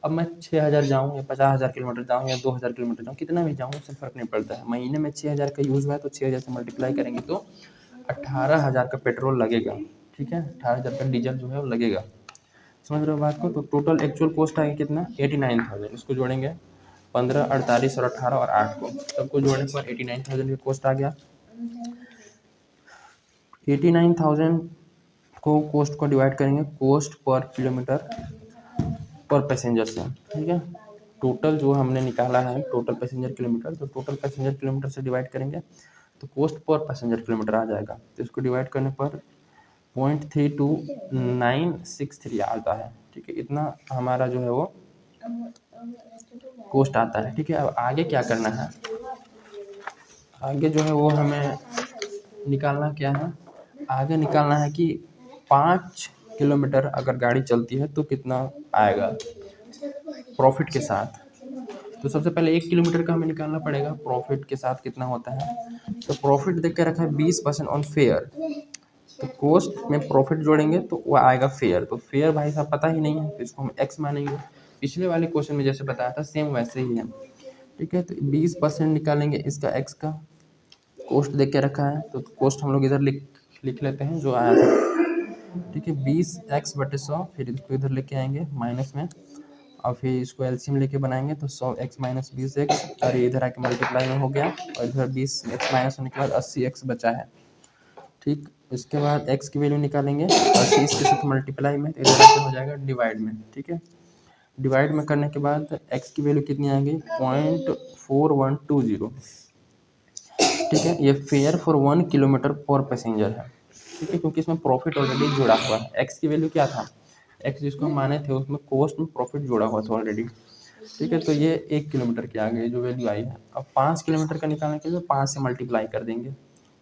अब मैं 6000 जाऊँ या 50,000 किलोमीटर जाऊँ या 2000 किलोमीटर जाऊँ, कितना भी जाऊँ उससे फ़र्क नहीं पड़ता है। महीने में 6000 का यूज़ हुआ है तो 6000 से मल्टीप्लाई करेंगे तो 18,000 का पेट्रोल लगेगा। ठीक है, 18,000 का डीजल जो है वो लगेगा। समझ रहे हो बात को? तो टोटल एक्चुअल कॉस्ट आएगी कितना? 89,000। इसको जोड़ेंगे 15, 48 और 18 और 8 को, सबको जोड़ने पर 89,000 का कॉस्ट आ गया। 89,000 को कॉस्ट को डिवाइड करेंगे कॉस्ट पर किलोमीटर पर पैसेंजर से। ठीक है, टोटल जो हमने निकाला है टोटल पैसेंजर किलोमीटर, तो टोटल पैसेंजर किलोमीटर से डिवाइड करेंगे तो कॉस्ट पर पैसेंजर किलोमीटर आ जाएगा। तो इसको डिवाइड करने पर 0.32963 आता है। ठीक है, इतना हमारा जो है वो कॉस्ट आता है। ठीक है, अब आगे क्या करना है? आगे जो है वो हमें निकालना क्या है? आगे निकालना है कि 5 किलोमीटर अगर गाड़ी चलती है तो कितना आएगा प्रॉफिट के साथ। तो सबसे पहले 1 किलोमीटर का हमें निकालना पड़ेगा प्रॉफिट के साथ कितना होता है। तो प्रॉफिट देख के रखा है 20% ऑन फेयर, तो कॉस्ट में प्रॉफिट जोड़ेंगे तो वो आएगा फेयर। तो फेयर भाई साहब पता ही नहीं है तो इसको हम एक्स मानेंगे। पिछले वाले क्वेश्चन में जैसे बताया था सेम वैसे ही है। ठीक है, तो 20% निकालेंगे इसका एक्स का, कॉस्ट देख के रखा है तो कॉस्ट हम लोग इधर लिख लेते हैं जो आया था। ठीक है, 20x/100, फिर इसको इधर लेके आएंगे माइनस में, और फिर इसको एलसीएम लेके बनाएंगे तो 100x माइनस 20x, और ये इधर आके मल्टीप्लाई में हो गया, और इधर 20x माइनस होने के बाद 80x बचा है। ठीक, इसके बाद x की वैल्यू निकालेंगे 80 इसके साथ मल्टीप्लाई में, तो इधर आके हो जाएगा डिवाइड में। ठीक है, डिवाइड में करने के बाद x की वैल्यू कितनी आएगी? 0.4120। ठीक है, ये फेयर फॉर 1 किलोमीटर पर पैसेंजर है। ठीक है, क्योंकि इसमें प्रॉफिट ऑलरेडी जुड़ा हुआ है। एक्स की वैल्यू क्या था? एक्स जिसको हम माने थे उसमें कॉस्ट में प्रॉफिट जुड़ा हुआ था ऑलरेडी। ठीक है, तो ये 1 किलोमीटर की आ गई जो वैल्यू आई है। अब 5 किलोमीटर का निकालने के लिए 5 से मल्टीप्लाई कर देंगे।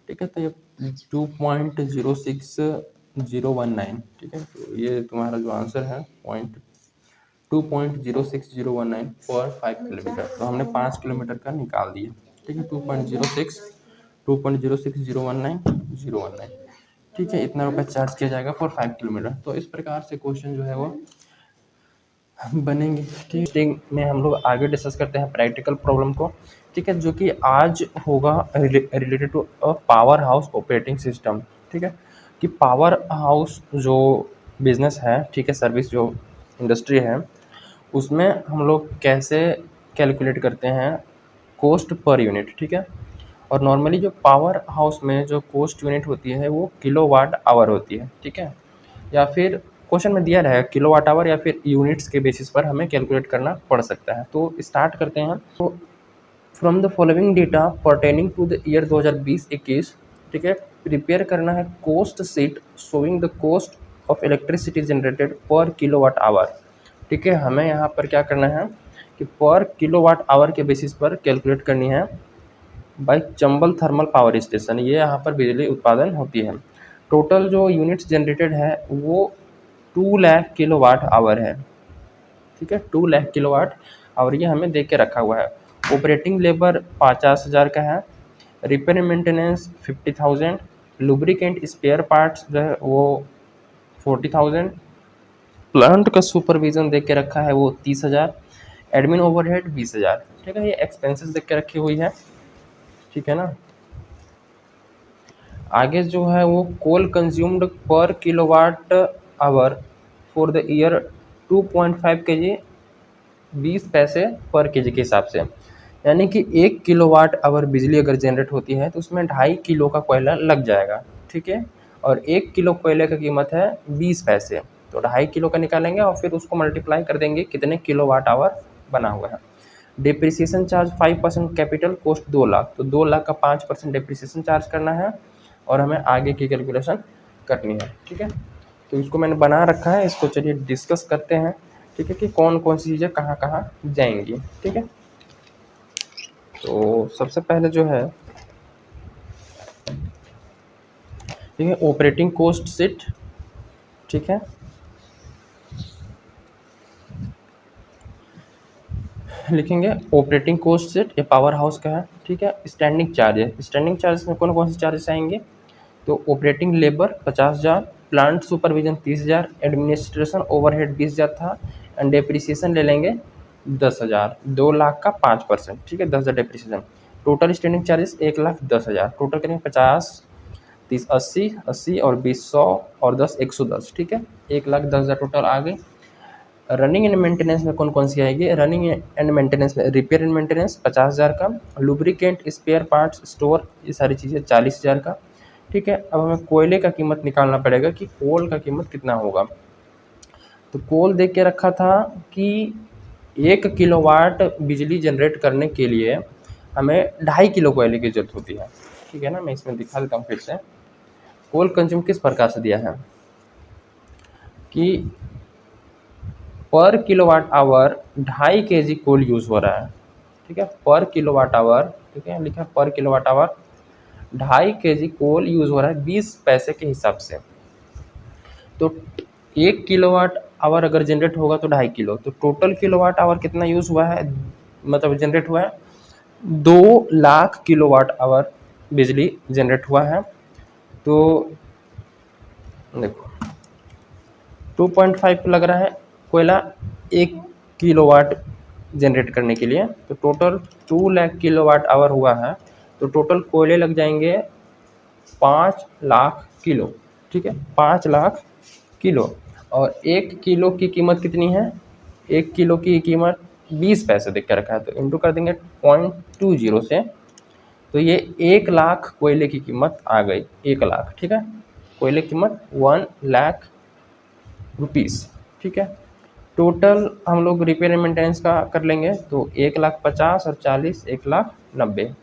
ठीक है, तो ये 2.06019। ठीक है, तो ये तुम्हारा जो आंसर है 2.06019 पर 5 किलोमीटर। तो हमने 5 किलोमीटर का निकाल दिया। ठीक है, 2.06019 ठीक है, इतना रुपया चार्ज किया जाएगा फॉर 5 किलोमीटर। तो इस प्रकार से क्वेश्चन जो है वो बनेंगे। ठीक में हम लोग आगे डिस्कस करते हैं प्रैक्टिकल प्रॉब्लम को, ठीक है, जो कि आज होगा related to a power house operating system. ठीक है, कि पावर हाउस जो बिजनेस है, ठीक है, सर्विस जो इंडस्ट्री है, उसमें हम लोग कैसे कैलकुलेट करते हैं कॉस्ट पर यूनिट। ठीक है, और नॉर्मली जो पावर हाउस में जो कॉस्ट यूनिट होती है वो किलोवाट आवर होती है। ठीक है, या फिर क्वेश्चन में दिया रहेगा किलोवाट आवर या फिर यूनिट्स के बेसिस पर हमें कैलकुलेट करना पड़ सकता है। तो स्टार्ट करते हैं। तो from the following data pertaining to the year 2020-21, ठीक है, प्रिपेयर करना है cost sheet showing the cost of electricity generated per kilowatt hour. ठीक है, हमें यहाँ पर क्या करना है कि पर किलोवाट आवर के बेसिस पर कैलकुलेट करनी है by Chambal thermal power station, ये यहाँ पर बिजली उत्पादन होती है। टोटल जो यूनिट्स जनरेटेड है वो 2 लाख किलोवाट आवर है। ठीक है, 2 लाख किलोवाट आवर ये हमें दे के रखा हुआ है। ऑपरेटिंग लेबर 50,000 का है, repair maintenance 50,000, lubricant spare parts जो है वो 40,000, प्लांट का सुपरविजन दे के रखा है वो 30,000, एडमिन ओवरहेड 20,000। ठीक है, ये एक्सपेंसेस दे के रखी हुई है। ठीक है ना, आगे जो है वो कोल कंज्यूम्ड पर kilowatt hour for the year 2.5 kg 20 पैसे पर केजी के हिसाब से, यानी कि 1 किलोवाट आवर बिजली अगर जनरेट होती है तो उसमें 2.5 किलो का कोयला लग जाएगा। ठीक है, और 1 किलो कोयले का कीमत है 20 पैसे, तो 2.5 किलो का निकालेंगे और फिर उसको मल्टीप्लाई कर देंगे कितने किलोवाट आवर बना हुआ है। Depreciation charge 5%, capital cost 2 lakh, तो 2 लाख का 5% डिप्रिसिएशन चार्ज करना है और हमें आगे की कैलकुलेशन करनी है। ठीक है, तो इसको मैंने बना रखा है, इसको चलिए डिस्कस करते हैं। ठीक है, कि कौन कौन सी चीज़ें कहाँ कहाँ जाएंगी। ठीक है, तो सबसे पहले जो है, ठीक है, ऑपरेटिंग कॉस्ट शीट। ठीक है, लिखेंगे ऑपरेटिंग कॉस्ट शीट, ये पावर हाउस का है। ठीक है, स्टैंडिंग चार्ज है, स्टैंडिंग चार्ज में कौन कौन से चार्जेस आएंगे, तो operating labour 50,000, plant supervision 30,000, administration overhead 20,000 था, एंड डेप्रिसिएशन ले लेंगे 10,000, 2 लाख का 5%। ठीक है, 10,000 depreciation, total standing charges 1,10,000, total करेंगे 50, 30, 80, 80 और 20, 100 और 10, 110। ठीक है, 1,10,000 टोटल आ गई। रनिंग एंड मेंटेनेंस में कौन कौन सी आएगी, रनिंग एंड मेंटेनेंस में रिपेयर एंड मेंटेनेंस 50,000 का, लुब्रिकेंट स्पेयर पार्ट्स स्टोर ये सारी चीज़ें 40,000 का। ठीक है, अब हमें कोयले का कीमत निकालना पड़ेगा कि कोल का कीमत कितना होगा। तो कोल देख के रखा था कि 1 किलोवाट बिजली जनरेट करने के लिए हमें 2.5 किलो कोयले की जरूरत होती है। ठीक है ना, मैं इसमें दिखा देता हूँ फिर से। कोल कंज्यूम किस प्रकार से दिया है कि पर kilowatt our 2.5 kg coal use हो रहा है। ठीक है, पर किलोवाट आवर, ठीक है, लिखा है पर kilowatt our 2.5 kg coal use हो रहा है 20 पैसे के हिसाब से। तो 1 किलोवाट आवर अगर जनरेट होगा तो 2.5 किलो, तो टोटल किलोवाट आवर कितना यूज़ हुआ है, मतलब जनरेट हुआ है 2 लाख किलोवाट आवर बिजली जनरेट हुआ है। तो देखो 2.5 लग रहा है कोयला 1 किलोवाट जनरेट करने के लिए, तो टोटल 2 लाख किलोवाट आवर हुआ है, तो टोटल कोयले लग जाएंगे 5 लाख किलो। ठीक है, 5 लाख किलो, और 1 किलो की कीमत कितनी है, 1 किलो की कीमत 20 पैसे देख के रखा है, तो इंटू कर देंगे 0.20 से, तो ये 1 लाख कोयले की कीमत आ गई, 1 लाख। ठीक है, कोयले की कीमत 1 लाख रुपीज़। ठीक है, टोटल हम लोग रिपेयर एंड मेंटेनेंस का कर लेंगे, तो 1,50,000 और 40, 1,90,000,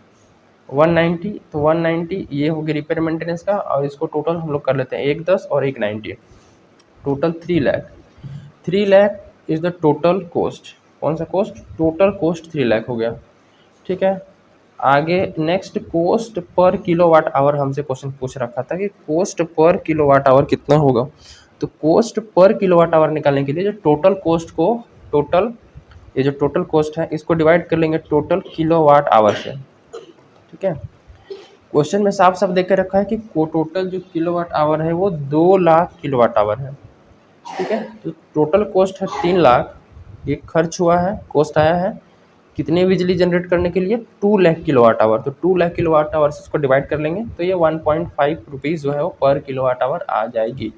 190, तो 190 ये हो गया रिपेयर मेंटेनेंस का, और इसको टोटल हम लोग कर लेते हैं 1,10 और 190, total 3 lakh. 3 lakh is the total cost, कौन सा कॉस्ट, टोटल कॉस्ट 3 लाख हो गया। ठीक है, आगे next cost per kilowatt our हमसे क्वेश्चन पूछ रखा था कि कॉस्ट पर किलोवाट आवर कितना होगा। तो कॉस्ट पर किलोवाट आवर निकालने के लिए जो टोटल कॉस्ट को, टोटल ये जो टोटल कॉस्ट है इसको डिवाइड कर लेंगे टोटल किलोवाट आवर से। ठीक है, क्वेश्चन में साफ साफ देख के रखा है कि टोटल जो किलोवाट आवर है वो 2 लाख किलोवाट आवर है। ठीक है, तो टोटल कॉस्ट है 3 लाख, ये खर्च हुआ है, कॉस्ट आया है कितने बिजली जनरेट करने के लिए 2 लाख किलोवाट आवर। तो 2 लाख किलोवाट आवर से इसको डिवाइड कर लेंगे तो ये 1.5 रुपीज़ जो है वो पर किलोवाट आवर आ जाएगी।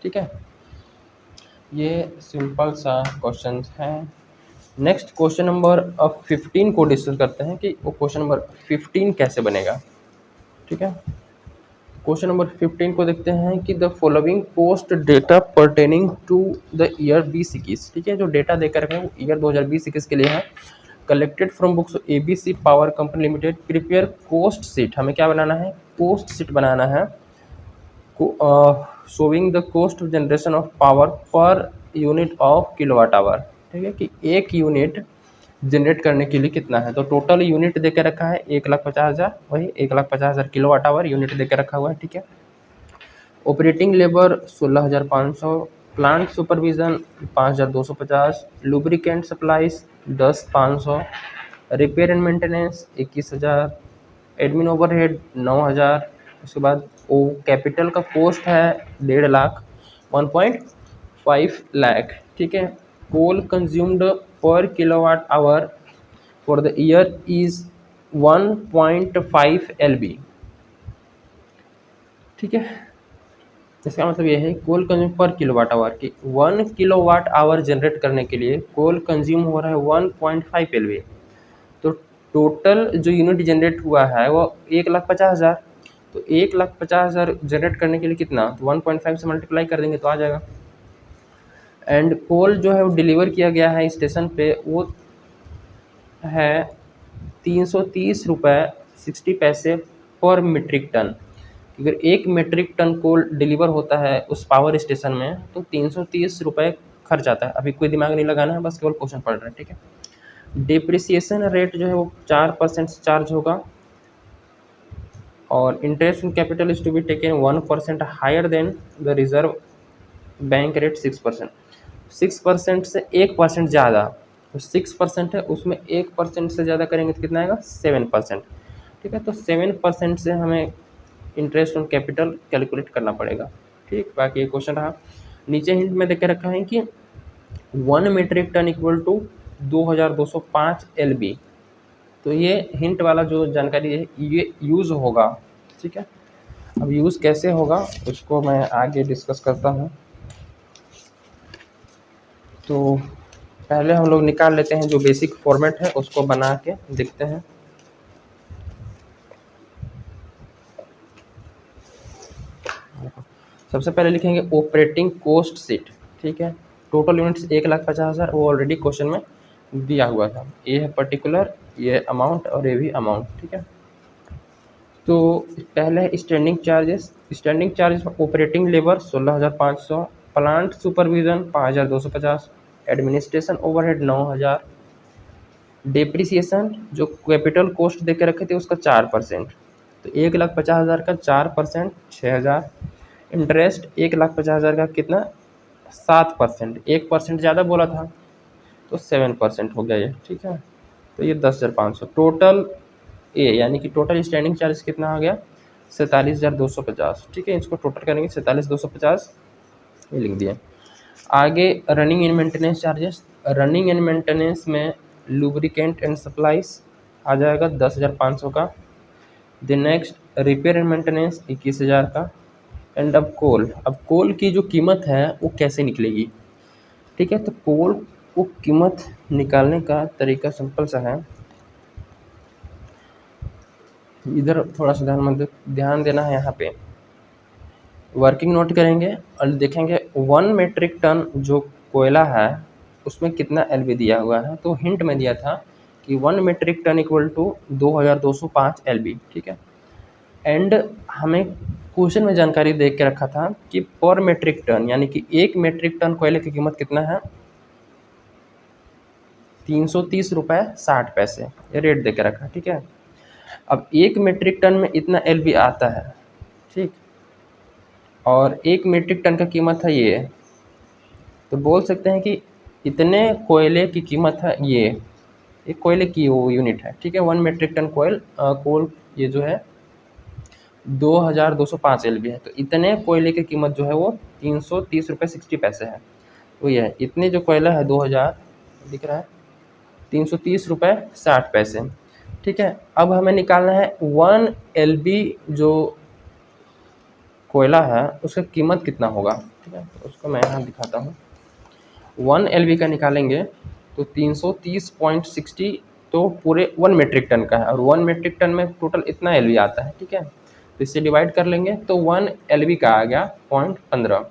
ठीक है, ये सिंपल सा क्वेश्चन है। नेक्स्ट क्वेश्चन नंबर 15 को डिस्कस करते हैं कि वो क्वेश्चन नंबर 15 कैसे बनेगा। ठीक है, क्वेश्चन नंबर 15 को देखते हैं कि the following post data pertaining to the year 2021। ठीक है, जो डेटा देकर रखे हैं वो ईयर 2020-21 के लिए है। Collected from books ABC power company limited prepare cost sheet. हमें क्या बनाना है, कोस्ट शीट बनाना है, showing the cost of generation of power per unit of kilowatt hour. ठीक है, कि एक यूनिट जनरेट करने के लिए कितना है। तो टोटल यूनिट दे के रखा है 1,50,000, वही 1,50,000 किलोवाट आवर यूनिट दे के रखा हुआ है। ठीक है, operating labour 16,500, plant supervision 5,250, lubricant supplies 10,500, repair and maintenance 21,000, admin overhead 9,000। उसके बाद वो कैपिटल का कॉस्ट है 1.5 लाख, 1.5 लाख। ठीक है, कोल कंज्यूम्ड पर kilowatt hour for the year is 1.5 LB। ठीक है, इसका मतलब ये है कोल कंज्यूम पर किलोवाट आवर की 1 किलोवाट आवर जनरेट करने के लिए कोल कंज्यूम हो रहा है 1.5 LB। तो टोटल जो यूनिट जनरेट हुआ है वो 1,50,000। तो 1,50,000 जनरेट करने के लिए कितना, तो 1.5 से मल्टीप्लाई कर देंगे तो आ जाएगा। एंड कोल जो है वो डिलीवर किया गया है स्टेशन पे वो है 330 रुपये 60 पैसे पर मीट्रिक टन। अगर 1 मीट्रिक टन कोल डिलीवर होता है उस पावर स्टेशन में तो 330 रुपये खर्च आता है। अभी कोई दिमाग नहीं लगाना है, बस केवल क्वेश्चन पढ़ रहे हैं। ठीक है, डिप्रिसिएशन रेट जो है वो 4% से चार्ज होगा और interest in capital is to be taken 1% higher than the reserve bank rate 6%। 6% से 1% ज़्यादा, तो 6% है उसमें 1% से ज़्यादा करेंगे तो कितना आएगा 7%। ठीक है, तो 7% से हमें इंटरेस्ट ऑन कैपिटल कैलकुलेट करना पड़ेगा। ठीक, बाकी ये क्वेश्चन रहा। नीचे हिंट में देकर रखा है कि 1 metric ton equal to 2,205 LB। तो ये हिंट वाला जो जानकारी है ये यूज़ होगा। ठीक है, अब यूज़ कैसे होगा उसको मैं आगे डिस्कस करता हूँ। तो पहले हम लोग निकाल लेते हैं जो बेसिक फॉर्मेट है उसको बना के देखते हैं। सबसे पहले लिखेंगे ऑपरेटिंग कोस्ट शीट। ठीक है, टोटल यूनिट्स 1,50,000 वो ऑलरेडी क्वेश्चन में दिया हुआ था। ये है पर्टिकुलर, ये अमाउंट और ये भी अमाउंट। ठीक है, तो पहले है स्टैंडिंग चार्जेस। स्टैंडिंग चार्जेस में operating labour 16,500, plant supervision 5,250, administration overhead 9,000, depreciation जो कैपिटल कॉस्ट दे के रखे थे उसका 4%। तो 1,50,000 का 4% 6,000। इंटरेस्ट 1,50,000 का कितना 7%, 1% ज़्यादा बोला था तो 7% हो गया ये। ठीक है, तो ये 10,500 टोटल ए, यानी कि टोटल स्टैंडिंग चार्ज कितना आ गया 47,250। ठीक है, इसको टोटल करेंगे 47,250 ये लिख दिया। आगे running and maintenance charges. Running and maintenance में लुब्रिकेंट एंड सप्लाईज आ जाएगा 10,500 का। Then next repair and maintenance 21,000 का। एंड अब कोल की जो कीमत है वो कैसे निकलेगी। ठीक है, तो कोल को कीमत निकालने का तरीका सिंपल सा है। इधर थोड़ा सा ध्यान देना है। यहाँ पे वर्किंग नोट करेंगे और देखेंगे 1 मीट्रिक टन जो कोयला है उसमें कितना LB दिया हुआ है। तो हिंट में दिया था कि 1 metric ton equal to 2,205 LB। ठीक है, एंड हमें क्वेश्चन में जानकारी दे के रखा था कि पर मीट्रिक टन यानी कि 1 मीट्रिक टन कोयले की कीमत कितना है 330 रुपये 60 पैसे, ये रेट दे के रखा। ठीक है, अब 1 मीट्रिक टन में इतना LB आता है। ठीक, और 1 मीट्रिक टन का कीमत है ये, तो बोल सकते हैं कि इतने कोयले की कीमत है ये एक कोयले की वो यूनिट है। ठीक है, 1 मीट्रिक टन कोल ये जो है 2,205 LB है। तो इतने कोयले की कीमत जो है वो 330 रुपये 60 पैसे है। तो ये है इतने जो कोयला है 2,000 दिख रहा है 330 रुपये 60 पैसे। ठीक है, अब हमें निकालना है 1 LB जो कोयला है उसका कीमत कितना होगा। ठीक है, तो उसको मैं यहाँ दिखाता हूँ। 1 LB का निकालेंगे तो 330.60, तो पूरे 1 मीट्रिक टन का है, और 1 मीट्रिक टन में टोटल इतना LB आता है। ठीक है, तो इससे डिवाइड कर लेंगे तो 1 LB का आ गया 0.15।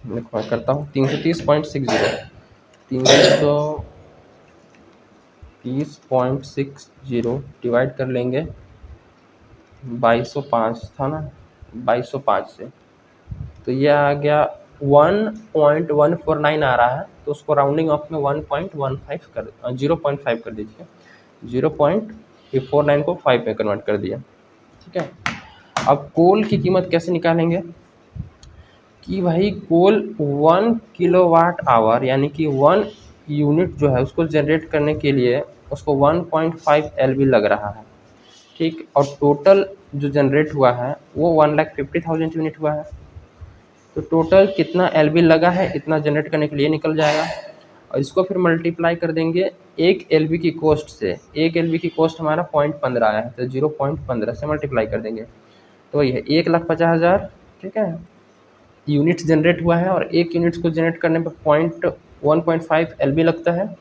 देखो मैं करता हूँ 330.60, 330.60 डिवाइड कर लेंगे 2205 था ना, 2205 से, तो ये आ गया 1.149 आ रहा है, तो उसको राउंडिंग ऑफ में 1.15 कर 0.5 कर दीजिए। 0.49 को 5 में कन्वर्ट कर दिया। ठीक है, अब कोल की कीमत कैसे निकालेंगे कि भाई कोल 1 किलोवाट आवर यानी कि 1 यूनिट जो है उसको जनरेट करने के लिए उसको 1.5 LB लग रहा है। ठीक, और टोटल जो जनरेट हुआ है वो 1,50,000 यूनिट हुआ है। तो टोटल कितना LB लगा है इतना जनरेट करने के लिए निकल जाएगा, और इसको फिर मल्टीप्लाई कर देंगे 1 LB की कॉस्ट से। 1 LB की कॉस्ट हमारा 0.15 आया है, तो 0.15 से मल्टीप्लाई कर देंगे, तो वही है 1,50,000। ठीक है, यूनिट्स जनरेट हुआ है, और एक यूनिट्स को जनरेट करने पर 1.5 LB लगता है।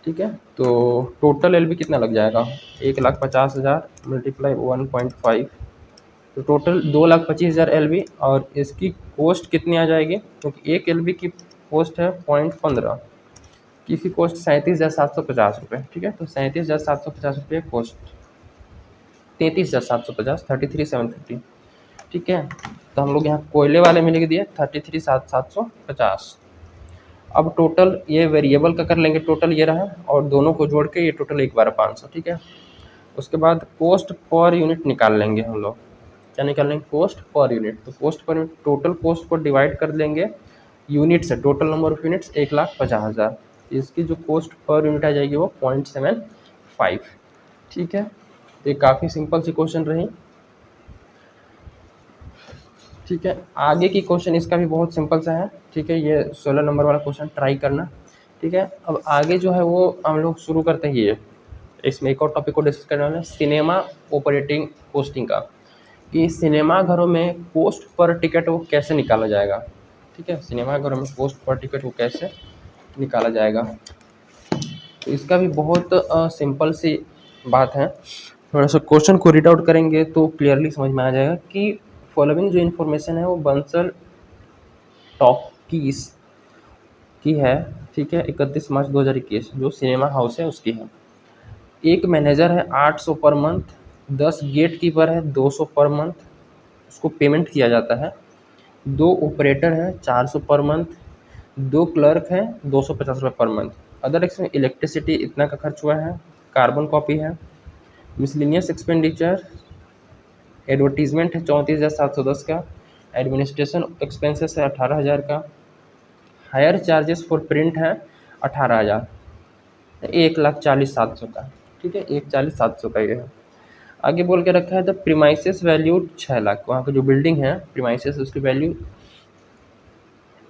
ठीक है, तो टोटल LB कितना लग जाएगा 1,50,000 मल्टीप्लाई 1.5, तो टोटल 2,25,000 LB, और इसकी कॉस्ट कितनी आ जाएगी क्योंकि 1 LB की कॉस्ट है 0.15, की इसकी कॉस्ट 37,750 रुपये। ठीक है, तो 37,750 रुपये कॉस्ट, 33,750, 33,750। ठीक है, तो हम लोग यहाँ कोयले वाले में लिख दिए 33,750। अब टोटल ये वेरिएबल का कर लेंगे, टोटल ये रहा, और दोनों को जोड़ के ये टोटल 1,500। ठीक है, उसके बाद कॉस्ट पर यूनिट निकाल लेंगे हम लोग। क्या निकाल लेंगे, कॉस्ट पर यूनिट। तो cost per unit total cost को डिवाइड कर देंगे यूनिट से, टोटल नंबर ऑफ यूनिट्स 1,50,000, इसकी जो कॉस्ट पर यूनिट आ जाएगी वो 0.75। ठीक है, तो ये काफ़ी सिंपल सी क्वेश्चन रही। ठीक है, आगे की क्वेश्चन इसका भी बहुत सिंपल सा है। ठीक है, ये 16 नंबर वाला क्वेश्चन ट्राई करना। ठीक है, अब आगे जो है वो हम लोग शुरू करते हैं। ये इसमें एक और टॉपिक को डिस्कस करने वाले हैं, सिनेमा ऑपरेटिंग कॉस्टिंग का, कि सिनेमा घरों में कॉस्ट पर टिकट वो कैसे निकाला जाएगा। ठीक है, सिनेमा घरों में कॉस्ट पर टिकट वो कैसे निकाला जाएगा, तो इसका भी बहुत सिंपल सी बात है। थोड़ा सा क्वेश्चन को रीड आउट करेंगे तो क्लियरली समझ में आ जाएगा कि फॉलोइंग जो इन्फॉर्मेशन है वो बंसल टॉकीज की है। ठीक है, 31 मार्च 2021 जो सिनेमा हाउस है उसकी है। एक मैनेजर है 800 पर मंथ, 10 गेट कीपर है 200 पर मंथ, उसको पेमेंट किया जाता है। 2 ऑपरेटर हैं 400 पर मंथ, 2 क्लर्क हैं 250 रुपये पर मंथ। अदर इसमें इलेक्ट्रिसिटी इतना का खर्च हुआ है, कार्बन कॉपी है, मिसलिनियस एक्सपेंडिचर, एडवर्टीजमेंट है 34,710 का, एडमिनिस्ट्रेशन एक्सपेंसेस है 18,000 का, हायर चार्जेस फॉर प्रिंट है 18,000, 1,40,700 का। ठीक है, 1,40,700 का ये है। आगे बोल के रखा है द प्रीमाइसेस वैल्यू 6 लाख, वहाँ की जो बिल्डिंग है प्रीमाइसेस उसकी वैल्यू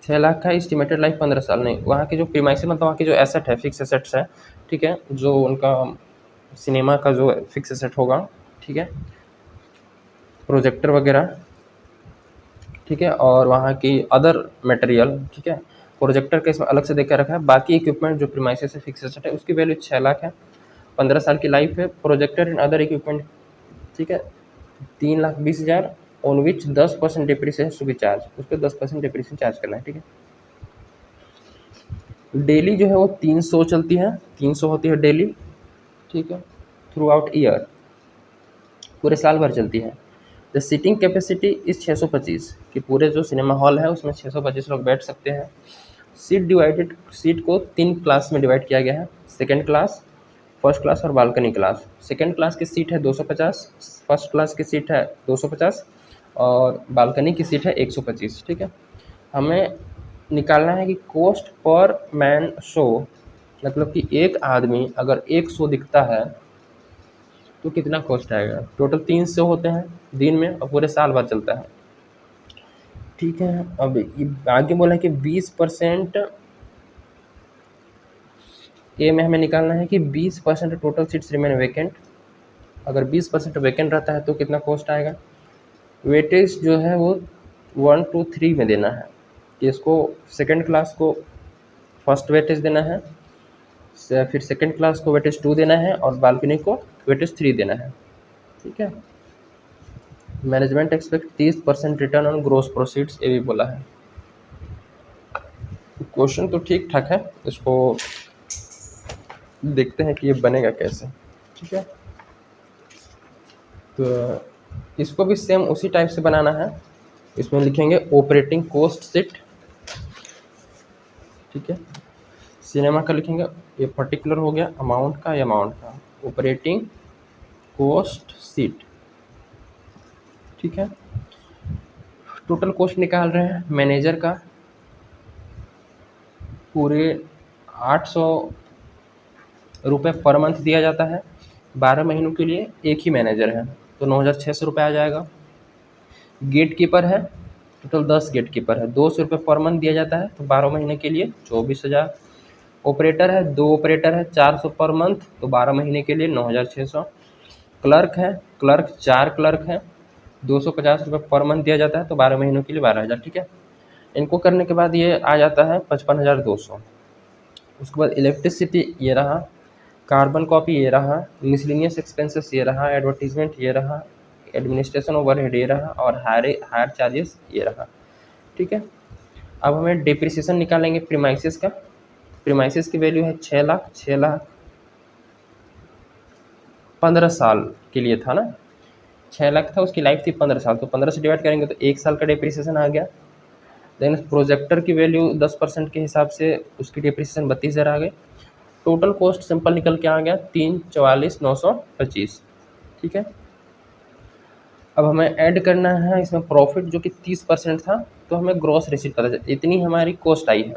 6 लाख का, एस्टिमेटेड लाइफ 15 साल। नहीं, वहाँ की जो प्रीमाइसेस मतलब वहाँ की जो एसेट है, फिक्स एसेट्स है। ठीक है, जो उनका सिनेमा का जो फिक्स एसेट होगा। ठीक है, प्रोजेक्टर वगैरह। ठीक है, और वहाँ की अदर मटेरियल। ठीक है, प्रोजेक्टर का इसमें अलग से देख कर रखा है। बाकी इक्विपमेंट जो प्रीमाइसेस से फिक्स एसेट है उसकी वैल्यू 6 लाख है, 15 साल की लाइफ है। प्रोजेक्टर एंड अदर इक्विपमेंट, ठीक है, 3,20,000, on which 10% depreciation to be charge, उस पर 10% डिप्रिसिएशन चार्ज करना है। ठीक है, डेली जो है वो 300 चलती है, 300 होती है डेली। ठीक है, थ्रू आउट ईयर, पूरे साल भर चलती है। द सीटिंग कैपेसिटी इज़ 625, कि पूरे जो सिनेमा हॉल है उसमें 625 लोग बैठ सकते हैं। सीट डिवाइडेड, सीट को 3 क्लास में डिवाइड किया गया है, सेकेंड क्लास, फर्स्ट क्लास और बालकनी क्लास। सेकेंड क्लास की सीट है 250, फर्स्ट क्लास की सीट है 250, और बालकनी की सीट है 125। ठीक है, हमें निकालना है कि कॉस्ट पर मैन शो, मतलब कि एक आदमी अगर एक शो दिखता है तो कितना कॉस्ट आएगा। टोटल 3 शो होते हैं दिन में और पूरे साल भर चलता है। ठीक है, अब ये आगे बोला है कि 20% ए में हमें निकालना है कि 20% टोटल सीट्स रिमेन वैकेंट। अगर 20% वैकेंट रहता है तो कितना कॉस्ट आएगा। वेटेज जो है वो 1 to 3 में देना है। इसको सेकेंड क्लास को फर्स्ट वेटेज देना है, फिर सेकेंड क्लास को वेटेज 2 देना है और बालकनी को वेटेज 3 देना है। ठीक है। Management expect 30% return on gross proceeds, ये भी बोला है। क्वेश्चन तो ठीक ठाक है, इसको देखते हैं कि ये बनेगा कैसे। ठीक है। तो इसको भी सेम उसी टाइप से बनाना है। इसमें लिखेंगे ऑपरेटिंग कॉस्ट शीट। ठीक है। सिनेमा का लिखेंगे, ये पर्टिकुलर हो गया अमाउंट का, या अमाउंट का ऑपरेटिंग कॉस्ट शीट। ठीक है। टोटल कॉस्ट निकाल रहे हैं मैनेजर का, पूरे 800 रुपये पर मंथ दिया जाता है। 12 महीनों के लिए एक ही मैनेजर है तो 9,600 रुपये आ जाएगा। गेट कीपर है, टोटल 10 गेट कीपर है, 200 रुपये पर मंथ दिया जाता है तो 12 महीने के लिए 24,000। ऑपरेटर है, 2 ऑपरेटर है, 400 पर मंथ तो 12 महीने के लिए 9,600। क्लर्क है, क्लर्क 4 क्लर्क हैं, 250 रुपये पर मंथ दिया जाता है तो 12 महीनों के लिए 12,000। ठीक है। इनको करने के बाद ये आ जाता है 55,200। उसके बाद इलेक्ट्रिसिटी ये रहा, कार्बन कॉपी ये रहा, मिसलिनियस एक्सपेंसेस ये रहा, एडवर्टीजमेंट ये रहा, एडमिनिस्ट्रेशन ओवरहेड ये रहा और हायर चार्जेस ये रहा। ठीक है। अब हमें डिप्रिसिएशन निकालेंगे प्रीमाइसिस का। प्रीमाइसिस की वैल्यू है 6 लाख। 6 लाख 15 साल के लिए था ना, 6 लाख था, उसकी लाइफ थी 15 साल, तो 15 से डिवाइड करेंगे तो 1 साल का डिप्रिसिएशन आ गया। देन प्रोजेक्टर की वैल्यू 10% के हिसाब से उसकी डिप्रिसिएशन 32,000 आ गई। टोटल कॉस्ट सिंपल निकल के आ गया 344,925। ठीक है। अब हमें ऐड करना है इसमें प्रॉफिट जो कि 30% था, तो हमें ग्रॉस रिसीट पता चला इतनी हमारी कॉस्ट आई है,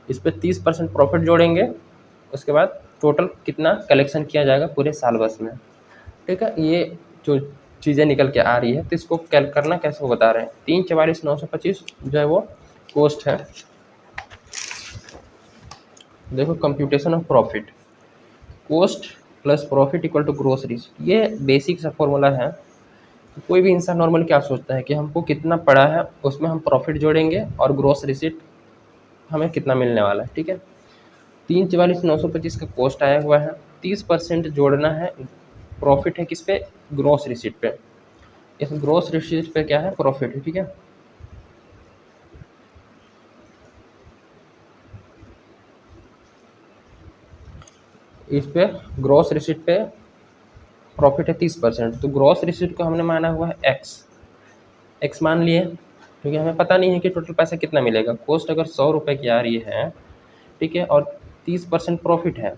इस पर 30% प्रॉफिट जोड़ेंगे। उसके बाद टोटल कितना कलेक्शन किया जाएगा पूरे साल बस में। ठीक है। ये जो चीज़ें निकल के आ रही है तो इसको कैल करना कैसे वो बता रहे हैं। 344,925 जो है वो कॉस्ट है। देखो computation of profit, cost plus profit equal to gross receipt, ये बेसिक सा फॉर्मूला है। कोई भी इंसान नॉर्मल क्या सोचता है कि हमको कितना पड़ा है उसमें हम प्रॉफिट जोड़ेंगे और ग्रोस रिसीट हमें कितना मिलने वाला है। ठीक है। 344,925 का कॉस्ट आया हुआ है, 30% जोड़ना है, प्रॉफिट है किस पे, ग्रोस रिसीट पे। इस ग्रोस रिसीट पे क्या है, प्रॉफिट है। ठीक है। इस पे ग्रोस रिसीट पे प्रॉफिट है 30%, तो ग्रोस रिसीट को हमने माना हुआ है एक्स मान लिए, क्योंकि हमें पता नहीं है कि टोटल पैसा कितना मिलेगा। कॉस्ट अगर 100 रुपये की आ रही है, ठीक है, और 30% प्रॉफिट है,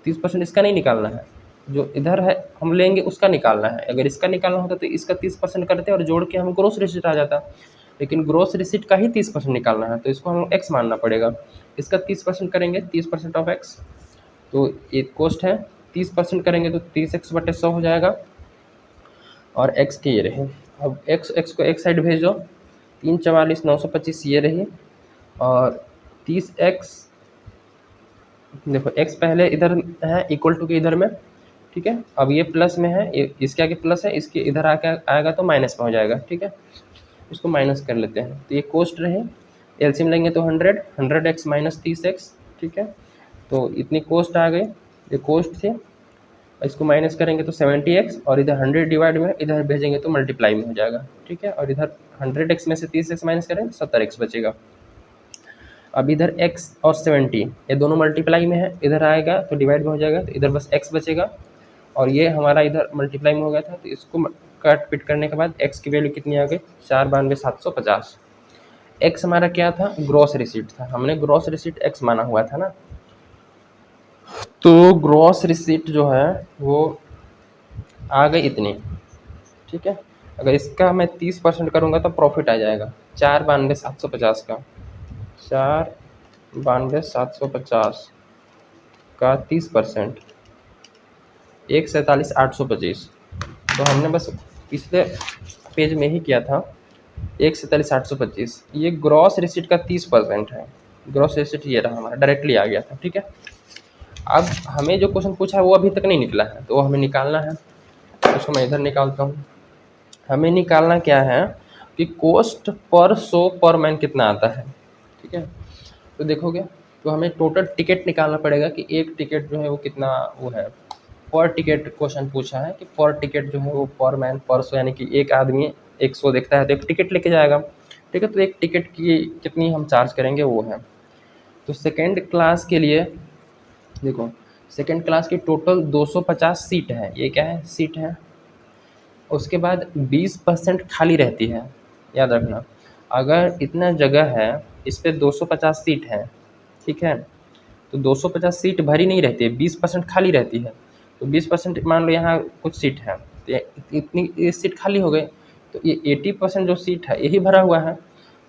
30% इसका नहीं निकालना है, जो इधर है हम लेंगे उसका निकालना है। अगर इसका निकालना होता तो इसका 30% करते और जोड़ के हमें ग्रोस रिसीट आ जाता, लेकिन ग्रोस रिसीट का ही 30% निकालना है तो इसको हम एक्स मानना पड़ेगा। इसका 30% करेंगे, 30% ऑफ एक्स, तो ये कॉस्ट है, 30% करेंगे तो 30x/100 हो जाएगा और एक्स के ये रहे। अब एक्स को एक साइड भेज दो, 344,925 ये रही और 30x, देखो x पहले इधर है इक्वल टू के इधर में। ठीक है। अब ये प्लस में है, ये इसके आगे प्लस है, इसके इधर आके आएगा तो माइनस में हो जाएगा। ठीक है। इसको माइनस कर लेते हैं तो ये कॉस्ट रहे, एलसीएम लेंगे तो 100x माइनस 30x। ठीक है। तो इतनी कॉस्ट आ गई, ये कॉस्ट थी, इसको माइनस करेंगे तो 70x और इधर 100 डिवाइड में इधर भेजेंगे तो मल्टीप्लाई में हो जाएगा। ठीक है। और इधर 100x में से 30x माइनस करें 70x बचेगा। अब इधर x और 70 ये दोनों मल्टीप्लाई में है, इधर आएगा तो डिवाइड में हो जाएगा, तो इधर बस x बचेगा और ये हमारा इधर मल्टीप्लाई में हो गया था, तो इसको काट पिट करने के बाद x की वैल्यू कितनी आ गई, 492,750। x हमारा क्या था, ग्रॉस रिसीट था, हमने ग्रॉस रिसीट x माना हुआ था ना, तो ग्रॉस रिसीट जो है वो आ गई इतनी। ठीक है। अगर इसका मैं 30% करूँगा तो प्रॉफिट आ जाएगा 492,750 का, 492,750 का 30%, 1,47,825। तो हमने बस पिछले पेज में ही किया था 1,47,825। ये ग्रॉस रिसीट का 30% है, ग्रॉस रिसीट ये रहा हमारा, डायरेक्टली आ गया था। ठीक है। अब हमें जो क्वेश्चन पूछा है वो अभी तक नहीं निकला है, तो वो हमें निकालना है। उसको मैं इधर निकालता हूँ। हमें निकालना क्या है कि कॉस्ट पर शो पर मैन कितना आता है। ठीक है, तो देखोगे तो हमें टोटल टिकट निकालना पड़ेगा कि एक टिकट जो है वो कितना वो है। पर टिकट क्वेश्चन पूछा है कि पर टिकट जो है वो पर मैन पर शो, यानी कि एक आदमी एक शो देखता है तो एक टिकट लेके जाएगा। ठीक है, तो एक टिकट की कितनी हम चार्ज करेंगे वो है। तो सेकेंड क्लास के लिए देखो, सेकेंड क्लास की टोटल 250 सीट है, ये क्या है सीट है। उसके बाद 20% खाली रहती है, याद रखना। अगर इतना जगह है, इस पर 250 सीट है, ठीक है, तो 250 सीट भरी नहीं रहती है, 20% खाली रहती है। तो 20% मान लो यहाँ कुछ सीट है, तो इतनी ये सीट खाली हो गई, तो ये 80% जो सीट है यही भरा हुआ है।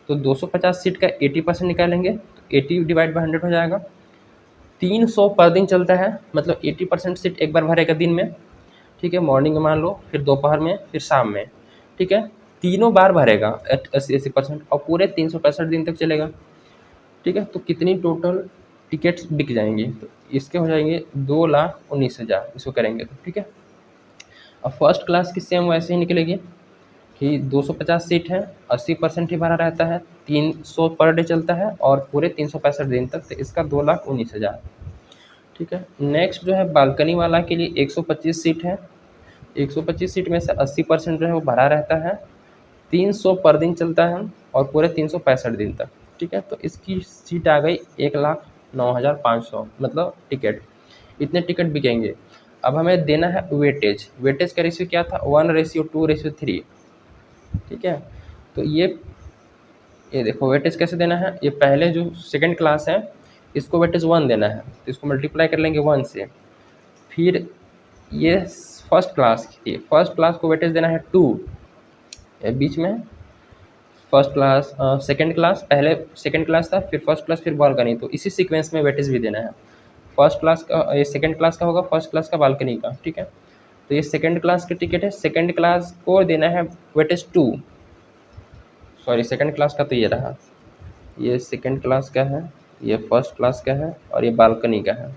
तो 250 सीट का 80% निकालेंगे तो 80 डिवाइड बाई 100 हो जाएगा। 300 पर दिन चलता है, मतलब 80% सीट एक बार भरेगा दिन में। ठीक है, मॉर्निंग में मान लो, फिर दोपहर में, फिर शाम में। ठीक है, तीनों बार भरेगा 80% और पूरे 365 दिन तक चलेगा। ठीक है, तो कितनी टोटल टिकट्स बिक जाएंगी, तो इसके हो जाएंगे 2,19,000 इसको करेंगे तो। ठीक है, अब फर्स्ट क्लास की सेम वैसे ही निकलेगी कि 250 सीट है, 80% ही भरा रहता है, 300 पर डे चलता है और पूरे 365 दिन तक, तो इसका 2,19,000। ठीक है, नेक्स्ट जो है बालकनी वाला के लिए 125 सीट है, 125 सीट में से 80% जो है वो भरा रहता है, 300 पर दिन चलता है और पूरे 365 दिन तक। ठीक है, तो इसकी सीट आ गई 1,09,500, मतलब टिकट, इतने टिकट बिकेंगे। अब हमें देना है वेटेज। वेटेज का रेशियो क्या था, 1:2:3। ठीक है, तो ये देखो वेटेज कैसे देना है। ये पहले जो सेकंड क्लास है इसको वेटेज 1 देना है, तो इसको मल्टीप्लाई कर लेंगे 1 से। फिर ये फर्स्ट क्लास की, फर्स्ट क्लास को वेटेज देना है 2, बीच में फर्स्ट क्लास, सेकंड क्लास, पहले सेकंड क्लास था, फिर फर्स्ट क्लास, फिर बालकनी, तो इसी सीक्वेंस में वेटेज भी देना है। फर्स्ट क्लास का ये सेकंड क्लास का होगा, फर्स्ट क्लास का बालकनी का। ठीक है, तो ये सेकंड क्लास की टिकट है, सेकंड क्लास को देना है वेटेज 2। सॉरी, सेकंड क्लास का तो ये रहा, ये सेकंड क्लास का है, ये फर्स्ट क्लास का है और ये बालकनी का है।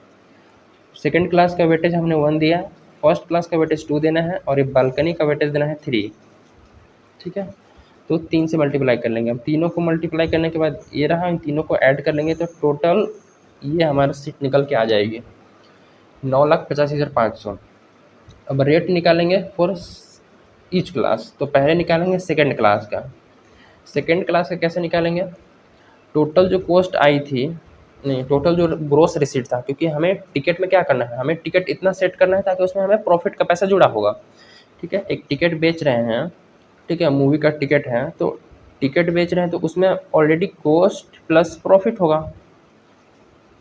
सेकंड क्लास का वेटेज हमने 1 दिया, फर्स्ट क्लास का वेटेज 2 देना है और ये बालकनी का वेटेज देना है 3। ठीक है, तो 3 से मल्टीप्लाई कर लेंगे। हम तीनों को मल्टीप्लाई करने के बाद ये रहा, इन तीनों को ऐड कर लेंगे तो टोटल ये हमारा सीट निकल के आ जाएगी 9,85,500। अब रेट निकालेंगे फॉर ईच क्लास, तो पहले निकालेंगे सेकंड क्लास का। सेकंड क्लास का कैसे निकालेंगे, टोटल जो कॉस्ट आई थी, नहीं टोटल जो ग्रोस रिसीट था, क्योंकि हमें टिकट में क्या करना है, हमें टिकट इतना सेट करना है ताकि उसमें हमें प्रॉफिट का पैसा जुड़ा होगा। ठीक है, एक टिकट बेच रहे हैं, ठीक है, मूवी का टिकट है, तो टिकट बेच रहे हैं तो उसमें ऑलरेडी कॉस्ट प्लस प्रॉफिट होगा,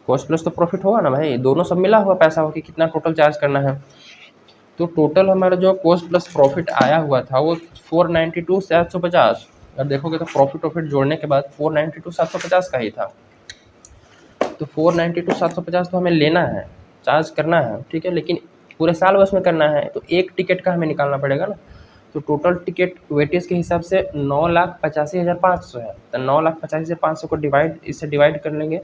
कॉस्ट प्लस तो प्रॉफिट होगा ना भाई, दोनों सब मिला हुआ पैसा हो कि कितना टोटल चार्ज करना है। तो टोटल हमारा जो कॉस्ट प्लस प्रॉफिट आया हुआ था वो 492,750। अब देखोगे तो प्रॉफिट जोड़ने के बाद 492,750 का ही था। तो 492,750 तो हमें लेना है, चार्ज करना है। ठीक है, लेकिन पूरे साल बस में करना है तो एक टिकट का हमें निकालना पड़ेगा ना। तो टोटल टिकट वेटेज के हिसाब से 9,85,500 है, तो 9,85,500 को इससे डिवाइड कर लेंगे।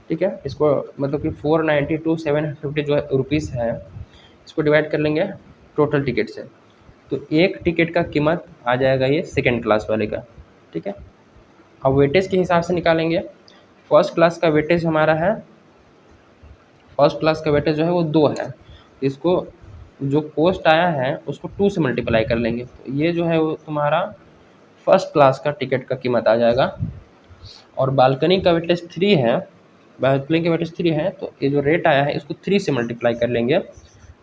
ठीक है, इसको मतलब कि 492,750 जो रुपीज़ है इसको डिवाइड कर लेंगे टोटल टिकट से, तो एक टिकट का कीमत आ जाएगा ये सेकेंड क्लास वाले का। ठीक है, अब वेटेज के हिसाब से निकालेंगे। फर्स्ट क्लास का वेटेज हमारा है, फर्स्ट क्लास का वेटेज जो है वो 2 है, इसको जो कॉस्ट आया है उसको 2 से मल्टीप्लाई कर लेंगे, तो ये जो है वो तुम्हारा फर्स्ट क्लास का टिकट का कीमत आ जाएगा। और बालकनी का वेटेज 3 है, बालकनी का वेटेज 3 है, तो ये जो रेट आया है इसको 3 से मल्टीप्लाई कर लेंगे,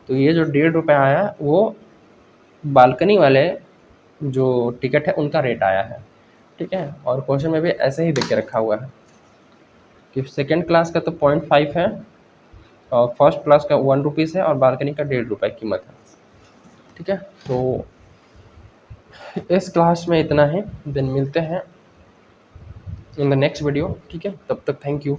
तो ये जो 1.5 रुपये आया वो बालकनी वाले जो टिकट है उनका रेट आया है। ठीक है, और क्वेश्चन में भी ऐसे ही देख के रखा हुआ है कि सेकेंड क्लास का तो 0.5 है और फर्स्ट क्लास का 1 रुपीज़ है और बालकनी का 1.5 रुपये कीमत है। ठीक है, तो इस क्लास में इतना ही, देन मिलते हैं इन द नेक्स्ट वीडियो। ठीक है, तब तक थैंक यू।